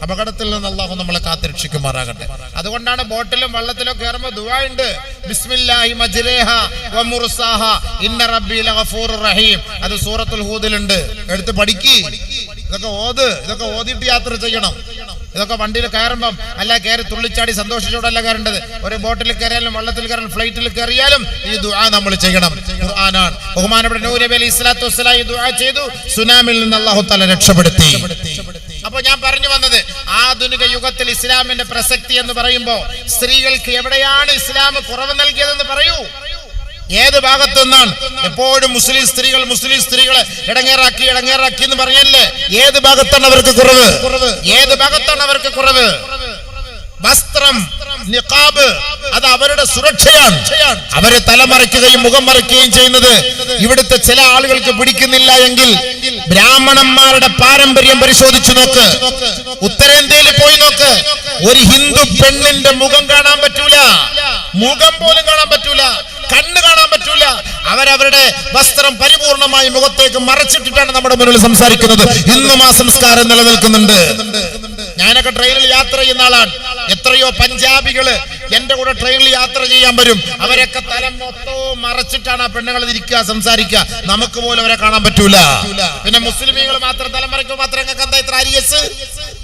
അപകടത്തിൽ നിന്ന് അള്ളാഹു നമ്മളെ കാത്തുരക്ഷിക്കുമാറാകട്ടെ. അതുകൊണ്ടാണ് ബോട്ടിലും വെള്ളത്തിലും കയറുമ്പോൾ ദുആ ഉണ്ട്, ബിസ്മില്ലാഹി മജ്റേഹാ വ മുർസാഹാ ഇന്ന റബ്ബി ലഗഫൂറുർ റഹീം. അത് സൂറത്തുൽ ഹൂദിലുണ്ട്. എടുത്ത് പഠിക്കി, ഇതൊക്കെ ഓത്, ഇതൊക്കെ ഓതിയിട്ട് യാത്ര ചെയ്യണം. ഇതൊക്കെ വണ്ടിയിൽ കയറുമ്പം അല്ല കയറി തുള്ളിച്ചാടി സന്തോഷിച്ചോടല്ല കയറേണ്ടത്. ഒരു ബോട്ടിൽ കയറിയാലും വെള്ളത്തിൽ കയറാലും ഫ്ലൈറ്റിൽ കയറിയാലും ഈ ദുആ നമ്മൾ ചെയ്യണം. ഖുർആനാണ്. ബഹുമാനപ്പെട്ട നൂഹ് നബി അലൈഹി സ്വലാത്തു വസ്സലാം ഈ ദുആ ചെയ്തു, സുനാമിൽ നിന്ന് അല്ലാഹു തആല രക്ഷപ്പെടുത്തി. അപ്പൊ ഞാൻ പറഞ്ഞു വന്നത്, ആധുനിക യുഗത്തിൽ ഇസ്ലാമിന്റെ പ്രസക്തി എന്ന് പറയുമ്പോൾ സ്ത്രീകൾക്ക് എവിടെയാണ് ഇസ്ലാം കുറവ് നൽകിയതെന്ന് പറയൂ. ഏത് ഭാഗത്തു നിന്നാണ്? എപ്പോഴും മുസ്ലിം സ്ത്രീകളെ ഇടങ്ങേറാക്കി എന്ന് പറഞ്ഞല്ലേ? ഏത് ഭാഗത്താണ് അവർക്ക് കുറവ്? ഏത് ഭാഗത്താണ് അവർക്ക് കുറവ്? വസ്ത്രം, നിഖാബ്, അത് അവരുടെ സുരക്ഷയാണ്. അവരെ തലമറയ്ക്കുകയും മുഖം മറയ്ക്കുകയും ചെയ്യുന്നത് ഇവിടുത്തെ ചില ആളുകൾക്ക് പിടിക്കുന്നില്ല എങ്കിൽ ബ്രാഹ്മണന്മാരുടെ പാരമ്പര്യം പരിശോധിച്ചു നോക്ക്. ഉത്തരേന്ത്യയിൽ പോയി നോക്ക്. ഒരു ഹിന്ദു പെണ്ണിന്റെ മുഖം കാണാൻ പറ്റൂല, മുഖം പോലും കാണാൻ പറ്റൂല, കണ്ണ് കാണാൻ പറ്റൂല. അവരവരുടെ വസ്ത്രം പരിപൂർണമായി മുഖത്തേക്ക് മറച്ചിട്ടിട്ടാണ് നമ്മുടെ മുന്നിൽ സംസാരിക്കുന്നത്. ഇന്നും ആ സംസ്കാരം നിലനിൽക്കുന്നുണ്ട്. ഞാനൊക്കെ ട്രെയിനിൽ യാത്ര ചെയ്യുന്ന ആളാണ്. എത്രയോ പഞ്ചാബികള് എന്റെ കൂടെ ട്രെയിനിൽ യാത്ര ചെയ്യാൻ വരും. അവരൊക്കെ തല മൊത്തവും മറച്ചിട്ടാണ് ആ പെണ്ണുങ്ങൾ ഇരിക്കുക, സംസാരിക്കുക. നമുക്ക് പോലും അവരെ കാണാൻ പറ്റൂല. പിന്നെ മുസ്ലിമീങ്ങൾ മാത്രം തലമറയ്ക്കുമ്പോൾ മാത്രം എന്താ ഇത്ര അരിയസ്?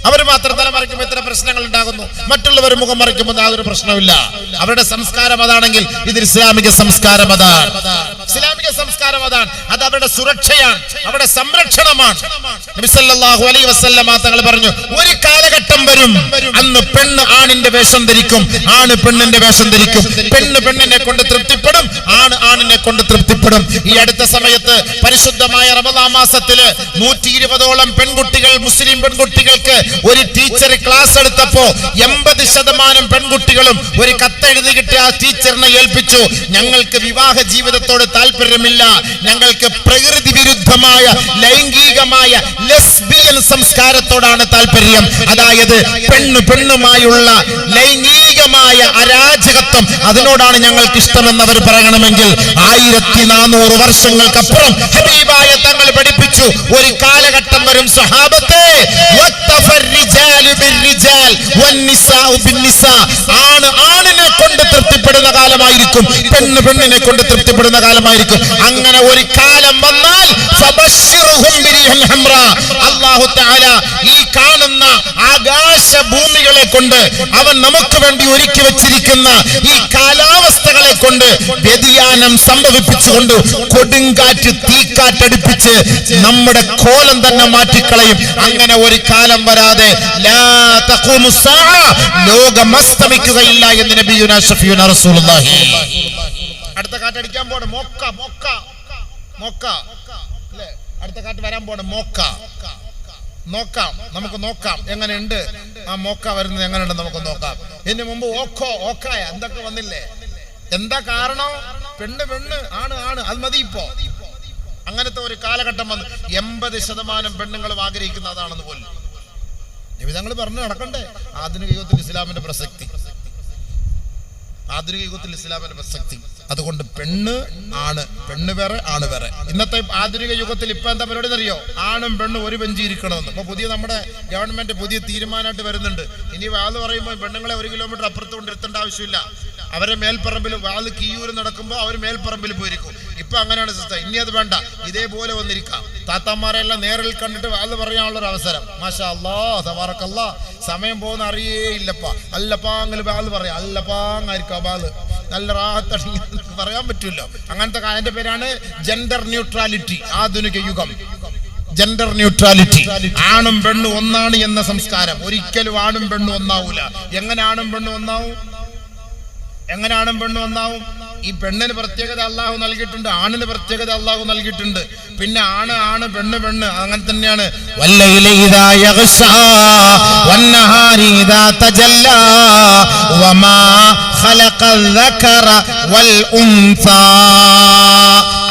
അവർ മാത്രം തലമറയ്ക്കുമ്പോൾ ഇത്ര പ്രശ്നങ്ങൾ ഉണ്ടാകുന്നു. മറ്റുള്ളവർ മുഖം മറയ്ക്കുമ്പോൾ യാതൊരു പ്രശ്നമില്ല. അവരുടെ സംസ്കാരം അതാണെങ്കിൽ ഇത് ഇസ്ലാമിക സംസ്കാരം അതാണ്. ഇസ്ലാമിക സംസ്കാരം അതാണ്. അത് അവരുടെ സുരക്ഷയാണ്, അവരുടെ സംരക്ഷണമാണ്. നബി സല്ലല്ലാഹു അലൈഹി വസല്ലമ തങ്ങൾ പറഞ്ഞു, ഒരു കാലഘട്ടം വരും അന്ന് പെണ്ണ് ആണിന്റെ വേഷം ധരിക്കും, ആണ് പെണ്ണിന്റെ വേഷം ധരിക്കും. പെണ്ണ് പെണ്ണിനെ കൊണ്ട് തൃപ്തിപ്പെടും, ആണ് ആണിനെ കൊണ്ട് തൃപ്തിപ്പെടും. ഈ അടുത്ത സമയത്ത് പരിശുദ്ധമായ റമദാൻ മാസത്തില് 120ഓളം പെൺകുട്ടികൾ, മുസ്ലിം പെൺകുട്ടികൾക്ക് ഒരു ടീച്ചർ ക്ലാസ് എടുത്തപ്പോ 80% പെൺകുട്ടികളും ഒരു കത്തെഴുതി കിട്ടി ആ ടീച്ചറിനെ ഏൽപ്പിച്ചു, ഞങ്ങൾക്ക് വിവാഹ ജീവിതത്തോട് താല്പര്യമില്ല, ഞങ്ങൾക്ക് പ്രകൃതി വിരുദ്ധമായ ലൈംഗികമായ ലെസ്ബിയൻ സംസ്കാരത്തോടാണ് താല്പര്യം. അതായത് പെണ്ണുമായുള്ള ലൈംഗികമായ അരാജകത്വം, അതിനോടാണ് ഞങ്ങൾക്ക് ഇഷ്ടമെന്ന് അവർ പറയണമെങ്കിൽ 1400 വർഷങ്ങൾക്കപ്പുറം ഹബീബായ തങ്ങൾ പഠിപ്പിച്ചു, ഒരു കാലഘട്ടം വരും സ്വഹാബത്തെ, ആണ് ആണിനെ കൊണ്ട് തൃപ്തിപ്പെടുന്ന കാലമായിരിക്കും, പെണ്ണിനെ കൊണ്ട് തൃപ്തിപ്പെടുന്ന കാലമായിരിക്കും. അങ്ങനെ ഒരു കാലം വന്നാൽ അല്ലാഹു തആല ഈ കാണുന്ന ആകാശ ഭൂമികളെ കൊണ്ട്, അവൻ നമുക്ക് വേണ്ടി ഒരുക്കി വെച്ചിരിക്കുന്ന ഈ കാലാവസ്ഥകളെ കൊണ്ട് വ്യതിയാനം സംഭവിപ്പിച്ചുകൊണ്ട് കൊടുങ്കാറ്റ്, തീക്കാറ്റടിപ്പിച്ച് നമ്മുടെ കോലം തന്നെ മാറ്റിക്കളയും. അങ്ങനെ ഒരു കാലം വരാതെ ലോകം അസ്തമിക്കുകയില്ല എന്ന് നബിയുനാ ഷഫീഉനാ റസൂലുള്ളാഹി. അടുത്ത കാറ്റടിക്കാൻ പോണ മോക്ക അല്ലേ? അടുത്ത കാറ്റ് വരാൻ പോണ മോക്ക. നോക്കാം, നമുക്ക് നോക്കാം എങ്ങനെയുണ്ട് ആ മോക്ക വരുന്നത്, എങ്ങനെയുണ്ട് നമുക്ക് നോക്കാം. ഇതിന് മുമ്പ് ഓക്കായ എന്തൊക്കെ വന്നില്ലേ? എന്താ കാരണം? പെണ്ണ് ആണ്, അത് മതി ഇപ്പോ. അങ്ങനത്തെ ഒരു കാലഘട്ടം വന്നു. 80% പെണ്ണുങ്ങളും ആഗ്രഹിക്കുന്ന അതാണെന്ന് പോലും നബി പറഞ്ഞു നടക്കണ്ടേ. ആധുനിക യുഗത്തിൽ ഇസ്ലാമിന്റെ പ്രസക്തി, ആധുനിക യുഗത്തിൽ ഇസ്ലാമിന്റെ പ്രസക്തി. അതുകൊണ്ട് പെണ്ണ് വേറെ, ആണ് വേറെ. ഇന്നത്തെ ആധുനിക യുഗത്തിൽ ഇപ്പൊ എന്താ പരിപാടി എന്നറിയോ? ആണും പെണ്ണും ഒരു ബെഞ്ചി ഇരിക്കണമെന്ന്. അപ്പൊ നമ്മുടെ ഗവൺമെന്റ് പുതിയ തീരുമാനമായിട്ട് വരുന്നുണ്ട്. ഇനി വാല് പറയുമ്പോൾ പെണ്ണുങ്ങളെ 1 കിലോമീറ്റർ അപ്പുറത്ത് കൊണ്ടിരുത്തേണ്ട ആവശ്യമില്ല. അവരെ മേൽപ്പറമ്പിൽ വാല് കീയൂര് നടക്കുമ്പോൾ അവർ മേൽപ്പറമ്പിൽ പോയിരിക്കും. ഇപ്പൊ അങ്ങനെയാണ് സിസ്റ്റം. ഇനി അത് വേണ്ട, ഇതേപോലെ വന്നിരിക്കാം. താത്താമാരെല്ലാം നേരിൽ കണ്ടിട്ട് വാല് പറയാനുള്ളൊരു അവസരം. മാഷാ അല്ലാഹ്, തബാറക്കല്ലാഹ്. സമയം പോകുന്ന അറിയേയില്ലപ്പാ. അല്ലപ്പാങ്ങിൽ വാല് പറയാം, അല്ലപ്പാങ്ങായിരിക്കും ആ വാല്. നല്ല റാഹത്തടങ്ങി പറയാൻ പറ്റുമല്ലോ. അങ്ങനത്തെ അതിന്റെ പേരാണ് ജെൻഡർ ന്യൂട്രാലിറ്റി. ആധുനിക യുഗം ജെൻഡർ ന്യൂട്രാലിറ്റി. ആണും പെണ്ണും ഒന്നാണ് എന്ന സംസ്കാരം. ഒരിക്കലും ആണും പെണ്ണും ഒന്നാവൂല. എങ്ങനെ ആണും പെണ്ണും ഒന്നാവും? ഈ പെണ്ണിന് പ്രത്യേകത അള്ളാഹു നൽകിയിട്ടുണ്ട്, ആണിന് പ്രത്യേകത അള്ളാഹു നൽകിയിട്ടുണ്ട്. പിന്നെ ആണ് പെണ്ണ് അങ്ങനെ തന്നെയാണ്.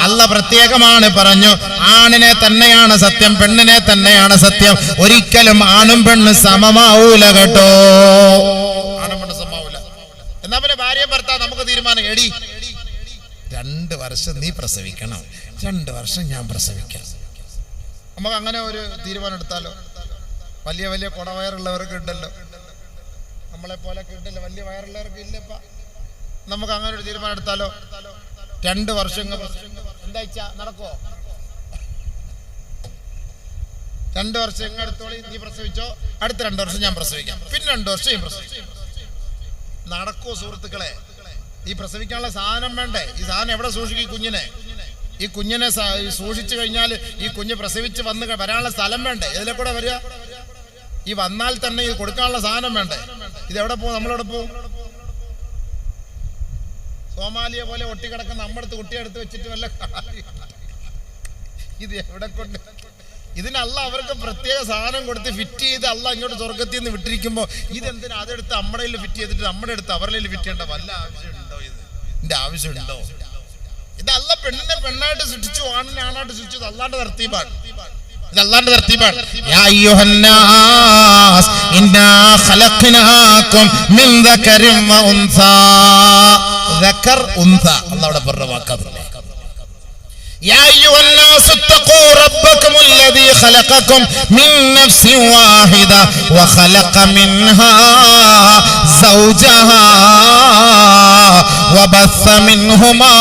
അല്ല പ്രത്യേകമാണ് പറഞ്ഞു, ആണിനെ തന്നെയാണ് സത്യം, പെണ്ണിനെ തന്നെയാണ് സത്യം. ഒരിക്കലും ആണും പെണ്ണും സമമാവൂല കേട്ടോ. ആണും പെണ്ണും സമാവൂല. എന്നാ പിന്നെ ഭാര്യ ഭർത്താവ് നമുക്ക് തീരുമാനം, എടി 2 വർഷം നീ പ്രസവിക്കണം, 2 വർഷം ഞാൻ പ്രസവിക്കാം. നമുക്ക് അങ്ങനെ ഒരു തീരുമാനം എടുത്താലോ? വലിയ കുടവയറുള്ളവർക്ക് ഉണ്ടല്ലോ, നമ്മളെ പോലൊക്കെ ഉണ്ടല്ലോ, വലിയ വയറുള്ളവർക്ക് ഇല്ലപ്പ. നമുക്ക് അങ്ങനെ ഒരു തീരുമാനം എടുത്താലോ? 2 വർഷം എന്താ നടക്കുവോ? 2 വർഷം എടുത്തോളി, നീ പ്രസവിച്ചോ, അടുത്ത 2 വർഷം ഞാൻ പ്രസവിക്കാം, പിന്നെ 2 വർഷം ഞാൻ പ്രസവിക്കാം. നടക്കോ സുഹൃത്തുക്കളെ? ഈ പ്രസവിക്കാനുള്ള സാധനം വേണ്ടേ? ഈ സാധനം എവിടെ സൂക്ഷിക്കും? ഈ കുഞ്ഞിനെ സൂക്ഷിച്ചു കഴിഞ്ഞാൽ ഈ കുഞ്ഞ് പ്രസവിച്ച് വരാനുള്ള സ്ഥലം വേണ്ടേ? ഇതിലെ കൂടെ വരിക. ഈ വന്നാൽ തന്നെ ഇത് കൊടുക്കാനുള്ള സാധനം വേണ്ടേ? ഇതെവിടെ പോകും? നമ്മളെവിടെ പോകും? സോമാലിയ പോലെ ഒട്ടിക്കിടക്കുന്ന നമ്മടുത്ത് കുട്ടിയെടുത്ത് വെച്ചിട്ട് വല്ല ഇത് എവിടെ കൊണ്ട്? ഇതിനല്ല അവർക്ക് പ്രത്യേക സാധനം കൊടുത്ത് ഫിറ്റ് ചെയ്ത് അല്ല ഇങ്ങോട്ട് സ്വർഗത്തിൽ നിന്ന് വിട്ടിരിക്കുമ്പോൾ ഇതെന്തിനാ അതെടുത്ത് നമ്മുടെ ഫിറ്റ് ചെയ്തിട്ട് നമ്മുടെ അടുത്ത് അവരുടെ ഫിറ്റ് ചെയ്യേണ്ട വല്ല ആവശ്യമുണ്ടോ? ഇതിന്റെ ആവശ്യമുണ്ടോ? ഇതല്ല പെണ്ണിനെ പെണ്ണായിട്ട് സൃഷ്ടിച്ചു, ആണിനെ ആണായിട്ട് സൃഷ്ടിച്ചു. അല്ലാണ്ട് തർത്തീബാണ്, ഇതല്ലാണ്ട് തർത്തീബാണ്. യാ അയ്യുഹന്നാസ് ഇന്നാ ഖലഖനാകും മിൻ ദകരിൻ വ ഉൻസാ. ദകർ ഉൻസ അല്ലാഹുവിന്റെ പറഞ്ഞ വാക്കാണ്. يا أيها الناس اتقوا ربكم الذي خلقكم من نفس واحدة وخلق منها زوجها وبث منهما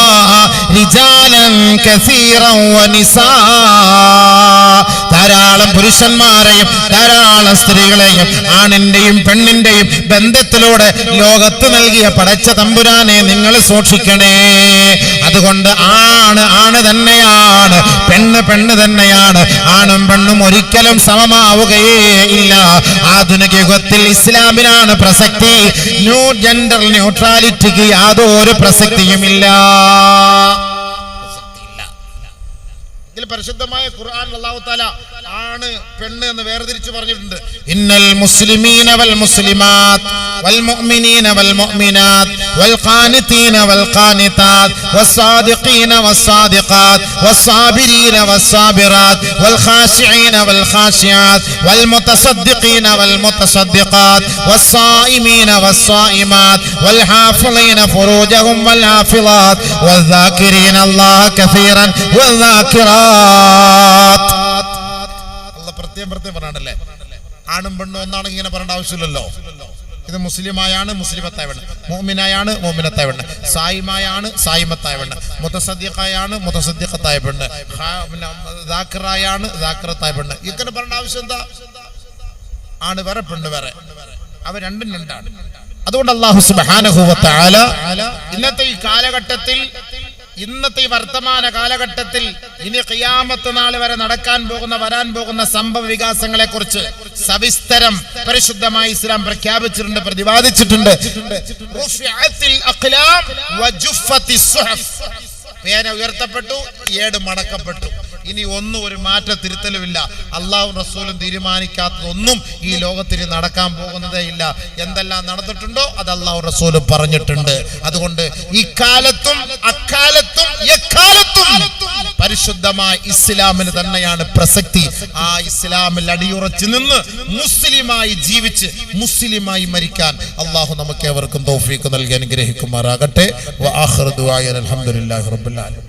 رجالا كثيرا ونساء. ധാരാളം പുരുഷന്മാരെയും ധാരാളം സ്ത്രീകളെയും ആണിന്റെയും പെണ്ണിന്റെയും ബന്ധത്തിലൂടെ ലോകത്ത് നൽകിയ പടച്ച തമ്പുരാനെ നിങ്ങൾ സൂക്ഷിക്കണേ. അതുകൊണ്ട് ആണ് തന്നെയാണ്, പെണ്ണ് പെണ്ണ് പെണ്ണ് തന്നെയാണ്. ആണും പെണ്ണും ഒരിക്കലും സമമാവുകയേ ഇല്ല. ആധുനിക യുഗത്തിൽ ഇസ്ലാമിനാണ് പ്രസക്തി. ജെൻഡർ ന്യൂട്രാലിറ്റിക്ക് യാതൊരു പ്രസക്തിയുമില്ല. പരിശുദ്ധമായ ഖുർആൻ അല്ലാഹു തആല ആണ് പെണ്ണ് എന്ന് വേർതിരിച്ചു പറഞ്ഞിട്ടുണ്ട്. ഇന്നൽ മുസ്ലിമീന വൽ മുസ്ലിമാത് വൽ മുഅ്മിനീന വൽ മുഅ്മിനാത് വൽ ഖാനിതീന വൽ ഖാനിതാത് വസ്സാദിഖീന വസ്സാദിഖാത് വസ്സാബിരീന വസ്സാബിറാത് വൽ ഖാശിഈന വൽ ഖാശിയാത് വൽ മുതസദ്ദിഖീന വൽ മുതസദ്ദിഖാത് വസ്സായിമീന വസ്സായിമാത് വൽ ഹാഫിളീന ഫുറൂജഹും വൽ ഹാഫിളാത് വസ്സാകിരീന അല്ലാഹ കസീറൻ വസ്സാകിറാത്. പ്രത്യേകം പറഞ്ഞാണല്ലേ, ആണും പെണ്ണും ഒന്നാണെങ്കിൽ ഇങ്ങനെ പറയേണ്ട ആവശ്യമില്ലല്ലോ. ഇത് മുസ്ലിമായാണ് മുസ്ലിമത്തായ പെണ്ണ്, മുഅ്മിനായാണ് മുഅ്മിനത്തായ പെണ്ണ്, സായിമായാണ് സായിമത്തായ പെണ്ണ്, മുതസദ്ദിഖായാണ് മുതസദ്ദിഖത്തായ പെണ്ണ്, ദാക്കിറായാണ് ദാക്കിറത്തായ പെണ്ണ്. ഇങ്ങനെ പറയേണ്ട ആവശ്യം എന്താ? ആണ് വേറെ പെണ്ണ് വേറെ, അവ രണ്ടും രണ്ടാണ്. അതുകൊണ്ട് അല്ലാഹു സുബ്ഹാനഹു വ തആല ഇന്നത്തെ ഈ കാലഘട്ടത്തിൽ, ഇന്നത്തെ ഈ വർത്തമാന കാലഘട്ടത്തിൽ ഇനി ഖിയാമത്ത് നാൾ വരെ വരാൻ പോകുന്ന സംഭവ വികാസങ്ങളെ കുറിച്ച് സവിസ്തരം പരിശുദ്ധമായ ഇസ്ലാം പ്രഖ്യാപിച്ചിട്ടുണ്ട്, പ്രതിപാദിച്ചിട്ടുണ്ട്. പേന ഉയർത്തപ്പെട്ടു, ഏട് മടക്കപ്പെട്ടു. ഇനി ഒന്നും ഒരു മാറ്റ തിരുത്തലുമില്ല. അള്ളാഹും റസൂലും തീരുമാനിക്കാത്തതൊന്നും ഈ ലോകത്തിൽ നടക്കാൻ പോകുന്നതേ ഇല്ല. എന്തെല്ലാം നടന്നിട്ടുണ്ടോ അത് അള്ളാഹും റസൂലും പറഞ്ഞിട്ടുണ്ട്. അതുകൊണ്ട് ഇക്കാലത്തും അക്കാലത്തും എക്കാലത്തും പരിശുദ്ധമായ ഇസ്ലാമിന് തന്നെയാണ് പ്രസക്തി. ആ ഇസ്ലാമിൽ അടിയുറച്ചു നിന്ന് മുസ്ലിമായി ജീവിച്ച് മുസ്ലിമായി മരിക്കാൻ അള്ളാഹു നമുക്ക് ഏവർക്കും തൗഫീഖ് നൽകി അനുഗ്രഹിക്കുമാറാകട്ടെ. വആഖിറു ദുആന അൽഹംദുലില്ലാഹി റബ്ബിൽ ആലമീൻ.